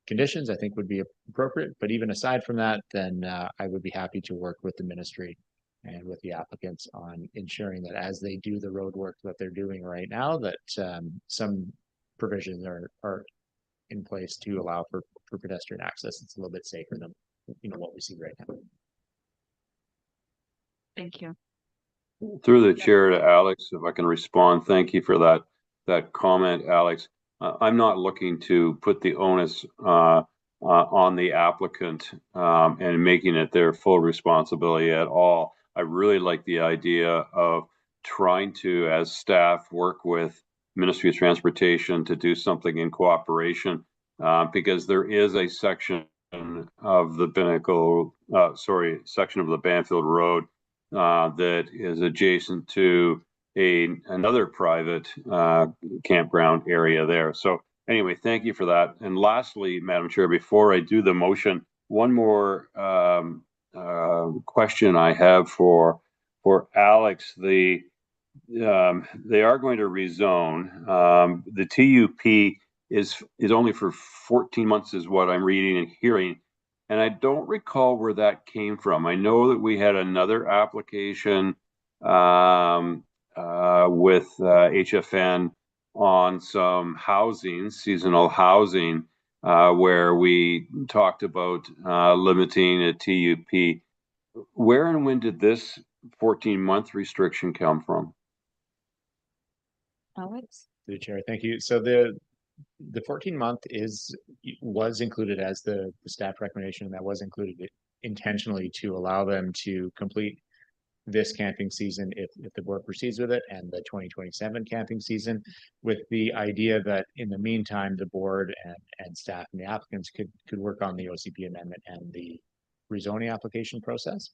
conditions, I think, would be appropriate. But even aside from that, then I would be happy to work with the ministry and with the applicants on ensuring that as they do the road work that they're doing right now, that some provisions are in place to allow for pedestrian access. It's a little bit safer than what we see right now. Thank you. Through the chair to Alex, if I can respond, thank you for that comment, Alex. I'm not looking to put the onus on the applicant and making it their full responsibility at all. I really like the idea of trying to, as staff, work with Ministry of Transportation to do something in cooperation, because there is a section of the section of the Banfield Road that is adjacent to another private campground area there. So anyway, thank you for that. And lastly, Madam Chair, before I do the motion, one more question I have for Alex. They are going to rezone. The TUP is only for 14 months, is what I'm reading and hearing. And I don't recall where that came from. I know that we had another application with HFN on some housing, seasonal housing, where we talked about limiting a TUP. Where and when did this 14-month restriction come from? Alex? Through the chair, thank you. So the 14-month was included as the staff recommendation, and that was included intentionally to allow them to complete this camping season if the board proceeds with it, and the 2027 camping season, with the idea that in the meantime the board and staff and the applicants could work on the OCP amendment and the rezoning application process.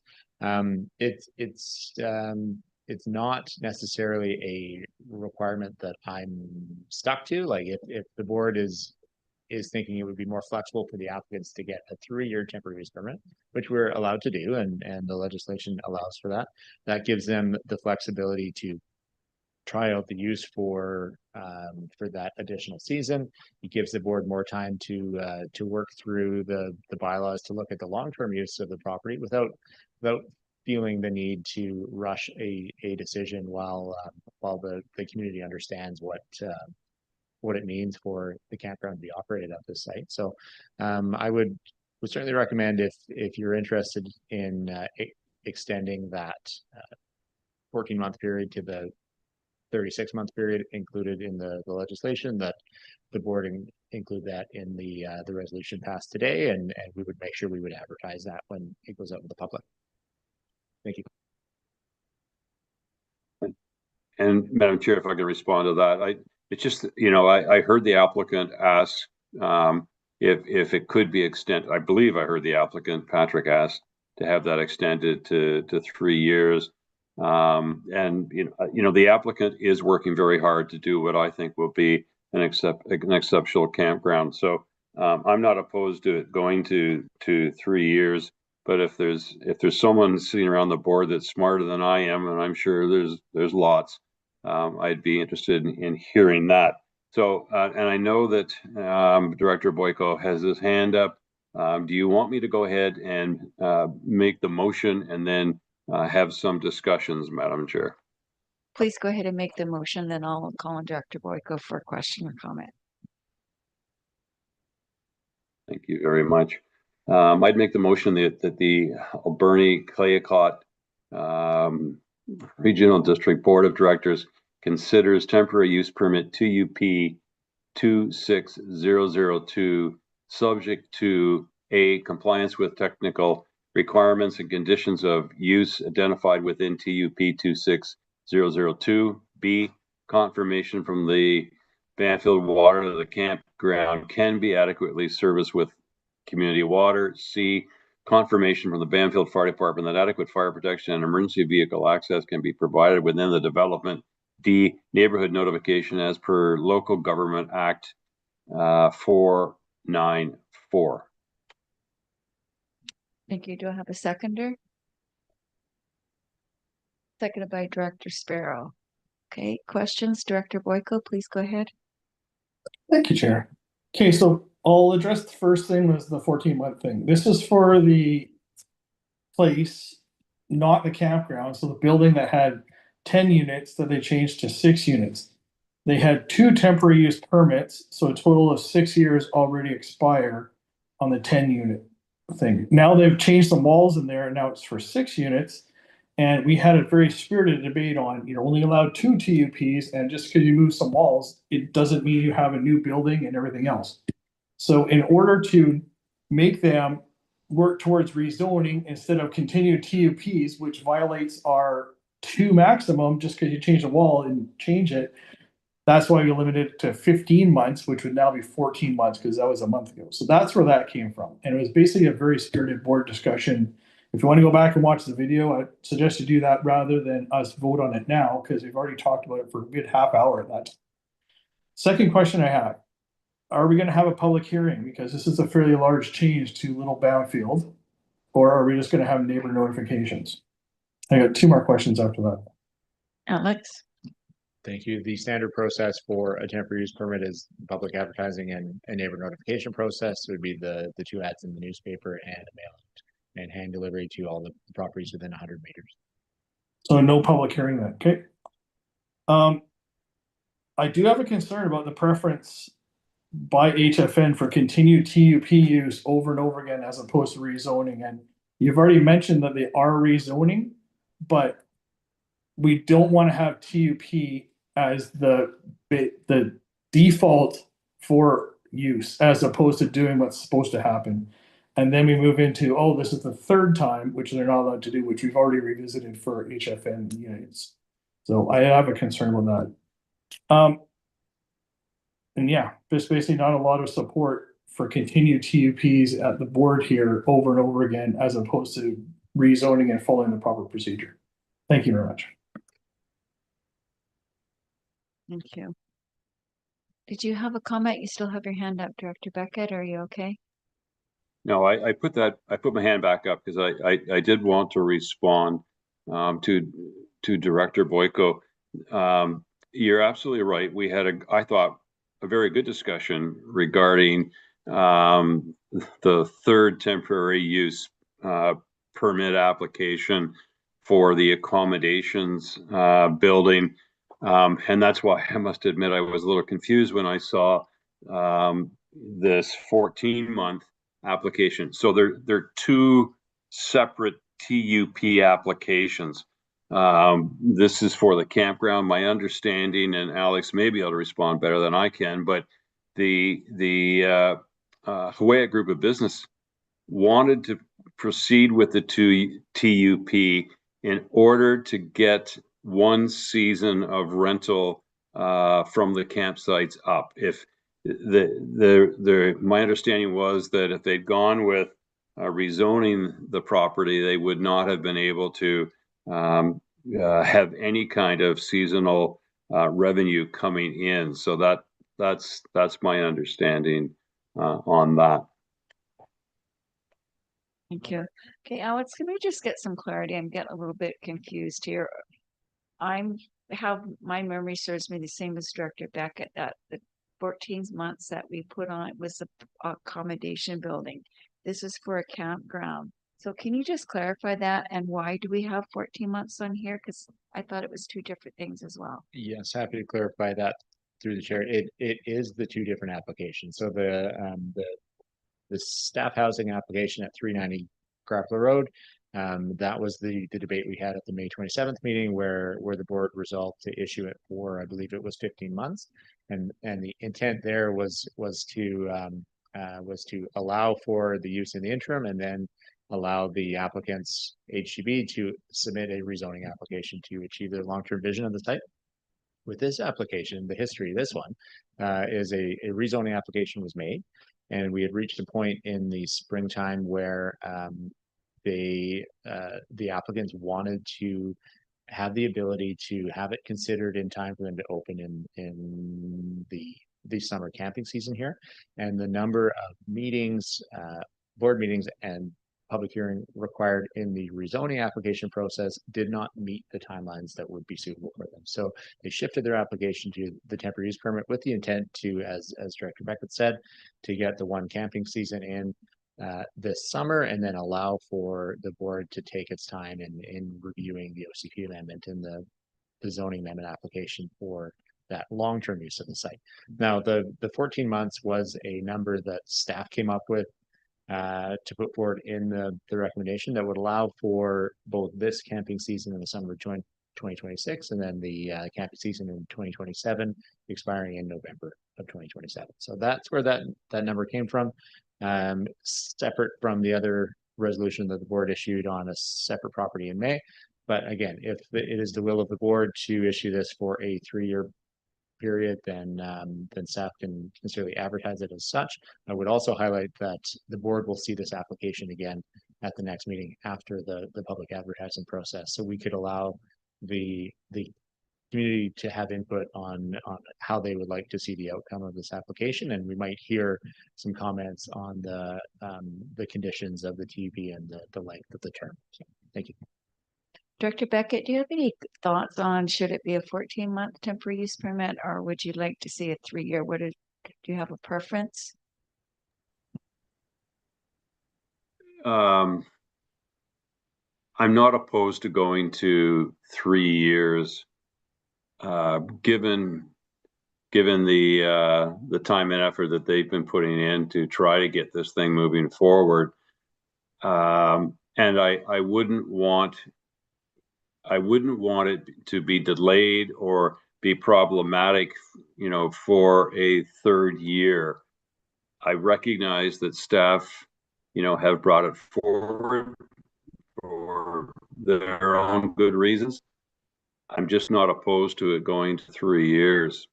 It's not necessarily a requirement that I'm stuck to. Like if the board is thinking it would be more flexible for the applicants to get a 3-year temporary use permit, which we're allowed to do, and the legislation allows for that. That gives them the flexibility to try out the use for that additional season. It gives the board more time to work through the bylaws to look at the long-term use of the property without feeling the need to rush a decision while the community understands what it means for the campground to be operated at this site. So I would certainly recommend if you're interested in extending that 14-month period to the 36-month period included in the legislation, that the board include that in the resolution passed today, and we would make sure we would advertise that when it goes out to the public. Thank you. And Madam Chair, if I could respond to that, it's just, I heard the applicant ask if it could be extended. I believe I heard the applicant, Patrick, asked to have that extended to 3 years. And the applicant is working very hard to do what I think will be an exceptional campground. So I'm not opposed to it going to 3 years. But if there's someone sitting around the board that's smarter than I am, and I'm sure there's lots, I'd be interested in hearing that. So, and I know that Director Boyko has his hand up. Do you want me to go ahead and make the motion and then have some discussions, Madam Chair? Please go ahead and make the motion, then I'll call on Director Boyko for a question or comment. Thank you very much. I'd make the motion that the Alberni-Clayoquot Regional District Board of Directors considers temporary use permit TUP 26002 subject to A, compliance with technical requirements and conditions of use identified within TUP 26002, B, confirmation from the Banfield water that the campground can be adequately serviced with community water, C, confirmation from the Banfield Fire Department that adequate fire protection and emergency vehicle access can be provided within the development, D, neighborhood notification as per Local Government Act 494. Thank you. Do I have a seconder? Seconded by Director Sparrow. Okay, questions? Director Boyko, please go ahead. Thank you, Chair. Okay, so I'll address the first thing was the 14-month thing. This is for the place, not the campground. So the building that had 10 units that they changed to 6 units. They had 2 temporary use permits, so a total of 6 years already expire on the 10-unit thing. Now they've changed the walls in there, and now it's for 6 units. And we had a very spirited debate on, you're only allowed 2 TUPs, and just because you move some walls, it doesn't mean you have a new building and everything else. So in order to make them work towards rezoning instead of continued TUPs, which violates our 2 maximum just because you change the wall and change it, That's why we limited it to 15 months, which would now be 14 months because that was a month ago. So that's where that came from. And it was basically a very spirited board discussion. If you want to go back and watch the video, I suggest you do that rather than us vote on it now because we've already talked about it for a good half hour at that time. Second question I have, are we going to have a public hearing? Because this is a fairly large change to Little Bamfield, or are we just going to have neighbor notifications? I got two more questions after that. Alex? Thank you. The standard process for a temporary use permit is public advertising and a neighbor notification process. It would be the two ads in the newspaper and a mail out and hand delivery to all the properties within 100 meters. So no public hearing then, okay? I do have a concern about the preference by HFN for continued TUP use over and over again as opposed to rezoning. And you've already mentioned that they are rezoning, but we don't want to have TUP as the default for use as opposed to doing what's supposed to happen. And then we move into, oh, this is the third time, which they're not allowed to do, which we've already revisited for HFN units. So I have a concern with that. And yeah, there's basically not a lot of support for continued TUPs at the board here over and over again, as opposed to rezoning and following the proper procedure. Thank you very much. Thank you. Did you have a comment? You still have your hand up, Director Beckett. Are you okay? No, I put my hand back up because I did want to respond to Director Boyko. You're absolutely right. We had I thought a very good discussion regarding the third temporary use permit application for the accommodations building. And that's why I must admit I was a little confused when I saw this 14-month application. So they're two separate TUP applications. This is for the campground. My understanding, and Alex may be able to respond better than I can, but the Hawaiian Group of Business wanted to proceed with the two TUP in order to get one season of rental from the campsites up. If my understanding was that if they'd gone with rezoning the property, they would not have been able to have any kind of seasonal revenue coming in. So that's my understanding on that. Thank you. Okay, Alex, can we just get some clarity? I'm getting a little bit confused here. My memory serves me the same as Director Beckett, that the 14 months that we put on was the accommodation building. This is for a campground. So can you just clarify that, and why do we have 14 months on here? Because I thought it was two different things as well. Yes, happy to clarify that through the chair. It is the two different applications. So the staff housing application at 390 Grappler Road, that was the debate we had at the May 27th meeting where the board resolved to issue it for, I believe it was 15 months. And the intent there was to allow for the use in the interim and then allow the applicants, HGB, to submit a rezoning application to achieve their long-term vision of the site. With this application, the history of this one is a rezoning application was made, and we had reached a point in the springtime where the applicants wanted to have the ability to have it considered in time for them to open in the summer camping season here. And the number of meetings, board meetings and public hearing required in the rezoning application process did not meet the timelines that would be suitable for them. So they shifted their application to the temporary use permit with the intent to, as Director Beckett said, to get the one camping season in this summer and then allow for the board to take its time in reviewing the OCP amendment and the zoning amendment application for that long-term use of the site. Now, the 14 months was a number that staff came up with to put forward in the recommendation that would allow for both this camping season in the summer of 2026 and then the camping season in 2027 expiring in November of 2027. So that's where that number came from, separate from the other resolution that the board issued on a separate property in May. But again, if it is the will of the board to issue this for a 3-year period, then staff can necessarily advertise it as such. I would also highlight that the board will see this application again at the next meeting after the public advertising process. So we could allow the community to have input on how they would like to see the outcome of this application, and we might hear some comments on the conditions of the TUP and the length of the term. So, thank you. Director Beckett, do you have any thoughts on should it be a 14-month temporary use permit, or would you like to see a 3-year? Do you have a preference? I'm not opposed to going to 3 years. Given the time and effort that they've been putting in to try to get this thing moving forward, and I wouldn't want it to be delayed or be problematic, you know, for a 3rd year. I recognize that staff, you know, have brought it forward for their own good reasons. I'm just not opposed to it going to 3 years.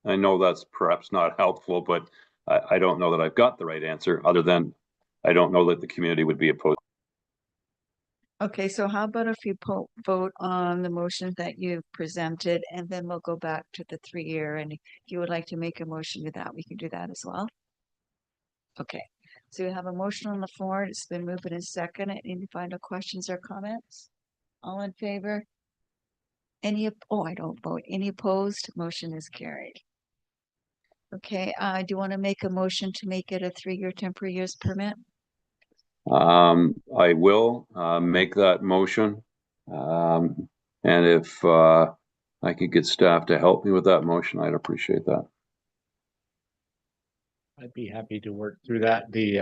I know that's perhaps not helpful, but I don't know that I've got the right answer, other than I don't know that the community would be opposed. Okay, so how about if you vote on the motion that you presented, and then we'll go back to the 3-year, and if you would like to make a motion to that, we can do that as well. Okay, so we have a motion on the floor. It's been moved and seconded. Any final questions or comments? All in favor? I don't vote. Any opposed? Motion is carried. Okay, do you want to make a motion to make it a 3-year temporary use permit? I will make that motion. And if I could get staff to help me with that motion, I'd appreciate that. I'd be happy to work through that. The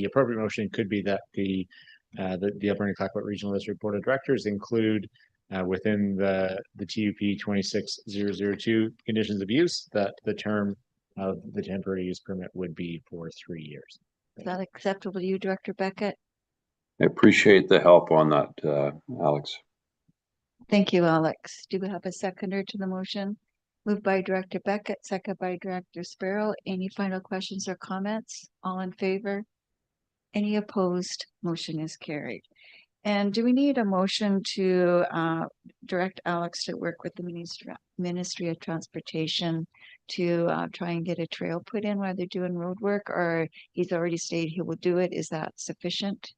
appropriate motion could be that the Alberni Clayoquot Regional District Board of Directors include within the TUP 26002 conditions of use that the term of the temporary use permit would be for 3 years. Is that acceptable to you, Director Beckett? I appreciate the help on that, Alex. Thank you, Alex. Do we have a seconder to the motion? Moved by Director Beckett, second by Director Sparrow. Any final questions or comments? All in favor? Any opposed? Motion is carried. And do we need a motion to direct Alex to work with the Ministry of Transportation to try and get a trail put in while they're doing road work, or he's already stated he will do it? Is that sufficient?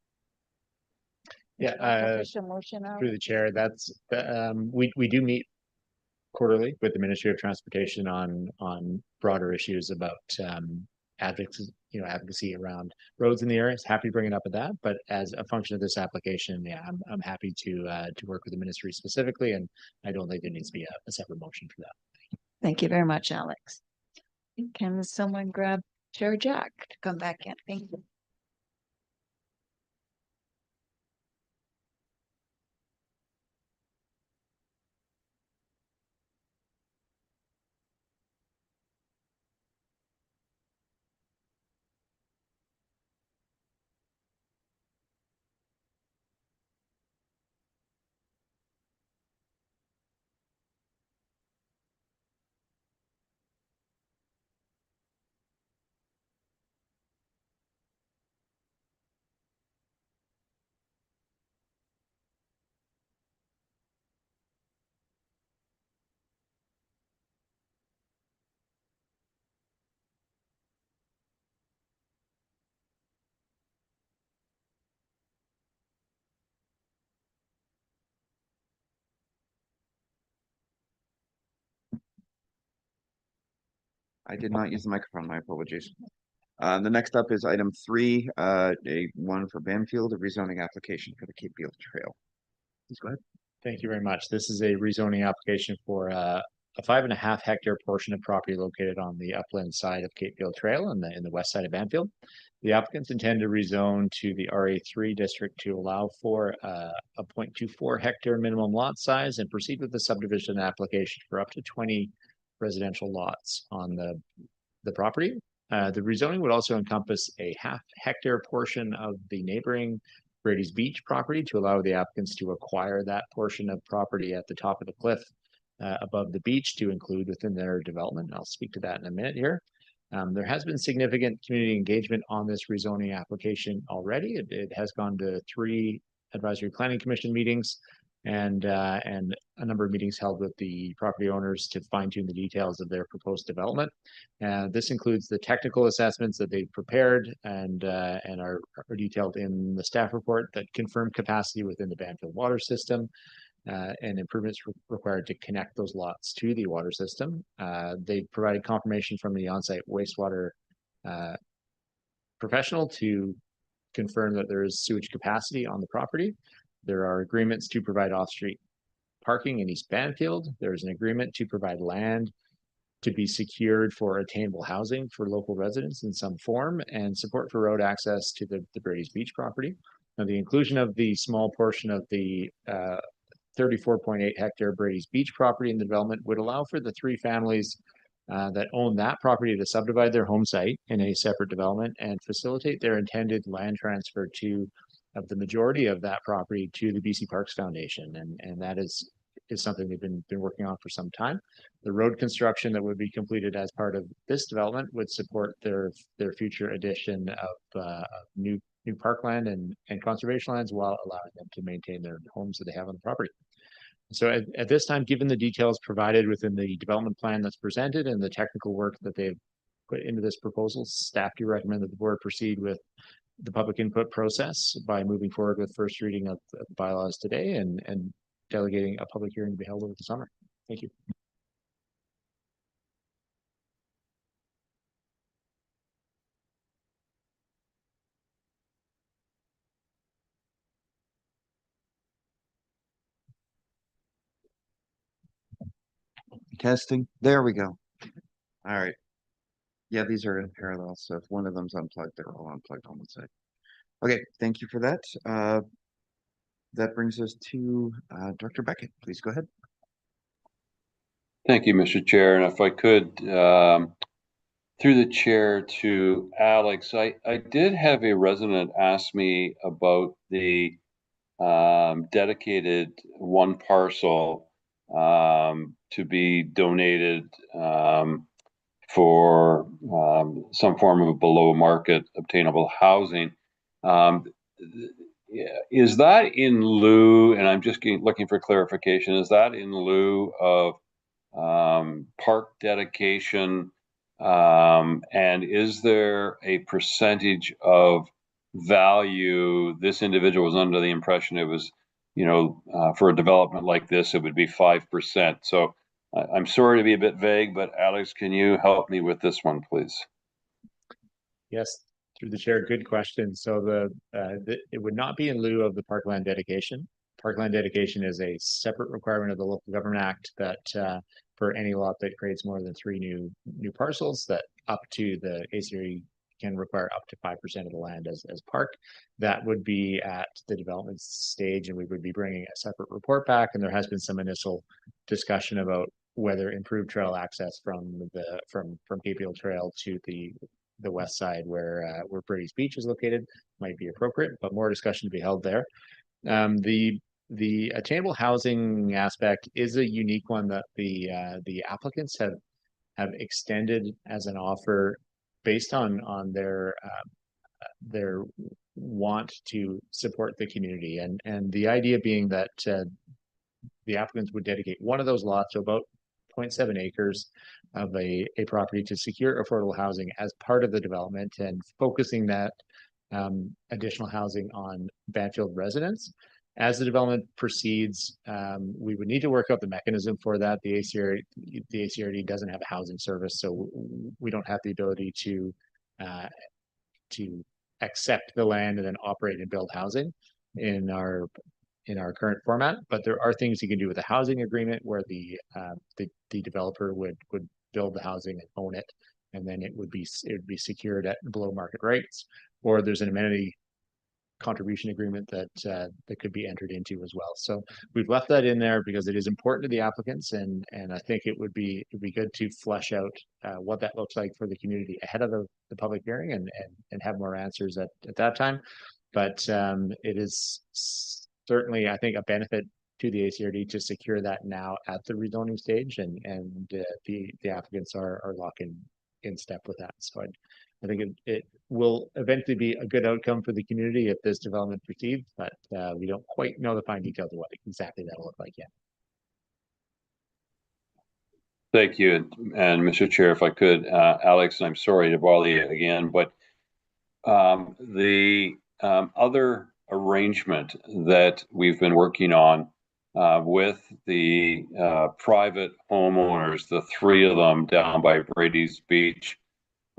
Yeah, motion through the chair, that's we do meet quarterly with the Ministry of Transportation on broader issues about advocacy around roads in the area. Happy to bring it up at that, but as a function of this application, yeah, I'm happy to work with the ministry specifically, and I don't think there needs to be a separate motion for that. Thank you very much, Alex. Can someone grab Chair Jack to come back in? Thank you. I did not use the microphone. My apologies. The next up is item 3, a one for Banfield, a rezoning application for the Cape Beal Trail. Please go ahead. Thank you very much. This is a rezoning application for a 5.5 hectare portion of property located on the upland side of Cape Beal Trail in the west side of Banfield. The applicants intend to rezone to the RA3 district to allow for a 0.24 hectare minimum lot size and proceed with the subdivision application for up to 20 residential lots on the property. The rezoning would also encompass a 0.5 hectare portion of the neighboring Brady's Beach property to allow the applicants to acquire that portion of property at the top of the cliff above the beach to include within their development. I'll speak to that in a minute here. There has been significant community engagement on this rezoning application already. It has gone to 3 advisory planning commission meetings and a number of meetings held with the property owners to fine tune the details of their proposed development. This includes the technical assessments that they've prepared and are detailed in the staff report that confirm capacity within the Banfield water system. And improvements required to connect those lots to the water system. They provided confirmation from the on-site wastewater professional to confirm that there is sewage capacity on the property. There are agreements to provide off-street parking in East Banfield. There's an agreement to provide land to be secured for attainable housing for local residents in some form, and support for road access to the Brady's Beach property. Now, the inclusion of the small portion of the 34.8 hectare Brady's Beach property in the development would allow for the 3 families that own that property to subdivide their home site in a separate development and facilitate their intended land transfer of the majority of that property to the BC Parks Foundation. And that is something they've been working on for some time. The road construction that would be completed as part of this development would support their future addition of new parkland and conservation lands while allowing them to maintain their homes that they have on the property. So at this time, given the details provided within the development plan that's presented and the technical work that they've put into this proposal, staff do recommend that the board proceed with the public input process by moving forward with first reading of the bylaws today and delegating a public hearing to be held over the summer. Thank you. Testing. There we go. All right. Yeah, these are in parallel. So if one of them's unplugged, they're all unplugged on one side. Okay, thank you for that. That brings us to Dr. Beckett. Please go ahead. Thank you, Mr. Chair. And if I could, through the chair to Alex, I did have a resident ask me about the dedicated one parcel to be donated for some form of below market obtainable housing. Is that in lieu, and I'm just looking for clarification, is that in lieu of park dedication? And is there a percentage of value? This individual was under the impression it was, for a development like this, it would be 5%. So I'm sorry to be a bit vague, but Alex, can you help me with this one, please? Yes, through the chair, good question. So it would not be in lieu of the parkland dedication. Parkland dedication is a separate requirement of the Local Government Act that for any lot that creates more than 3 new parcels, that up to the ACRE can require up to 5% of the land as park. That would be at the development stage, and we would be bringing a separate report back. And there has been some initial discussion about whether improved trail access from Capefield Trail to the west side where Brady's Beach is located might be appropriate, but more discussion to be held there. The attainable housing aspect is a unique one that the applicants have extended as an offer based on their want to support the community, and the idea being that the applicants would dedicate one of those lots, so about 0.7 acres of a property, to secure affordable housing as part of the development, and focusing that additional housing on Banfield residents. As the development proceeds, we would need to work out the mechanism for that. The ACRD doesn't have a housing service, so we don't have the ability to accept the land and then operate and build housing in our current format. But there are things you can do with a housing agreement where the developer would build the housing and own it, and then it would be secured at below market rates. Or there's an amenity contribution agreement that could be entered into as well. So we've left that in there because it is important to the applicants, and I think it'd be good to flesh out what that looks like for the community ahead of the public hearing and have more answers at that time. But it is certainly, I think, a benefit to the ACRD to secure that now at the rezoning stage, and the applicants are locking in step with that. So I think it will eventually be a good outcome for the community if this development proceeds, but we don't quite know the fine details of what exactly that'll look like yet. Thank you. And Mr. Chair, if I could, Alex, I'm sorry to bother you again, but the other arrangement that we've been working on with the private homeowners, the three of them down by Brady's Beach,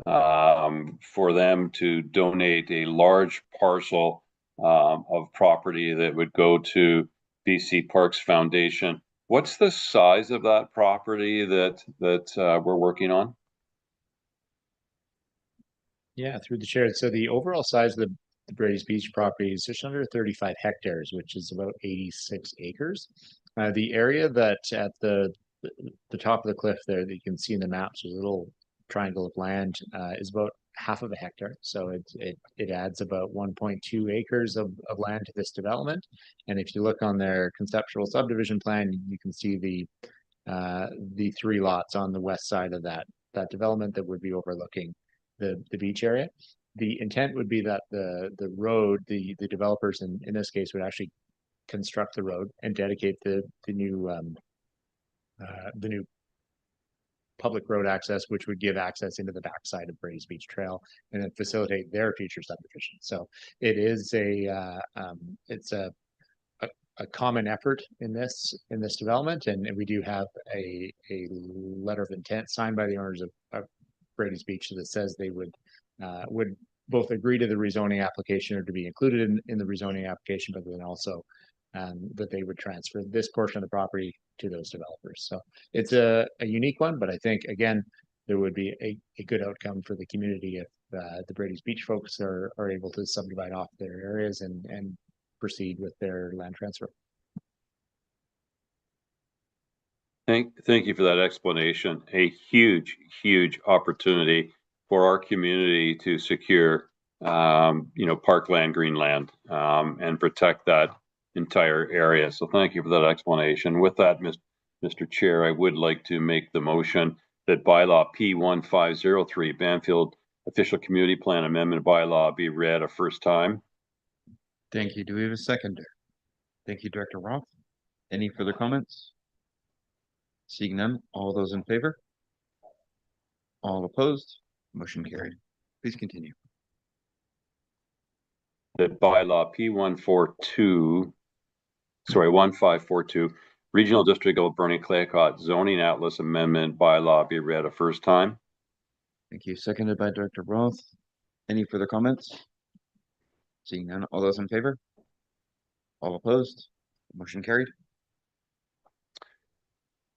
for them to donate a large parcel of property that would go to BC Parks Foundation. What's the size of that property that we're working on? Yeah, through the chair. So the overall size of the Brady's Beach property is just under 35 hectares, which is about 86 acres. The area that at the top of the cliff there that you can see in the maps, there's a little triangle of land, is about half of a hectare. So it adds about 1.2 acres of land to this development. And if you look on their conceptual subdivision plan, you can see the three lots on the west side of that development that would be overlooking the beach area. The intent would be that the road, the developers in this case would actually construct the road and dedicate the new public road access, which would give access into the backside of Brady's Beach Trail and then facilitate their future subdivision. So it is it's a common effort in this development, and we do have a letter of intent signed by the owners of Brady's Beach that says they would both agree to the rezoning application or to be included in the rezoning application, but then also that they would transfer this portion of the property to those developers. So it's a unique one, but I think, again, there would be a good outcome for the community if the Brady's Beach folks are able to subdivide off their areas and proceed with their land transfer. Thank you for that explanation. A huge opportunity for our community to secure, parkland, greenland, and protect that entire area. So thank you for that explanation. With that, Mr. Chair, I would like to make the motion that bylaw P1503, Banfield Official Community Plan Amendment Bylaw, be read a first time. Thank you. Do we have a seconder? Thank you, Director Roth. Any further comments? Seeing none, all those in favor? All opposed? Motion carried. Please continue. That bylaw P1542, Regional District of Alberni-Clayoquot Zoning Atlas Amendment Bylaw be read a first time. Thank you. Seconded by Director Roth. Any further comments? Seeing none, all those in favor? All opposed? Motion carried.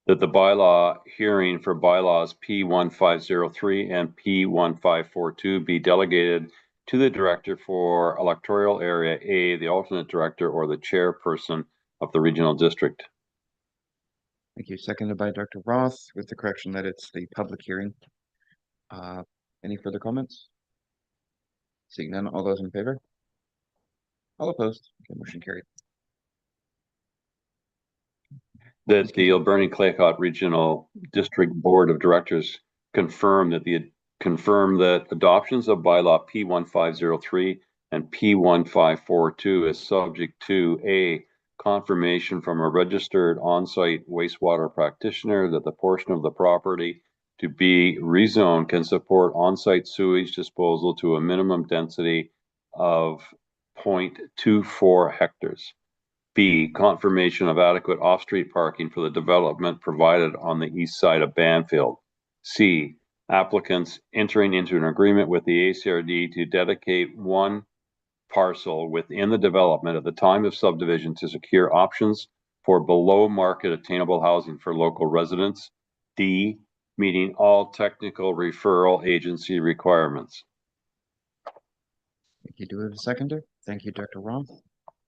That the bylaw hearing for bylaws P1503 and P1542 be delegated to the Director for Electoral Area A, the alternate director, or the chairperson of the regional district. Thank you. Seconded by Director Roth, with the correction that it's the public hearing. Any further comments? Seeing none, all those in favor? All opposed? Okay, motion carried. That the Alberni-Clayoquot Regional District Board of Directors confirm that adoptions of bylaw P1503 and P1542 is subject to a confirmation from a registered on-site wastewater practitioner that the portion of the property to be rezoned can support on-site sewage disposal to a minimum density of 0.24 hectares. B, confirmation of adequate off-street parking for the development provided on the east side of Banfield. C, applicants entering into an agreement with the ACRD to dedicate one parcel within the development at the time of subdivision to secure options for below market attainable housing for local residents. D, meeting all technical referral agency requirements. Thank you. Do we have a seconder? Thank you, Dr. Roth.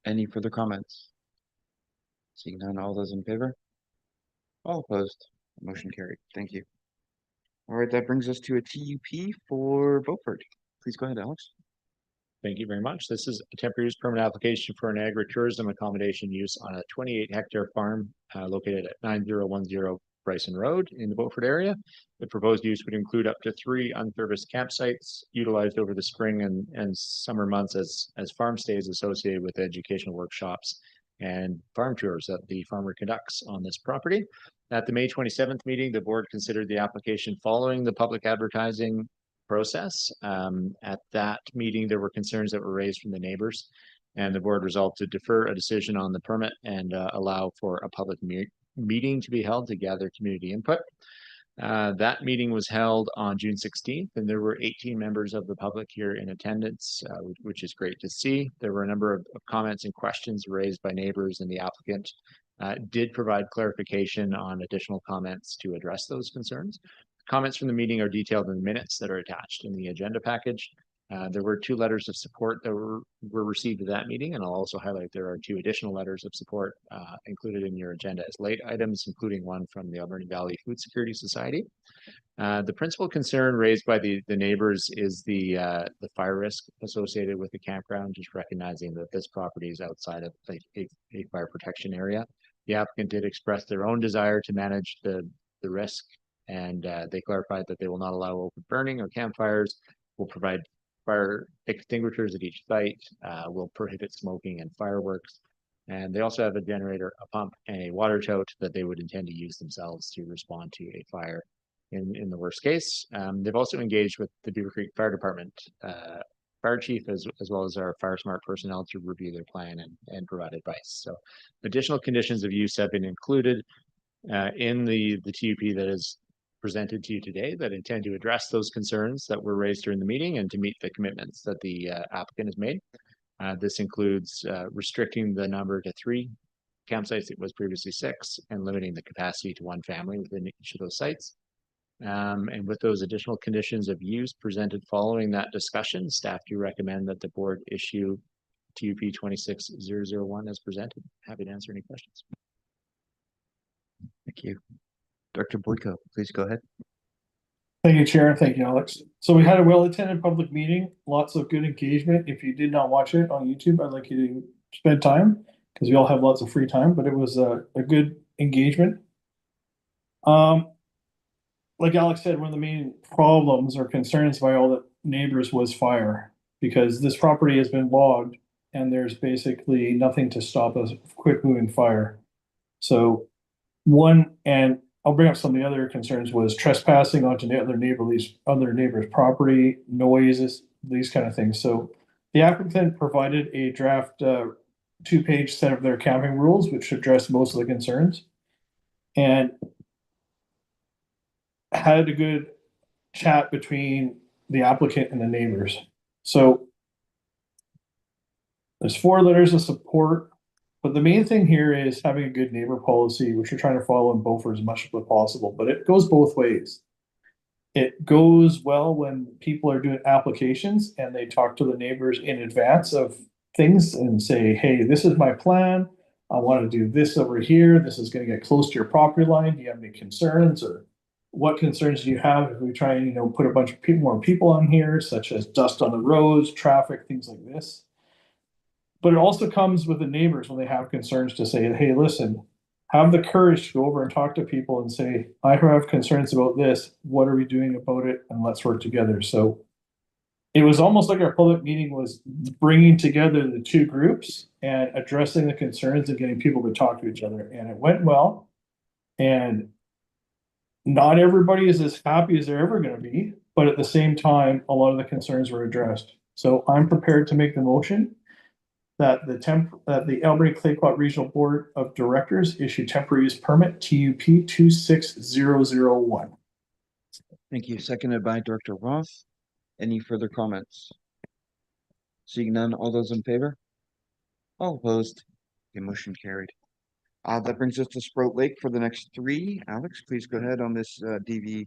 Any further comments? Seeing none, all those in favor? All opposed? Motion carried. Thank you. All right, that brings us to a TUP for Beaufort. Please go ahead, Alex. Thank you very much. This is a temporary use permit application for an agritourism accommodation use on a 28-hectare farm located at 9010 Bryson Road in the Beaufort area. The proposed use would include up to 3 unserviced campsites utilized over the spring and summer months as farm stays associated with educational workshops and farm tours that the farmer conducts on this property. At the May 27th meeting, the board considered the application following the public advertising process. At that meeting, there were concerns that were raised from the neighbors, and the board resolved to defer a decision on the permit and allow for a public meeting to be held to gather community input. That meeting was held on June 16th, and there were 18 members of the public here in attendance, which is great to see. There were a number of comments and questions raised by neighbors, and the applicant did provide clarification on additional comments to address those concerns. Comments from the meeting are detailed in the minutes that are attached in the agenda package. There were 2 letters of support that were received at that meeting, and I'll also highlight there are 2 additional letters of support included in your agenda as late items, including one from the Alberni Valley Food Security Society. The principal concern raised by the neighbors is the fire risk associated with the campground, just recognizing that this property is outside of a fire protection area. The applicant did express their own desire to manage the risk, and they clarified that they will not allow open burning or campfires, will provide fire extinguishers at each site, will prohibit smoking and fireworks. And they also have a generator, a pump, and a water tote that they would intend to use themselves to respond to a fire in the worst case. They've also engaged with the Beaver Creek Fire Department fire chief as well as our Fire Smart personnel to review their plan and provide advice. So additional conditions of use have been included in the TUP that is presented to you today that intend to address those concerns that were raised during the meeting and to meet the commitments that the applicant has made. This includes restricting the number to 3 campsites. It was previously 6, and limiting the capacity to 1 family within each of those sites. And with those additional conditions of use presented following that discussion, staff do recommend that the board issue TUP 26001 as presented. Happy to answer any questions. Thank you. Dr. Boyko, please go ahead. Thank you, Chair. Thank you, Alex. So we had a well-attended public meeting, lots of good engagement. If you did not watch it on YouTube, I'd like you to spend time because we all have lots of free time, but it was a good engagement. Like Alex said, one of the main problems or concerns by all the neighbors was fire, because this property has been logged and there's basically nothing to stop a quick moving fire. So and I'll bring up some of the other concerns was trespassing onto the other neighbor's property, noises, these kind of things. So the applicant provided a draft 2-page set of their camping rules, which addressed most of the concerns, and had a good chat between the applicant and the neighbors. So there's 4 letters of support. But the main thing here is having a good neighbor policy, which we're trying to follow in Beaufort as much as possible, but it goes both ways. It goes well when people are doing applications and they talk to the neighbors in advance of things and say, hey, this is my plan. I want to do this over here. This is going to get close to your property line. Do you have any concerns, or what concerns do you have if we try and, put a bunch of more people on here, such as dust on the roads, traffic, things like this. But it also comes with the neighbors when they have concerns to say, hey, listen, have the courage to go over and talk to people and say, I have concerns about this. What are we doing about it? And let's work together. So it was almost like our public meeting was bringing together the 2 groups and addressing the concerns and getting people to talk to each other. And it went well. And not everybody is as happy as they're ever going to be. But at the same time, a lot of the concerns were addressed. So I'm prepared to make the motion that the Alberni Clayoquot Regional Board of Directors issue temporary use permit TUP 26001. Thank you. Seconded by Director Roth. Any further comments? Seeing none, all those in favor? All opposed? The motion carried. That brings us to Sprout Lake for the next 3. Alex, please go ahead on this DVD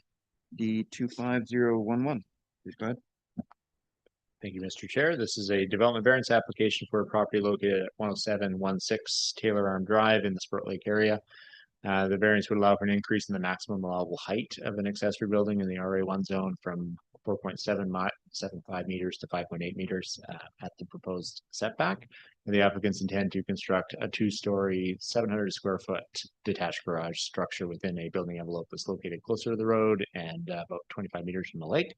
25011. Please go ahead. Thank you, Mr. Chair. This is a development variance application for a property located at 10716 Taylor Arm Drive in the Sprout Lake area. The variance would allow for an increase in the maximum allowable height of an accessory building in the RA1 zone from 4.75 meters to 5.8 meters at the proposed setback. And the applicants intend to construct a 2-story, 700 square foot detached garage structure within a building envelope that's located closer to the road and about 25 meters from the lake.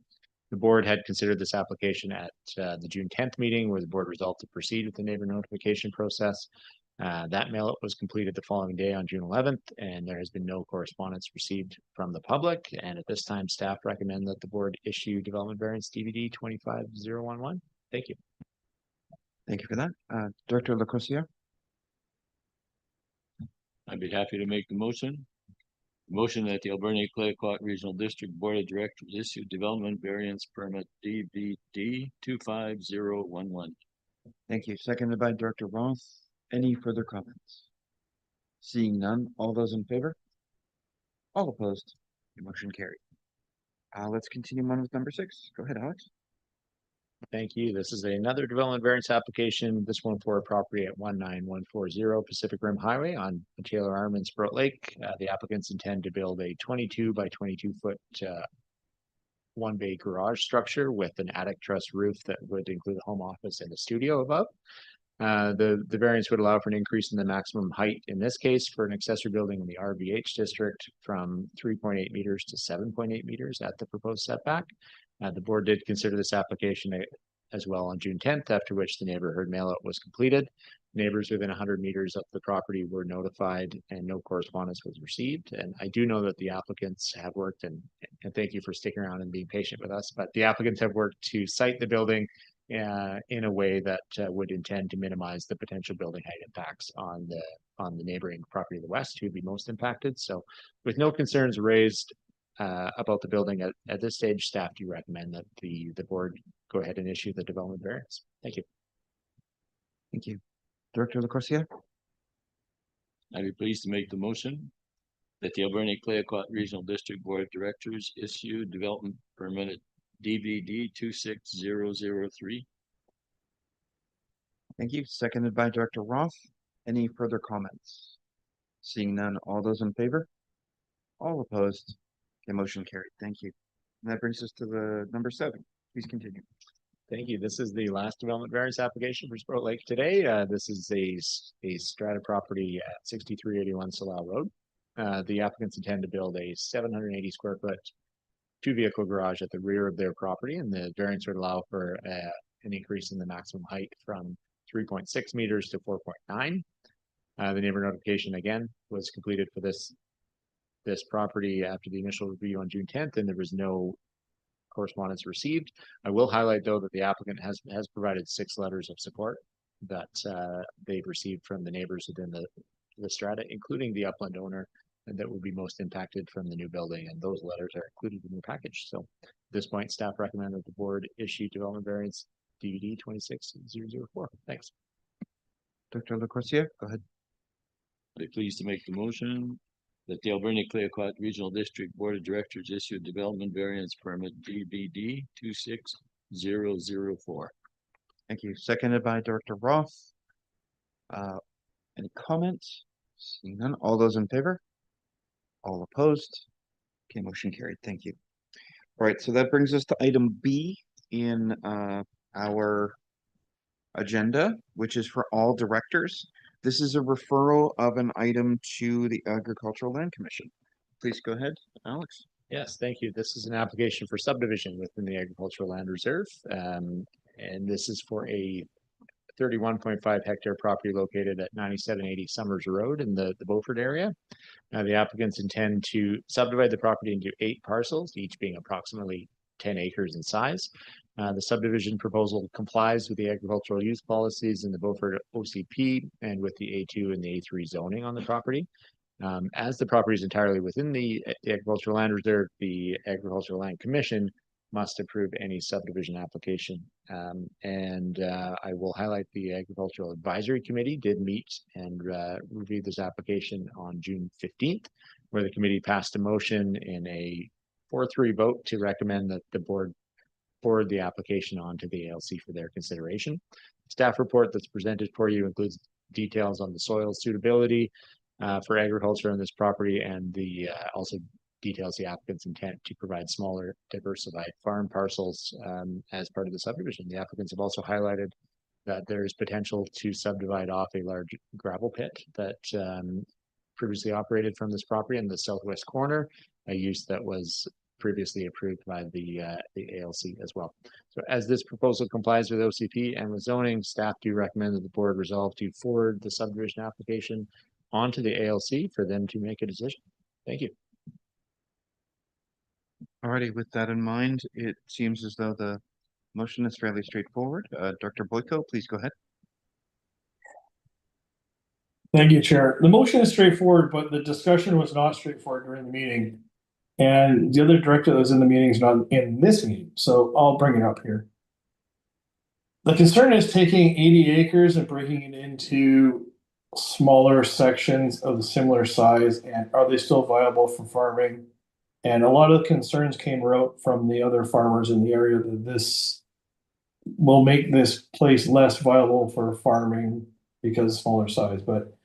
The board had considered this application at the June 10th meeting, where the board resolved to proceed with the neighbor notification process. That mail was completed the following day on June 11th, and there has been no correspondence received from the public. And at this time, staff recommend that the board issue development variance DVD 25011. Thank you. Thank you for that. Director Lacroix. I'd be happy to make the motion. Motion that the Alberni-Clayoquot Regional District Board of Directors issue development variance permit DVD 25011. Thank you. Seconded by Director Roth. Any further comments? Seeing none, all those in favor? All opposed? The motion carried. Let's continue on with number 6. Go ahead, Alex. Thank you. This is another development variance application. This one for a property at 19140 Pacific Rim Highway on Taylor Arm in Sprout Lake. The applicants intend to build a 22 by 22 foot 1-bay garage structure with an attic truss roof that would include a home office and a studio above. The variance would allow for an increase in the maximum height, in this case, for an accessory building in the RVH district from 3.8 meters to 7.8 meters at the proposed setback. The board did consider this application as well on June 10th, after which the neighborhood mailout was completed. Neighbors within 100 meters of the property were notified and no correspondence was received. And I do know that the applicants have worked, and thank you for sticking around and being patient with us, but the applicants have worked to site the building in a way that would intend to minimize the potential building height impacts on the neighboring property to the west, who would be most impacted. So with no concerns raised about the building at this stage, staff do recommend that the board go ahead and issue the development variance. Thank you. Thank you. Director Lacroix. I'd be pleased to make the motion that the Alberni-Clayoquot Regional District Board of Directors issue development permit DVD 26003. Thank you. Seconded by Director Roth. Any further comments? Seeing none, all those in favor? All opposed? The motion carried. Thank you. And that brings us to the number 7. Please continue. Thank you. This is the last development variance application for Sprout Lake today. This is a strata property at 6381 Salal Road. The applicants intend to build a 780 square foot 2-vehicle garage at the rear of their property, and the variance would allow for an increase in the maximum height from 3.6 meters to 4.9. The neighbor notification again was completed for this property after the initial review on June 10th, and there was no correspondence received. I will highlight though that the applicant has provided 6 letters of support that they've received from the neighbors within the strata, including the upland owner that would be most impacted from the new building, and those letters are included in the package. So at this point, staff recommend that the board issue development variance DVD 26004. Thanks. Dr. Lacroix, go ahead. I'd be pleased to make the motion that the Alberni-Clayoquot Regional District Board of Directors issue development variance permit DVD 26004. Thank you. Seconded by Director Roth. Any comments? Seeing none, all those in favor? All opposed? Okay, motion carried. Thank you. All right, so that brings us to item B in our agenda, which is for all directors. This is a referral of an item to the Agricultural Land Commission. Please go ahead, Alex. Yes, thank you. This is an application for subdivision within the Agricultural Land Reserve. And this is for a 31.5 hectare property located at 9780 Summers Road in the Beaufort area. Now, the applicants intend to subdivide the property into 8 parcels, each being approximately 10 acres in size. The subdivision proposal complies with the agricultural use policies in the Beaufort OCP and with the A2 and the A3 zoning on the property. As the property is entirely within the Agricultural Land Reserve, the Agricultural Land Commission must approve any subdivision application. I will highlight the Agricultural Advisory Committee did meet and review this application on June 15th, where the committee passed a motion in a 4-3 vote to recommend that the board forward the application on to the ALC for their consideration. Staff report that's presented for you includes details on the soil suitability for agriculture on this property, and the also details the applicant's intent to provide smaller, diversified farm parcels as part of the subdivision. The applicants have also highlighted that there is potential to subdivide off a large gravel pit that previously operated from this property in the southwest corner, a use that was previously approved by the ALC as well. So as this proposal complies with OCP and with zoning, staff do recommend that the board resolve to forward the subdivision application onto the ALC for them to make a decision. Thank you. Alrighty, with that in mind, it seems as though the motion is fairly straightforward. Dr. Boyko, please go ahead. Thank you, Chair. The motion is straightforward, but the discussion was not straightforward during the meeting. And the other director that was in the meeting is not in this meeting, so I'll bring it up here. The concern is taking 80 acres and breaking it into smaller sections of the similar size, and are they still viable for farming? And a lot of the concerns came out from the other farmers in the area that this will make this place less viable for farming because of smaller size. But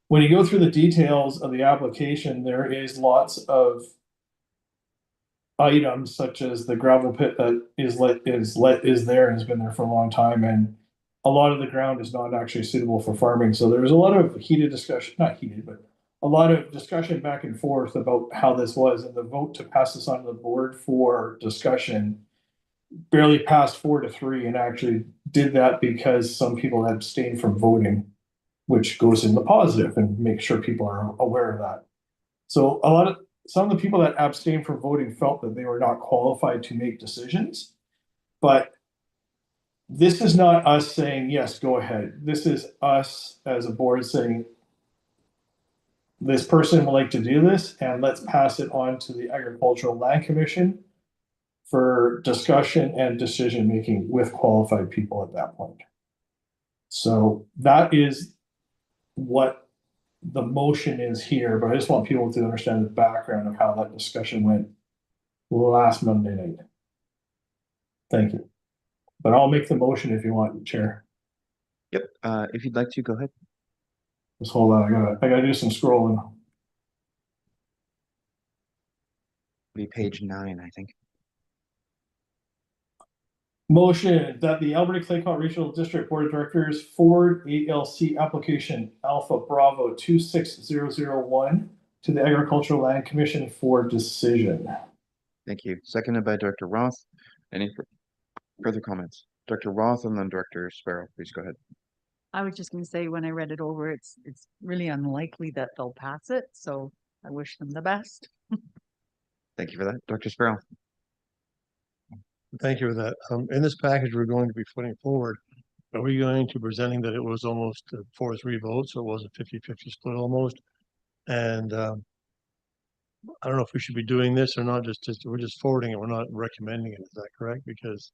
when you go through the details of the application, there is lots of items such as the gravel pit that is there and has been there for a long time, and a lot of the ground is not actually suitable for farming. So there's a lot of heated discussion, not heated, but a lot of discussion back and forth about how this was, and the vote to pass this on the board for discussion barely passed 4-3, and actually did that because some people abstained from voting, which goes in the positive and make sure people are aware of that. So some of the people that abstained from voting felt that they were not qualified to make decisions, but this is not us saying, yes, go ahead. This is us as a board saying, this person would like to do this, and let's pass it on to the Agricultural Land Commission for discussion and decision-making with qualified people at that point. So that is what the motion is here, but I just want people to understand the background of how that discussion went last Monday night. Thank you. But I'll make the motion if you want, Chair. Yep, if you'd like to, go ahead. Just hold on, I gotta do some scrolling. Be page 9, I think. Motion that the Alberta Claycott Regional District Board of Directors forward ALC application Alpha Bravo 26001 to the Agricultural Land Commission for decision. Thank you. Seconded by Director Roth. Any further comments? Dr. Roth and then Director Sparrow, please go ahead. I was just going to say, when I read it over, it's really unlikely that they'll pass it, so I wish them the best. Thank you for that. Dr. Sparrow. Thank you for that. In this package we're going to be putting forward, are we going to presenting that it was almost a 4-3 vote, so it was a 50-50 split almost? And I don't know if we should be doing this or not, we're just forwarding it, we're not recommending it, is that correct? Because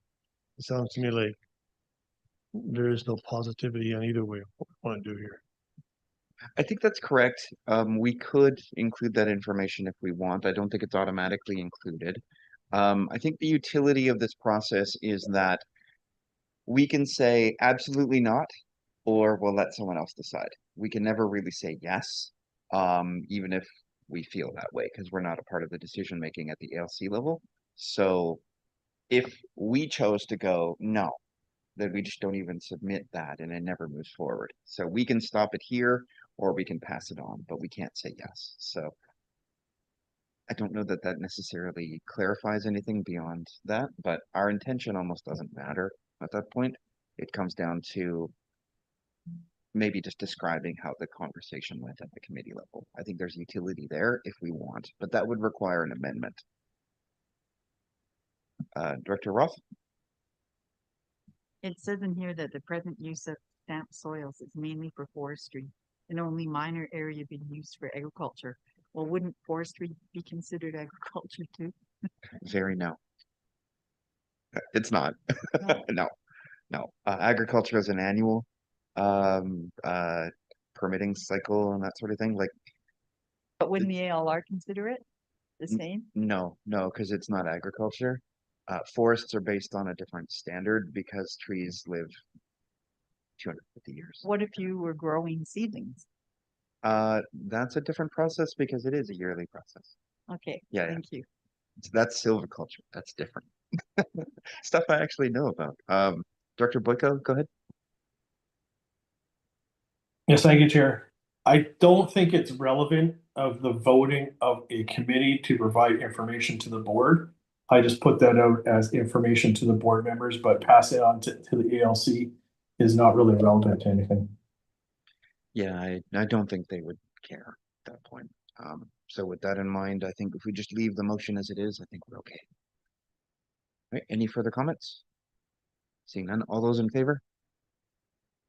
it sounds to me like there is no positivity on either way what we want to do here. I think that's correct. We could include that information if we want. I don't think it's automatically included. I think the utility of this process is that we can say absolutely not, or we'll let someone else decide. We can never really say yes, even if we feel that way, because we're not a part of the decision making at the ALC level. So if we chose to go no, then we just don't even submit that and it never moves forward. So we can stop it here or we can pass it on, but we can't say yes. So I don't know that that necessarily clarifies anything beyond that, but our intention almost doesn't matter at that point. It comes down to maybe just describing how the conversation went at the committee level. I think there's utility there if we want, but that would require an amendment. Director Roth? It says in here that the present use of damp soils is mainly for forestry and only minor area being used for agriculture. Well, wouldn't forestry be considered agriculture too? Very no. It's not. No. Agriculture is an annual permitting cycle and that sort of thing. Like, but wouldn't the ALR consider it the same? No, because it's not agriculture. Forests are based on a different standard because trees live 250 years. What if you were growing seedlings? That's a different process because it is a yearly process. Okay, Yeah, yeah. thank you. So that's silviculture. That's different. Stuff I actually know about. Director Boyko, go ahead. Yes, thank you, Chair. I don't think it's relevant of the voting of a committee to provide information to the board. I just put that out as information to the board members, but pass it on to the ALC is not really relevant to anything. Yeah, I don't think they would care at that point. So with that in mind, I think if we just leave the motion as it is, I think we're okay. Right, any further comments? Seeing none, all those in favor?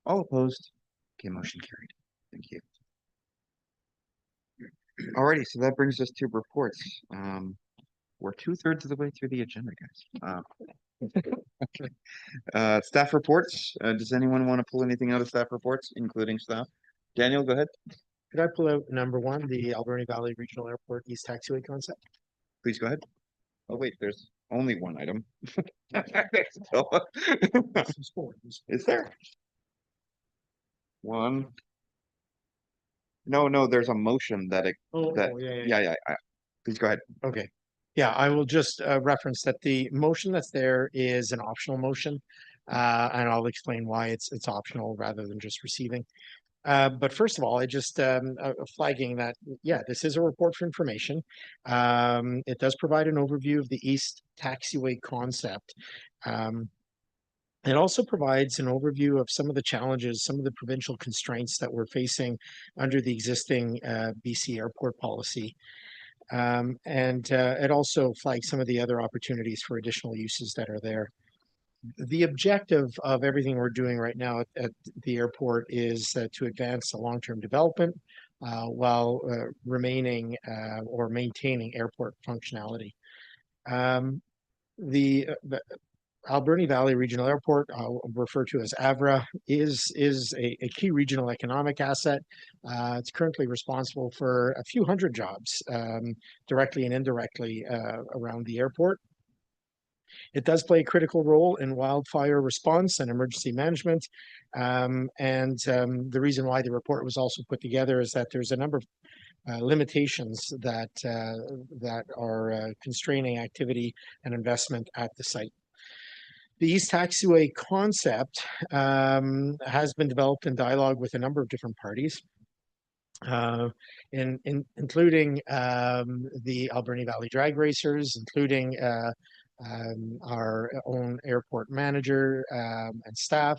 All opposed? Okay, motion carried. Thank you. Alrighty, so that brings us to reports. We're 2/3 of the way through the agenda, guys. Staff reports. Does anyone want to pull anything out of staff reports, including staff? Daniel, go ahead. Could I pull out number 1, the Alberni Valley Regional Airport East Taxiway concept? Please go ahead. Oh wait, there's only one item. Is there? One. No, there's a motion that it, yeah. Please go ahead. Okay. Yeah, I will just reference that the motion that's there is an optional motion, and I'll explain why it's optional rather than just receiving. But first of all, I just flagging that, yeah, this is a report for information. It does provide an overview of the East Taxiway concept. It also provides an overview of some of the challenges, some of the provincial constraints that we're facing under the existing BC airport policy. And it also flags some of the other opportunities for additional uses that are there. The objective of everything we're doing right now at the airport is to advance the long-term development while remaining or maintaining airport functionality. The Alberni Valley Regional Airport, referred to as AVRA, is a key regional economic asset. It's currently responsible for a few hundred jobs, directly and indirectly, around the airport. It does play a critical role in wildfire response and emergency management. The reason why the report was also put together is that there's a number of limitations that are constraining activity and investment at the site. The East Taxiway concept has been developed in dialogue with a number of different parties, including the Alberni Valley Drag Racers, including our own airport manager and staff,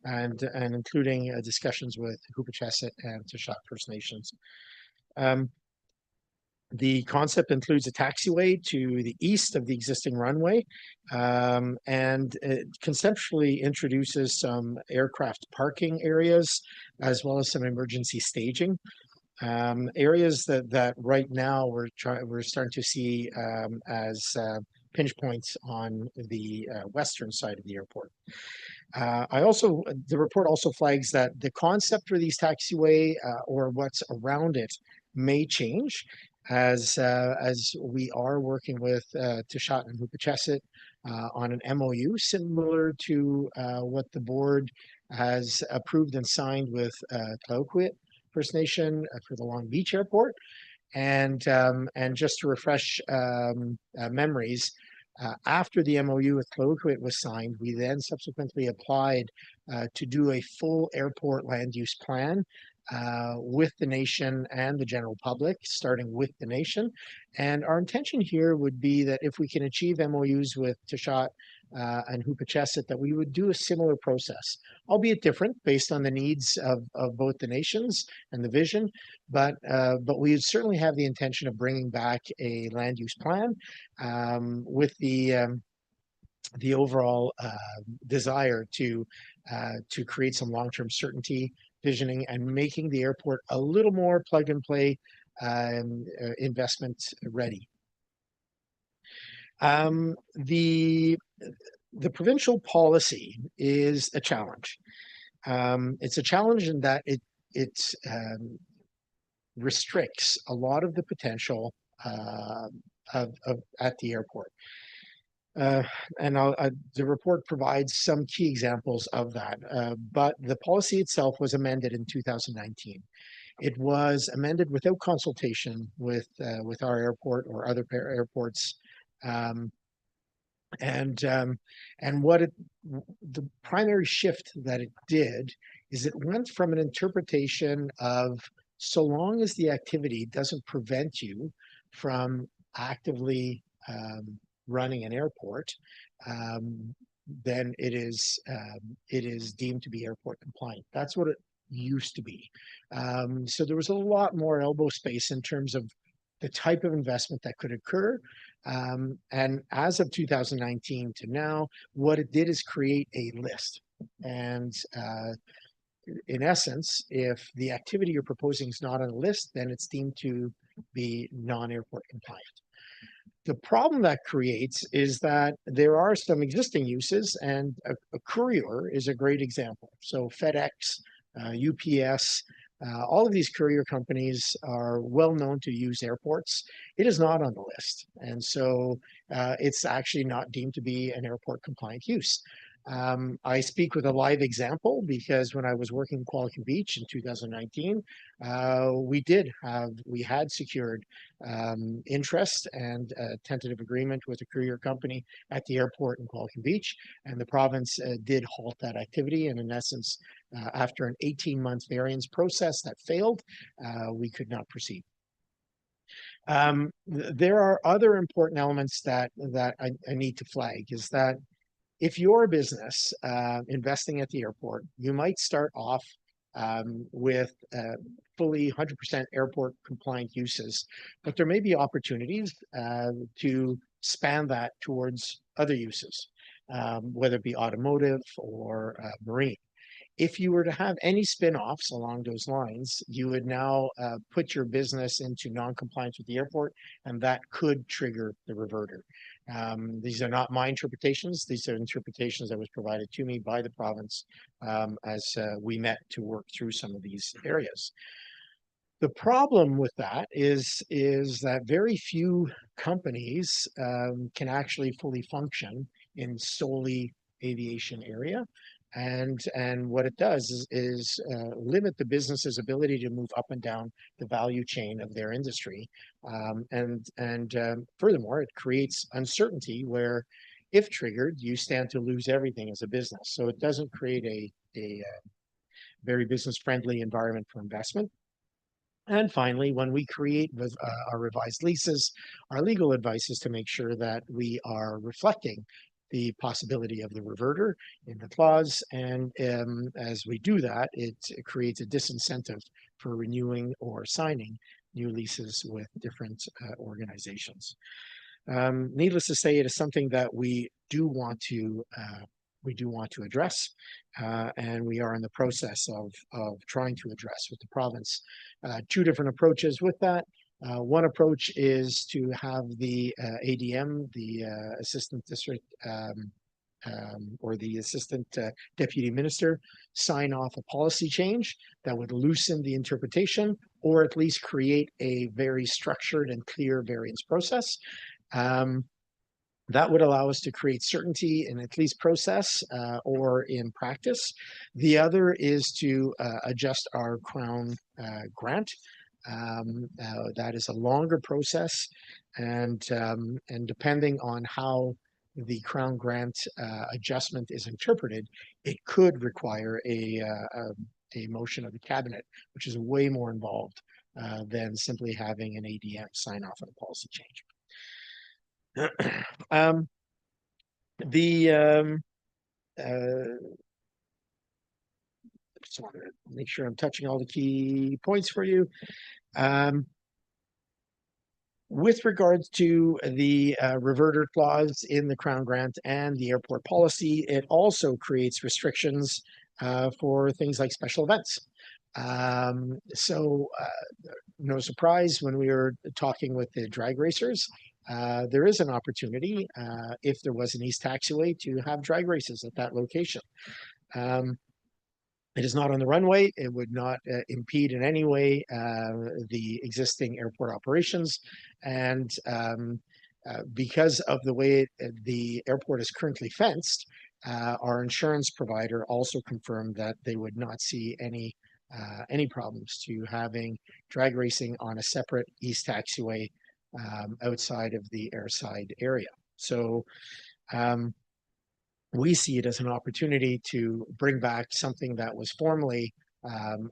and including discussions with Hoopichesset and Tishat First Nations. The concept includes a taxiway to the east of the existing runway, and it conceptually introduces some aircraft parking areas as well as some emergency staging. Areas that right now we're starting to see as pinch points on the western side of the airport. The report also flags that the concept for these taxiway or what's around it may change as we are working with Tishat and Hoopichesset on an MOU similar to what the board has approved and signed with Tlaoquit First Nation for the Long Beach Airport. And just to refresh memories, after the MOU with Tlaoquit was signed, we then subsequently applied to do a full airport land use plan with the nation and the general public, starting with the nation. And our intention here would be that if we can achieve MOUs with Tishat and Hoopichesset, that we would do a similar process, albeit different based on the needs of both the nations and the vision. But we would certainly have the intention of bringing back a land use plan with the overall desire to create some long-term certainty, visioning, and making the airport a little more plug and play investment ready. The provincial policy is a challenge. It's a challenge in that it restricts a lot of the potential at the airport. The report provides some key examples of that, but the policy itself was amended in 2019. It was amended without consultation with our airport or other airports. And what the primary shift that it did is it went from an interpretation of so long as the activity doesn't prevent you from actively running an airport, then it is deemed to be airport compliant. That's what it used to be. So there was a lot more elbow space in terms of the type of investment that could occur. And as of 2019 to now, what it did is create a list. And in essence, if the activity you're proposing is not on a list, then it's deemed to be non-airport compliant. The problem that creates is that there are some existing uses, and a courier is a great example. So FedEx, UPS, all of these courier companies are well known to use airports. It is not on the list. And so it's actually not deemed to be an airport compliant use. I speak with a live example because when I was working in Qualicum Beach in 2019, we had secured interest and a tentative agreement with a courier company at the airport in Qualicum Beach, and the province did halt that activity. And in essence, after an 18-month variance process that failed, we could not proceed. There are other important elements that I need to flag, is that if you're a business investing at the airport, you might start off with fully 100% airport compliant uses, but there may be opportunities to span that towards other uses, whether it be automotive or marine. If you were to have any spin-offs along those lines, you would now put your business into non-compliance with the airport, and that could trigger the reverter. These are not my interpretations. These are interpretations that was provided to me by the province as we met to work through some of these areas. The problem with that is that very few companies can actually fully function in solely aviation area. And what it does is limit the business's ability to move up and down the value chain of their industry. Furthermore, it creates uncertainty where, if triggered, you stand to lose everything as a business. So it doesn't create a very business-friendly environment for investment. And finally, when we create our revised leases, our legal advice is to make sure that we are reflecting the possibility of the reverter in the clause. And as we do that, it creates a disincentive for renewing or signing new leases with different organizations. Needless to say, it is something that we do want to address, and we are in the process of trying to address with the province. Two different approaches with that. One approach is to have the ADM, the Assistant District or the Assistant Deputy Minister, sign off a policy change that would loosen the interpretation, or at least create a very structured and clear variance process. That would allow us to create certainty in at least process or in practice. The other is to adjust our Crown grant. That is a longer process, and depending on how the Crown grant adjustment is interpreted, it could require a motion of the cabinet, which is way more involved than simply having an ADM sign off on a policy change. Just want to make sure I'm touching all the key points for you. With regards to the reverter clause in the Crown grant and the airport policy, it also creates restrictions for things like special events. No surprise when we were talking with the drag racers, there is an opportunity, if there was an East Taxiway, to have drag races at that location. It is not on the runway. It would not impede in any way the existing airport operations. And because of the way the airport is currently fenced, our insurance provider also confirmed that they would not see any any problems to having drag racing on a separate east taxiway outside of the airside area. So we see it as an opportunity to bring back something that was formerly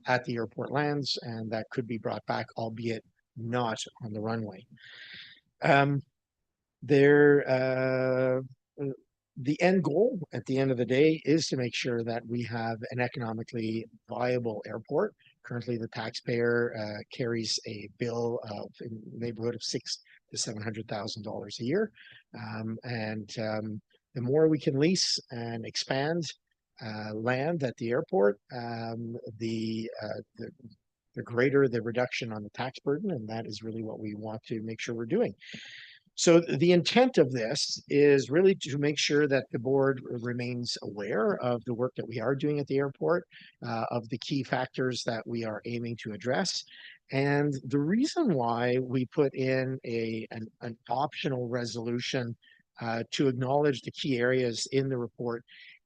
at the airport lands, and that could be brought back, albeit not on the runway. The end goal at the end of the day is to make sure that we have an economically viable airport. Currently, the taxpayer carries a bill of in the neighborhood of $600,000 to $700,000 a year, the more we can lease and expand land at the airport, the greater the reduction on the tax burden, and that is really what we want to make sure we're doing. So the intent of this is really to make sure that the board remains aware of the work that we are doing at the airport, of the key factors that we are aiming to address. And the reason why we put in an optional resolution to acknowledge the key areas in the report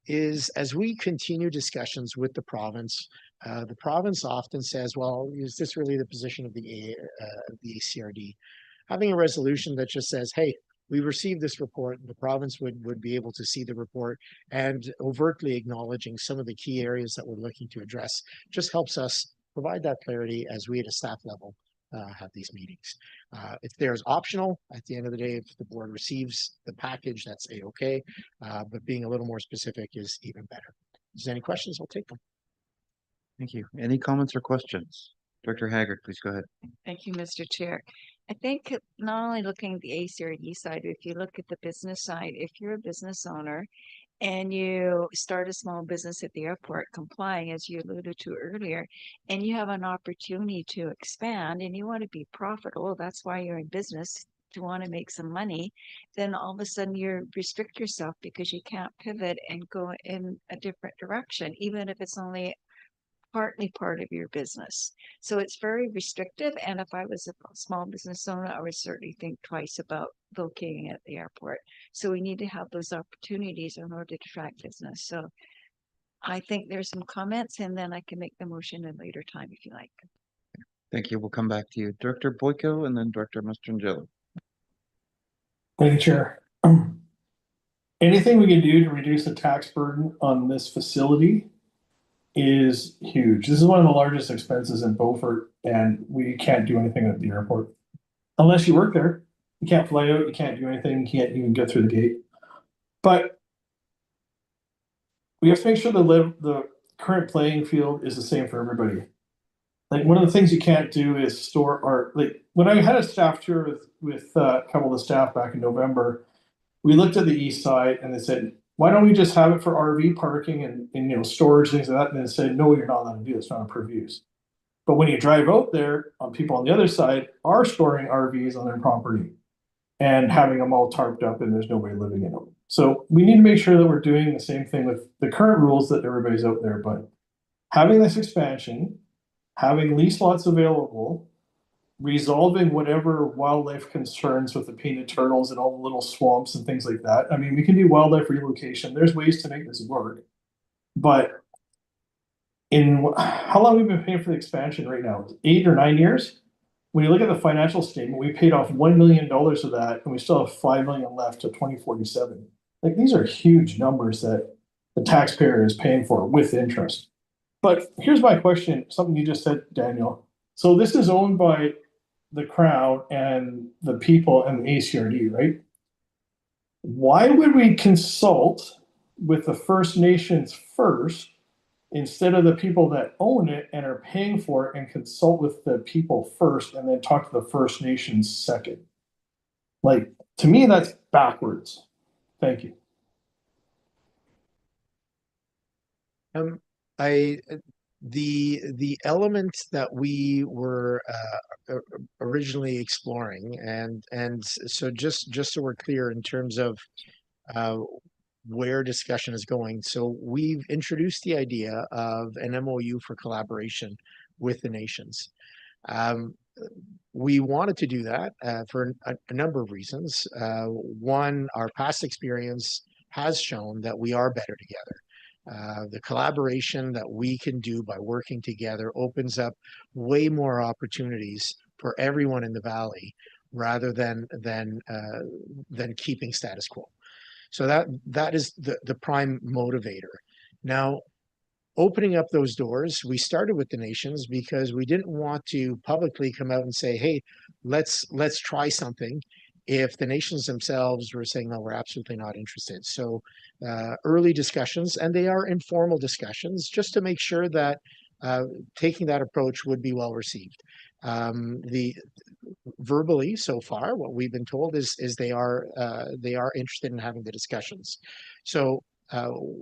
is, as we continue discussions with the province often says, well, is this really the position of the ACRD? Having a resolution that just says, hey, we received this report, the province would be able to see the report, and overtly acknowledging some of the key areas that we're looking to address just helps us provide that clarity as we at a staff level have these meetings. If there's optional, at the end of the day, if the board receives the package, that's a-okay, but being a little more specific is even better. If there's any questions, I'll take them. Thank you. Any comments or questions? Director Haggard, please go ahead. Thank you, Mr. Chair. I think not only looking at the ACRD side, but if you look at the business side, if you're a business owner and you start a small business at the airport complying, as you alluded to earlier, and you have an opportunity to expand and you want to be profitable, that's why you're in business, to want to make some money, then all of a sudden you restrict yourself because you can't pivot and go in a different direction, even if it's only partly part of your business. So it's very restrictive. And if I was a small business owner, I would certainly think twice about locating at the airport. So we need to have those opportunities in order to attract business. So I think there's some comments, and then I can make the motion at a later time if you like. Thank you. We'll come back to you. Director Boyko and then Director Mastrangelo. Thank you, Chair. Anything we can do to reduce the tax burden on this facility is huge. This is one of the largest expenses in Beaufort, and we can't do anything at the airport. Unless you work there, you can't fly out, you can't do anything, you can't even get through the gate. But we have to make sure the current playing field is the same for everybody. Like, one of the things you can't do is store art. Like, when I had a staff tour with a couple of the staff back in November, we looked at the east side and they said, why don't we just have it for RV parking and storage, things like that? And they said, no, you're not allowed to do this, not approved use. But when you drive out there, people on the other side are storing RVs on their property and having them all tarped up, and there's nobody living in them. So we need to make sure that we're doing the same thing with the current rules that everybody's out there. But having this expansion, having lease lots available, resolving whatever wildlife concerns with the painted turtles and all the little swamps and things like that. I mean, we can do wildlife relocation. There's ways to make this work. But in how long have we been paying for the expansion right now? 8 or 9 years? When you look at the financial statement, we paid off $1 million of that, and we still have $5 million left to 2047. Like, these are huge numbers that the taxpayer is paying for with interest. But here's my question, something you just said, Daniel. So this is owned by the Crown and the people and the ACRD, right? Why would we consult with the First Nations first instead of the people that own it and are paying for it, and consult with the people first and then talk to the First Nations second? Like, to me, that's backwards. Thank you. The element that we were originally exploring, and so just so we're clear in terms of where discussion is going. So we've introduced the idea of an MOU for collaboration with the nations. We wanted to do that for a number of reasons. One, our past experience has shown that we are better together. The collaboration that we can do by working together opens up way more opportunities for everyone in the valley rather than keeping status quo. So that is the prime motivator. Now, opening up those doors, we started with the nations because we didn't want to publicly come out and say, hey, let's try something, if the nations themselves were saying, no, we're absolutely not interested. So early discussions, and they are informal discussions, just to make sure that taking that approach would be well received. Verbally so far, what we've been told is they are interested in having the discussions. So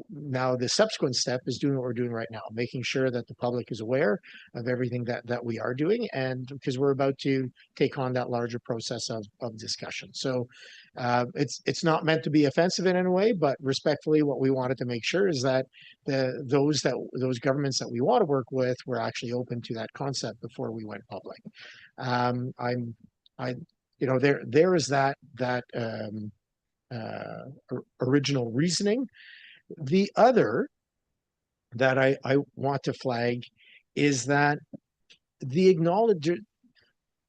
now the subsequent step is doing what we're doing right now, making sure that the public is aware of everything that we are doing, and because we're about to take on that larger process of discussion. So it's not meant to be offensive in any way, but respectfully, what we wanted to make sure is that those governments that we want to work with were actually open to that concept before we went public. There is that original reasoning. The other that I want to flag is that it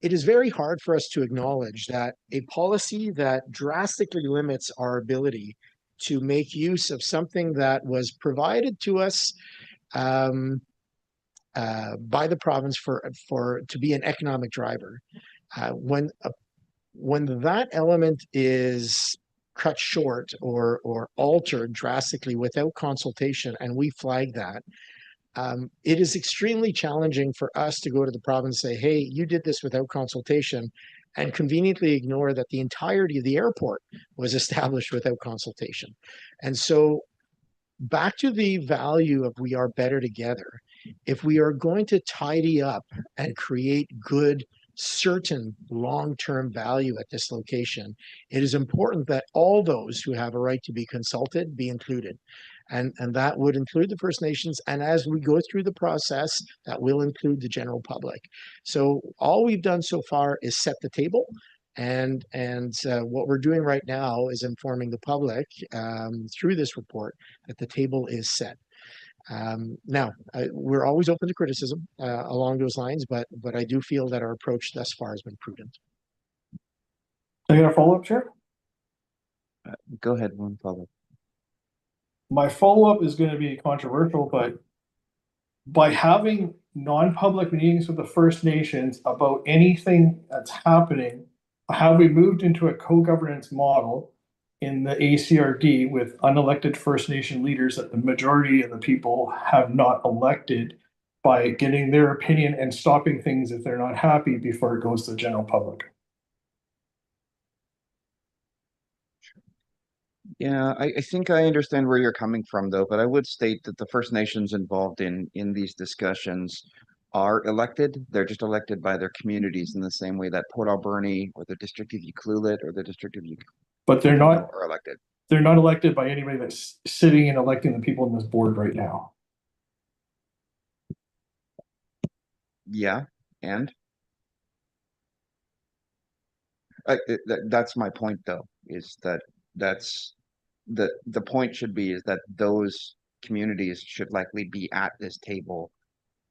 is very hard for us to acknowledge that a policy that drastically limits our ability to make use of something that was provided to us by the province to be an economic driver. When that element is cut short or altered drastically without consultation, and we flag that, it is extremely challenging for us to go to the province and say, hey, you did this without consultation, and conveniently ignore that the entirety of the airport was established without consultation. And so back to the value of we are better together. If we are going to tidy up and create good, certain long-term value at this location, it is important that all those who have a right to be consulted be included. And that would include the First Nations. And as we go through the process, that will include the general public. So all we've done so far is set the table. And what we're doing right now is informing the public through this report that the table is set. Now, we're always open to criticism along those lines, but I do feel that our approach thus far has been prudent. I got a follow-up, Chair? Go ahead, one follow-up. My follow-up is going to be controversial, but by having non-public meetings with the First Nations about anything that's happening, have we moved into a co-governance model in the ACRD with unelected First Nation leaders that the majority of the people have not elected, by getting their opinion and stopping things if they're not happy before it goes to the general public? Yeah, I think I understand where you're coming from, though, but I would state that the First Nations involved in these discussions are elected. They're just elected by their communities in the same way that Port Alberni or the District of Ucluelet or the District of But they're not are elected. They're not elected by anybody that's sitting and electing the people in this board right now. Yeah, and that's my point, though, is that's the point should be is that those communities should likely be at this table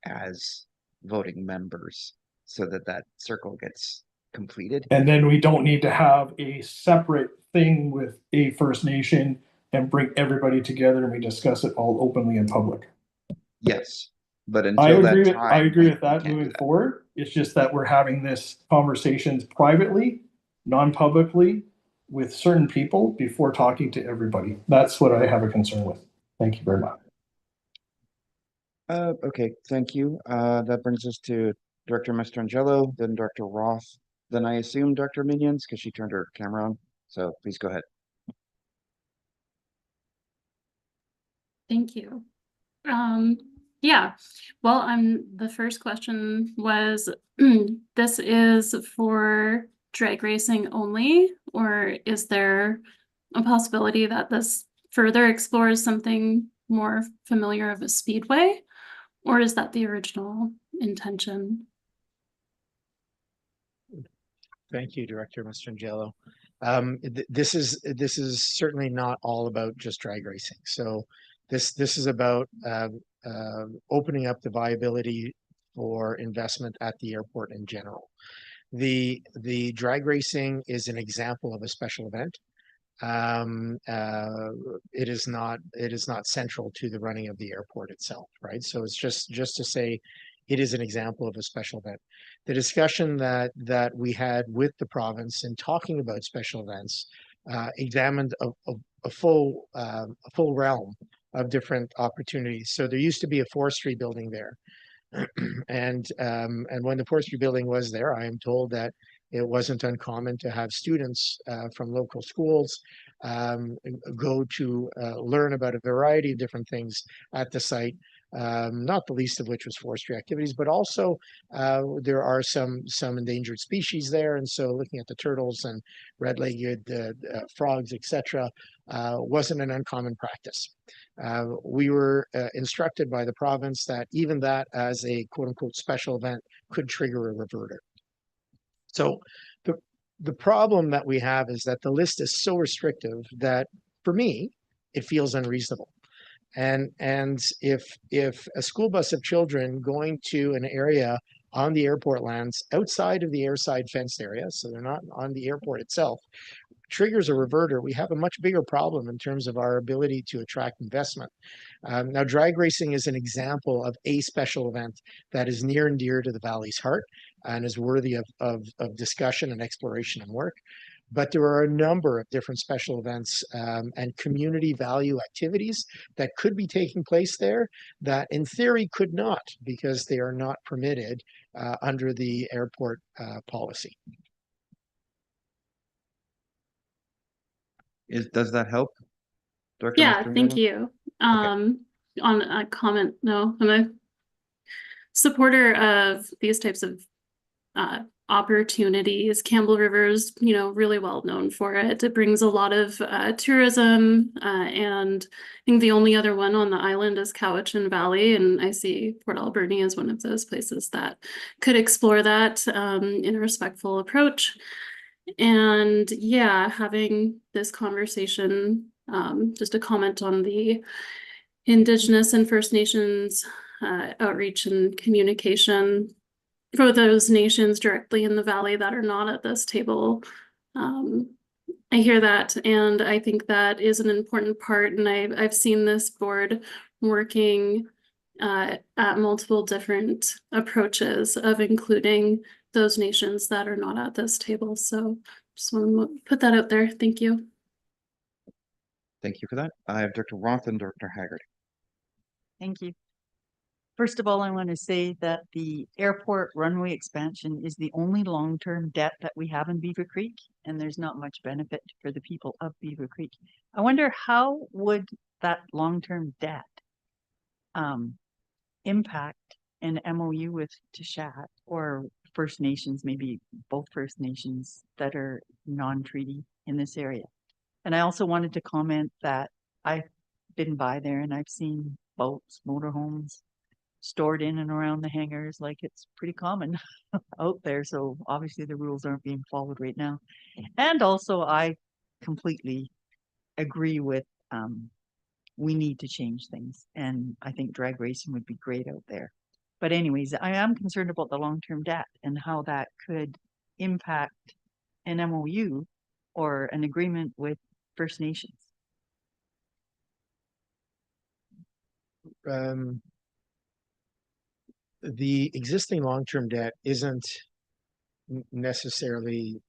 as voting members so that circle gets completed. And then we don't need to have a separate thing with a First Nation and bring everybody together and we discuss it all openly in public. Yes, but until I agree with that moving forward. It's just that we're having this conversations privately, non-publicly, with certain people before talking to everybody. That's what I have a concern with. Thank you very much. Okay, thank you. That brings us to Director Mastrangelo, then Dr. Roth, then I assume Dr. Minions, because she turned her camera on. So please go ahead. Thank you. Yeah, well, the first question was, this is for drag racing only, or is there a possibility that this further explores something more familiar of a speedway, or is that the original intention? Thank you, Director Mastrangelo. This is certainly not all about just drag racing. So This is about opening up the viability for investment at the airport in general. The drag racing is an example of a special event. It is not central to the running of the airport itself, right? So it's just to say it is an example of a special event. The discussion that we had with the province in talking about special events examined a full realm of different opportunities. So there used to be a forestry building there. And when the forestry building was there, I am told that it wasn't uncommon to have students from local schools go to learn about a variety of different things at the site, not the least of which was forestry activities, but also there are some endangered species there. And so looking at the turtles and red-legged frogs, etc., wasn't an uncommon practice. We were instructed by the province that even that as a quote-unquote special event could trigger a reverter. So the problem that we have is that the list is so restrictive that for me, it feels unreasonable. And if a school bus of children going to an area on the airport lands outside of the airside fenced area, so they're not on the airport itself, triggers a reverter, we have a much bigger problem in terms of our ability to attract investment. Now, drag racing is an example of a special event that is near and dear to the Valley's heart and is worthy of discussion and exploration and work. But there are a number of different special events and community value activities that could be taking place there that in theory could not, because they are not permitted under the airport policy. Does that help, Dr. Yeah, thank Mastroianni? you. On a comment, no, I'm a supporter of these types of opportunities. Campbell River's, really well known for it. It brings a lot of tourism, and I think the only other one on the island is Cowichan Valley, and I see Port Alberni as one of those places that could explore that in a respectful approach. And yeah, having this conversation, just a comment on the Indigenous and First Nations outreach and communication for those nations directly in the valley that are not at this table. I hear that, and I think that is an important part, and I've seen this board working at multiple different approaches of including those nations that are not at this table. So just want to put that out there. Thank you. Thank you for that. I have Dr. Roth and Dr. Haggard. Thank you. First of all, I want to say that the airport runway expansion is the only long-term debt that we have in Beaver Creek, and there's not much benefit for the people of Beaver Creek. I wonder how would that long-term debt impact an MOU with Tishat or First Nations, maybe both First Nations that are non-treaty in this area. And I also wanted to comment that I've been by there and I've seen boats, motorhomes stored in and around the hangars, like it's pretty common out there. So obviously the rules aren't being followed right now. And also I completely agree with we need to change things. And I think drag racing would be great out there. But anyways, I am concerned about the long-term debt and how that could impact an MOU or an agreement with First Nations. The existing long-term debt isn't necessarily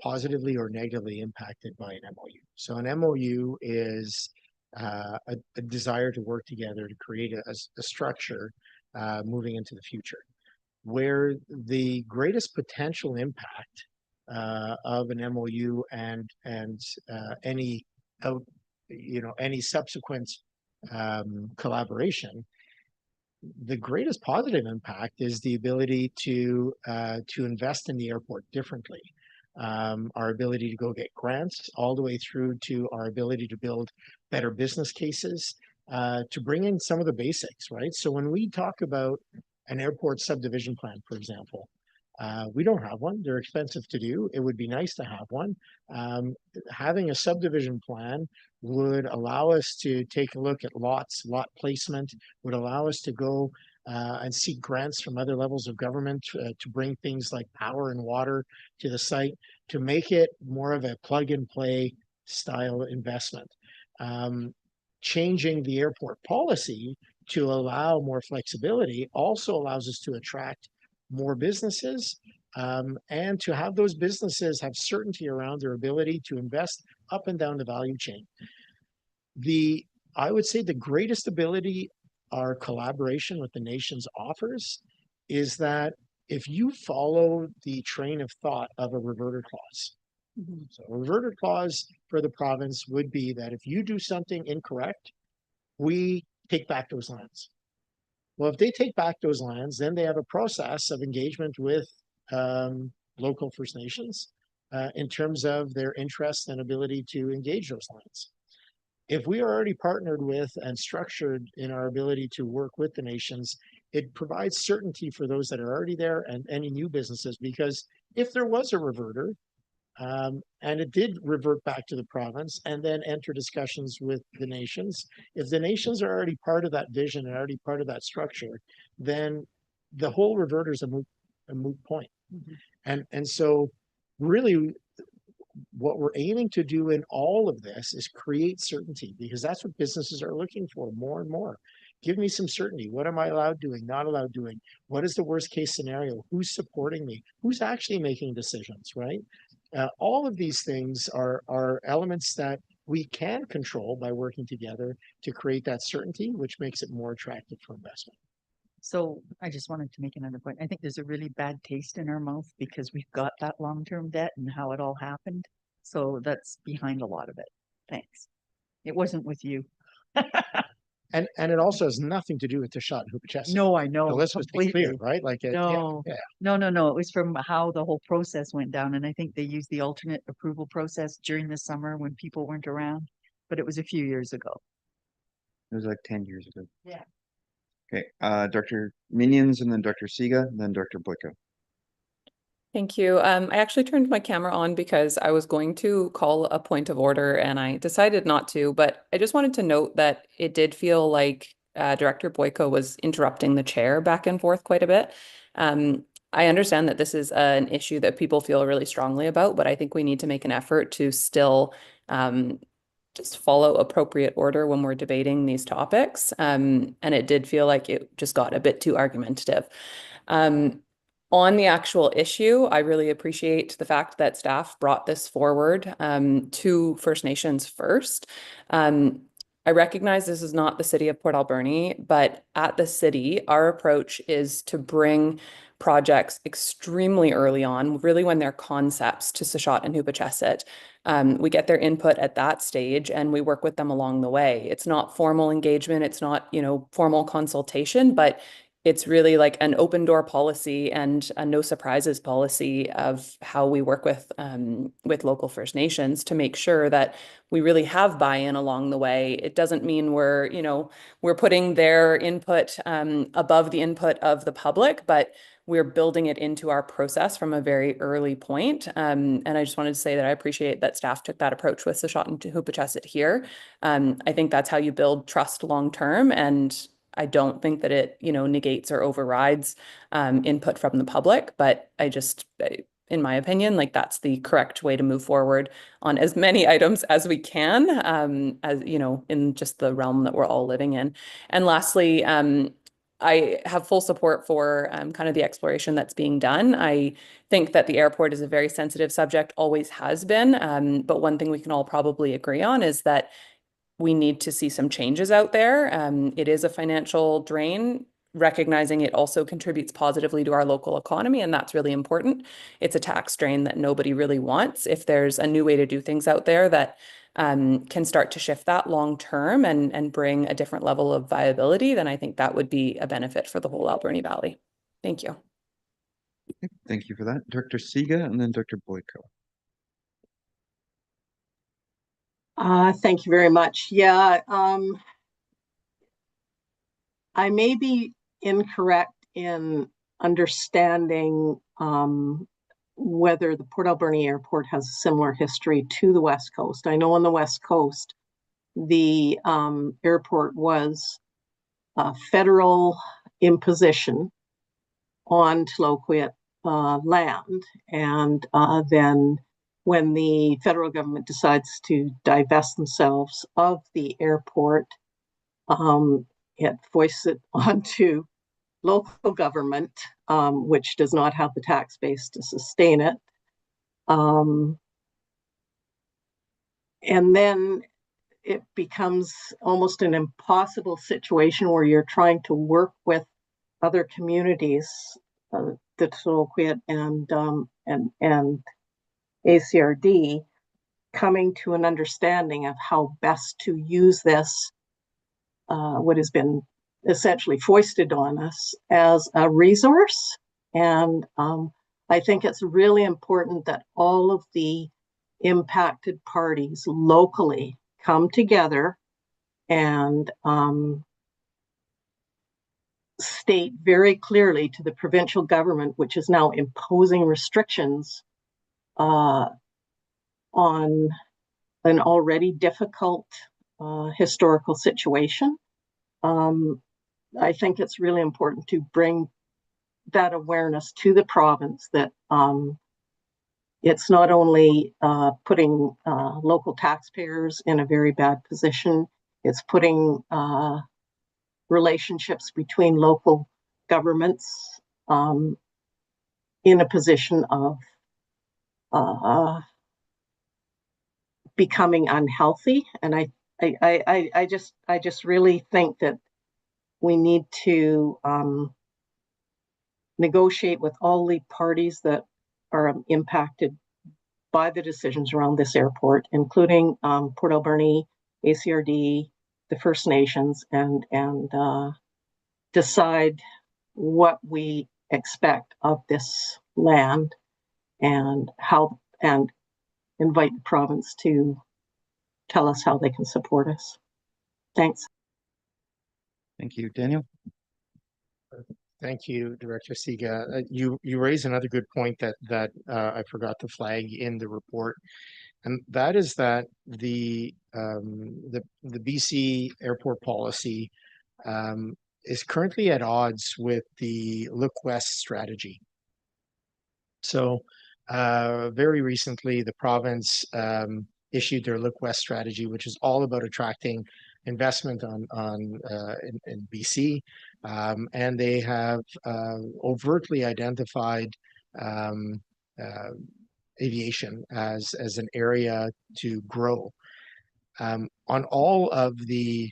positively or negatively impacted by an MOU. So an MOU is a desire to work together to create a structure moving into the future. Where the greatest potential impact of an MOU and any subsequent collaboration, the greatest positive impact is the ability to invest in the airport differently. Our ability to go get grants all the way through to our ability to build better business cases, to bring in some of the basics, right? So when we talk about an airport subdivision plan, for example, We don't have one. They're expensive to do. It would be nice to have one. Having a subdivision plan would allow us to take a look at lots, lot placement, would allow us to go and seek grants from other levels of government to bring things like power and water to the site, to make it more of a plug and play style investment. Changing the airport policy to allow more flexibility also allows us to attract more businesses and to have those businesses have certainty around their ability to invest up and down the value chain. I would say the greatest ability our collaboration with the nations offers is that if you follow the train of thought of a reverter clause, so a reverter clause for the province would be that if you do something incorrect, we take back those lands. Well, if they take back those lands, then they have a process of engagement with local First Nations in terms of their interest and ability to engage those lands. If we are already partnered with and structured in our ability to work with the nations, it provides certainty for those that are already there and any new businesses, because if there was a reverter, and it did revert back to the province and then enter discussions with the nations. If the nations are already part of that vision and already part of that structure, then the whole reverter is a moot point. And so really what we're aiming to do in all of this is create certainty, because that's what businesses are looking for more and more. Give me some certainty. What am I allowed doing, not allowed doing? What is the worst case scenario? Who's supporting me? Who's actually making decisions, right? All of these things are elements that we can control by working together to create that certainty, which makes it more attractive for investment. So I just wanted to make another point. I think there's a really bad taste in our mouth because we've got that long-term debt and how it all happened. So that's behind a lot of it. Thanks. It wasn't with you. And it also has nothing to do with the shot in Hoopachesnee. No, I know. So let's just be clear, completely. right? Like, No, no. It was from how the whole process went down. And I think they used the alternate approval process during the summer when people weren't around, but it was a few years ago. It was like 10 years ago. Yeah. Okay, Dr. Minions and then Dr. Siga, and then Dr. Boyko. Thank you. I actually turned my camera on because I was going to call a point of order and I decided not to, but I just wanted to note that it did feel like Director Boyko was interrupting the chair back and forth quite a bit. I understand that this is an issue that people feel really strongly about, but I think we need to make an effort to still just follow appropriate order when we're debating these topics. And it did feel like it just got a bit too argumentative. On the actual issue, I really appreciate the fact that staff brought this forward to First Nations first. I recognize this is not the city of Port Alberni, but at the city, our approach is to bring projects extremely early on, really when they're concepts, to Sachot and Hoopachesset. We get their input at that stage and we work with them along the way. It's not formal engagement, it's not, formal consultation, but it's really like an open door policy and a no surprises policy of how we work with local First Nations to make sure that we really have buy-in along the way. It doesn't mean we're putting their input above the input of the public, but we're building it into our process from a very early point. And I just wanted to say that I appreciate that staff took that approach with Sachot and Hoopachesset here. I think that's how you build trust long-term, and I don't think that it, negates or overrides input from the public, but in my opinion, like that's the correct way to move forward on as many items as we can, as in just the realm that we're all living in. And lastly, I have full support for kind of the exploration that's being done. I think that the airport is a very sensitive subject, always has been. But one thing we can all probably agree on is that we need to see some changes out there. It is a financial drain, recognizing it also contributes positively to our local economy, and that's really important. It's a tax drain that nobody really wants. If there's a new way to do things out there that can start to shift that long term and bring a different level of viability, then I think that would be a benefit for the whole Alberni Valley. Thank you. Thank you for that. Dr. Siga and then Dr. Boyko. Thank you very much. Yeah, I may be incorrect in understanding whether the Port Alberni Airport has a similar history to the West Coast. I know on the West Coast, the airport was federal imposition on Tloquet land. And then when the federal government decides to divest themselves of the airport, it foists it onto local government, which does not have the tax base to sustain it. And then it becomes almost an impossible situation where you're trying to work with other communities, the Tloquet and ACRD, coming to an understanding of how best to use this, what has been essentially foisted on us, as a resource. And I think it's really important that all of the impacted parties locally come together and state very clearly to the provincial government, which is now imposing restrictions on an already difficult historical situation. I think it's really important to bring that awareness to the province that it's not only putting local taxpayers in a very bad position, it's putting relationships between local governments in a position of becoming unhealthy. And I just really think that we need to negotiate with all the parties that are impacted by the decisions around this airport, including Port Alberni, ACRD, the First Nations, and decide what we expect of this land and how, and invite the province to tell us how they can support us. Thanks. Thank you, Daniel. Thank you, Director Siga. You raise another good point that I forgot to flag in the report, and that is that the BC airport policy is currently at odds with the Look West strategy. So very recently, the province issued their Look West strategy, which is all about attracting investment in BC, and they have overtly identified aviation as an area to grow. On all of the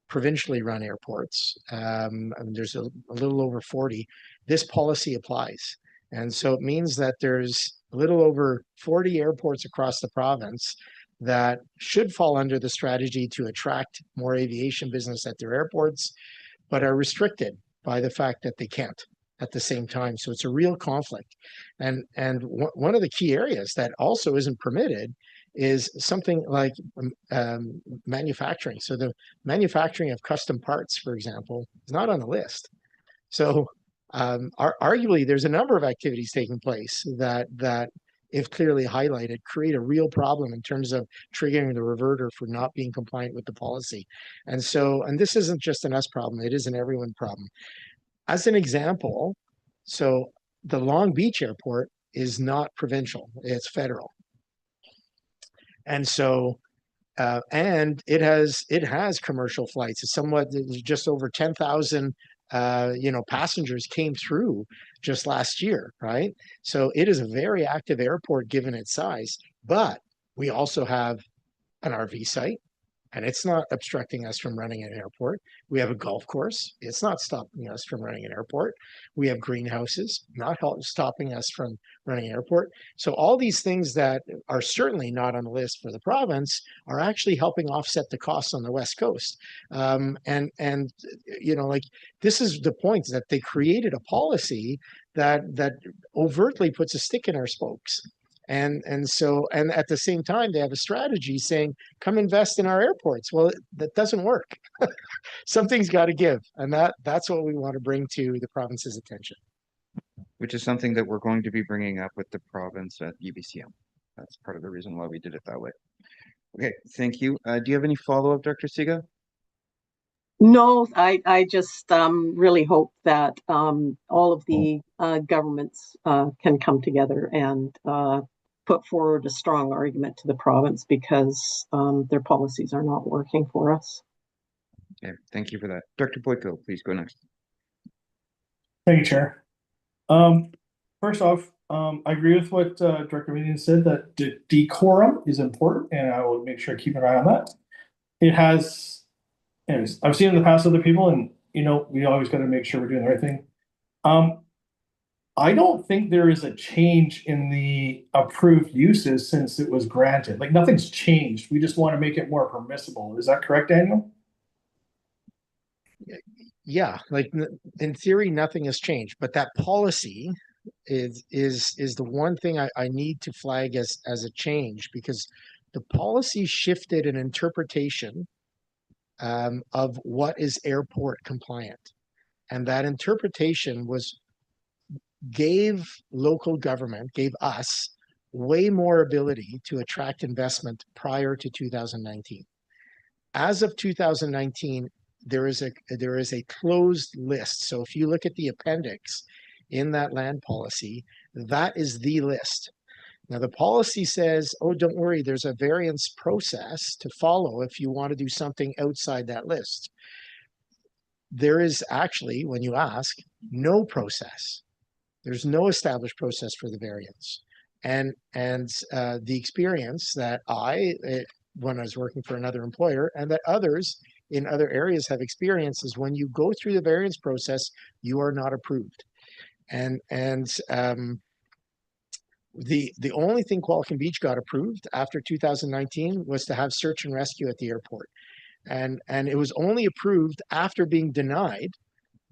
provincially run airports, there's a little over 40, this policy applies. And so it means that there's a little over 40 airports across the province that should fall under the strategy to attract more aviation business at their airports, but are restricted by the fact that they can't at the same time. So it's a real conflict. And one of the key areas that also isn't permitted is something like manufacturing. So the manufacturing of custom parts, for example, is not on the list. So arguably, there's a number of activities taking place that, if clearly highlighted, create a real problem in terms of triggering the reverter for not being compliant with the policy. And this isn't just an us problem, it is an everyone problem. As an example, so the Long Beach Airport is not provincial, it's federal. And so, and it has commercial flights. It's somewhat just over 10,000 passengers came through just last year, right? So it is a very active airport given its size, but we also have an RV site, and it's not obstructing us from running an airport. We have a golf course. It's not stopping us from running an airport. We have greenhouses, not stopping us from running an airport. So all these things that are certainly not on the list for the province are actually helping offset the costs on the West Coast. And like, this is the point, that they created a policy that overtly puts a stick in our spokes. And at the same time, they have a strategy saying, come invest in our airports. Well, that doesn't work. Something's got to give. And that's what we want to bring to the province's attention. which is something that we're going to be bringing up with the province at UBCM. That's part of the reason why we did it that way. Okay, thank you. Do you have any follow-up, Dr. Siga? No, I just really hope that all of the governments can come together and put forward a strong argument to the province because their policies are not working for us. Okay, thank you for that. Dr. Boyko, please go next. Thank you, Chair. First off, I agree with what Director Minion said, that decorum is important, and I will make sure I keep an eye on that. It has, anyways, I've seen it in the past other people, and we always got to make sure we're doing the right thing. I don't think there is a change in the approved uses since it was granted. Like, nothing's changed. We just want to make it more permissible. Is that correct, Daniel? Yeah, like in theory, nothing has changed, but that policy is the one thing I need to flag as a change, because the policy shifted an interpretation of what is airport compliant, and that interpretation gave local government, gave us way more ability to attract investment prior to 2019. As of 2019, there is a closed list. So if you look at the appendix in that land policy, that is the list. Now the policy says, oh, don't worry, there's a variance process to follow if you want to do something outside that list. There is actually, when you ask, no process. There's no established process for the variance. And the experience that when I was working for another employer, and that others in other areas have experienced, is when you go through the variance process, you are not approved. And the only thing Qualicum Beach got approved after 2019 was to have search and rescue at the airport. And it was only approved after being denied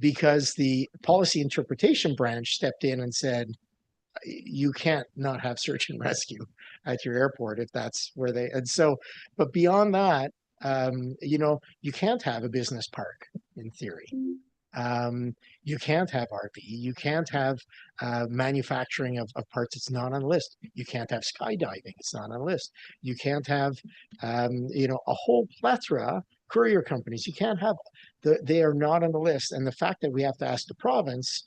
because the policy interpretation branch stepped in and said, you can't not have search and rescue at your airport if that's where they, and so, but beyond that, you can't have a business park in theory. You can't have RV, you can't have manufacturing of parts, it's not on the list. You can't have skydiving, it's not on the list. You can't have, a whole plethora courier companies. You can't have, they are not on the list. And the fact that we have to ask the province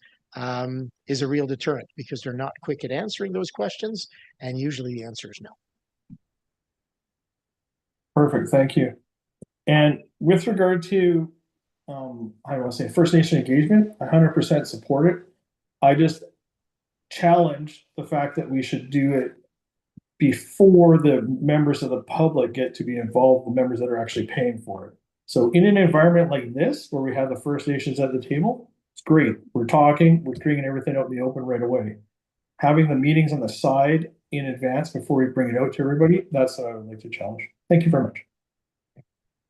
is a real deterrent, because they're not quick at answering those questions. And usually the answer is no. Perfect, thank you. And with regard to, I want to say First Nation engagement, 100% support it. I just challenge the fact that we should do it before the members of the public get to be involved, the members that are actually paying for it. So in an environment like this, where we have the First Nations at the table, it's great. We're talking, we're bringing everything out in the open right away. Having the meetings on the side in advance before we bring it out to everybody, that's what I would like to challenge. Thank you very much.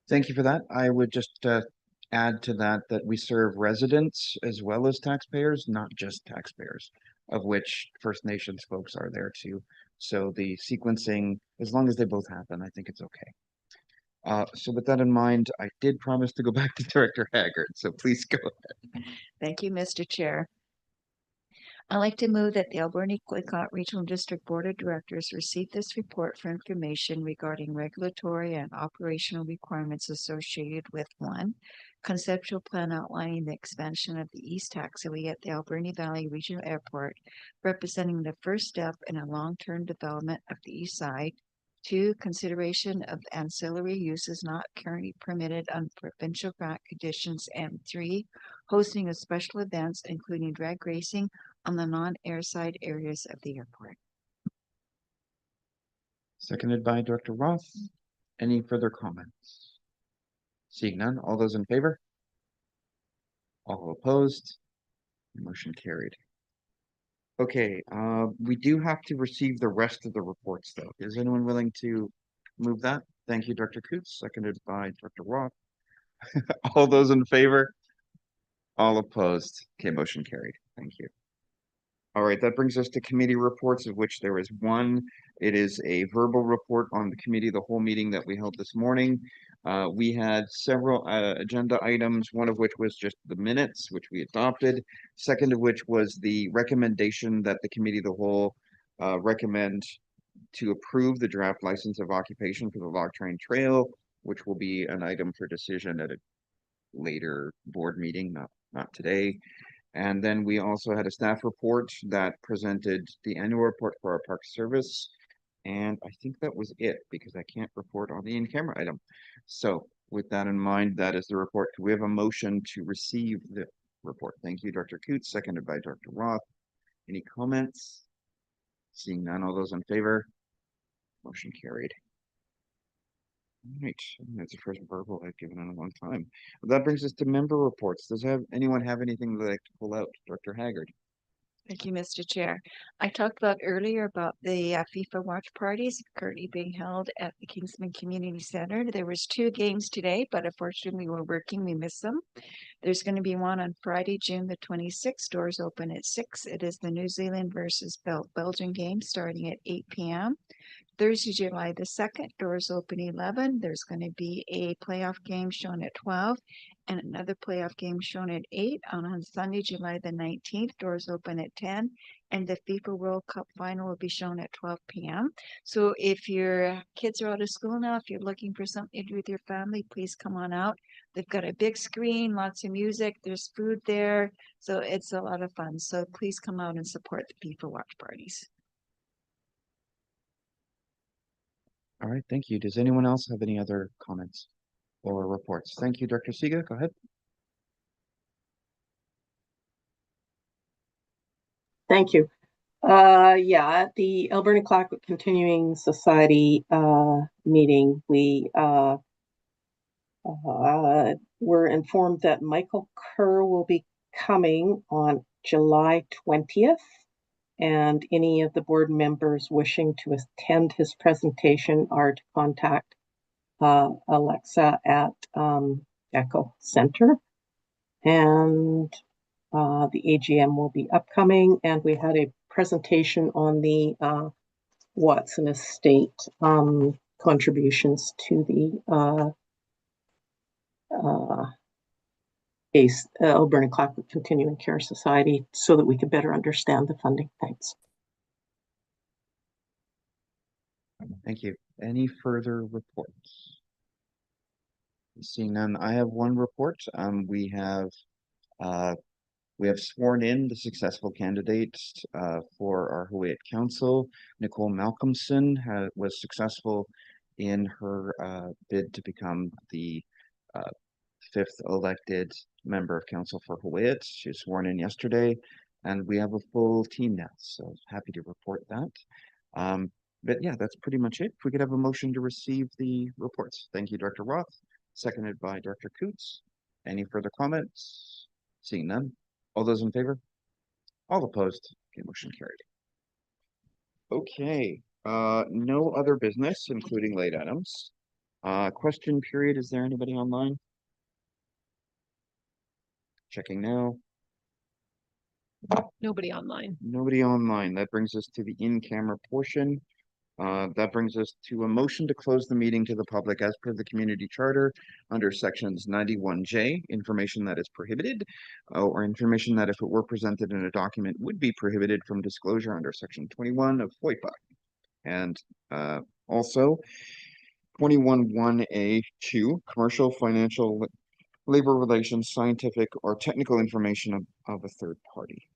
Thank you for that. I would just add to that we serve residents as well as taxpayers, not just taxpayers, of which First Nations folks are there too. So the sequencing, as long as they both happen, I think it's okay. So with that in mind, I did promise to go back to Director Haggard, so please go ahead. Thank you, Mr. Chair. I'd like to move that the Alberni-Quicot Regional District Board of Directors receive this report for information regarding regulatory and operational requirements associated with 1, conceptual plan outlining the expansion of the East Taxiway at the Alberni Valley Regional Airport, representing the first step in a long-term development of the east side. 2, consideration of ancillary uses not currently permitted under provincial grant conditions. And 3, hosting of special events, including drag racing on the non-airside areas of the airport. Seconded by Director Roth. Any further comments? Seeing none, all those in favor? All opposed? Motion carried. Okay, we do have to receive the rest of the reports though. Is anyone willing to move that? Thank you, Director Coots, seconded by Director Roth. All those in favor? All opposed? Okay, motion carried. Thank you. All right, that brings us to committee reports, of which there is one. It is a verbal report on the committee of the whole meeting that we held this morning. We had several agenda items, one of which was just the minutes, which we adopted. Second of which was the recommendation that the committee of the whole recommend to approve the draft license of occupation for the Log Train Trail, which will be an item for decision at a later board meeting, not today. And then we also had a staff report that presented the annual report for our park service. And I think that was it, because I can't report on the in-camera item. So with that in mind, that is the report. Do we have a motion to receive the report? Thank you, Dr. Coots, seconded by Dr. Roth. Any comments? Seeing none, all those in favor? Motion carried. All right, that's the first verbal I've given in a long time. That brings us to member reports. Does anyone have anything they'd like to pull out? Dr. Haggard. Thank you, Mr. Chair. I talked about earlier about the FIFA watch parties currently being held at the Kingsman Community Center. There was 2 games today, but unfortunately we were working, we missed them. There's going to be one on Friday, June the 26th. Doors open at 6. It is the New Zealand versus Belgium game starting at 8 p.m. Thursday, July the 2nd, doors open 11. There's going to be a playoff game shown at 12 and another playoff game shown at 8. On Sunday, July the 19th, doors open at 10. And the FIFA World Cup final will be shown at 12 p.m. So if your kids are out of school now, if you're looking for something to do with your family, please come on out. They've got a big screen, lots of music, there's food there. So it's a lot of fun. So please come out and support the FIFA watch parties. All right, thank you. Does anyone else have any other comments or reports? Thank you, Dr. Siga. Go ahead. Thank you. Yeah, at the Alberta Clackwood Continuing Society meeting, we were informed that Michael Kerr will be coming on July 20th. And any of the board members wishing to attend his presentation are to contact Alexa at Echo Center. And the AGM will be upcoming, and we had a presentation on the Watson Estate contributions to the Alberta Clackwood Continuing Care Society so that we could better understand the funding. Thanks. Thank you. Any further reports? Seeing none, I have one report. We have sworn in the successful candidates for our Huu-ay-aht Council. Nicole Malcolmson was successful in her bid to become the 5th elected member of council for Huu-ay-aht. She was sworn in yesterday, and we have a full team now, so happy to report that. But yeah, that's pretty much it. If we could have a motion to receive the reports. Thank you, Dr. Roth, seconded by Dr. Coots. Any further comments? Seeing none. All those in favor? All opposed? Okay, motion carried. Okay, no other business, including late items. Question period. Is there anybody online? Checking now. Nobody online. Nobody online. That brings us to the in-camera portion. That brings us to a motion to close the meeting to the public as per the community charter under sections 91J, information that is prohibited, or information that if it were presented in a document would be prohibited from disclosure under section 21 of FOIPA. And also 21(1)(a)(2), commercial, financial, labor relations, scientific, or technical information of a third party.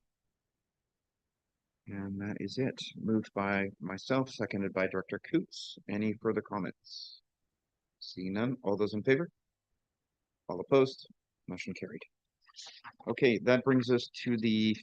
And that is it. Moved by myself, seconded by Director Coots. Any further comments? Seeing none. All those in favor? All opposed? Motion carried. Okay, that brings us to the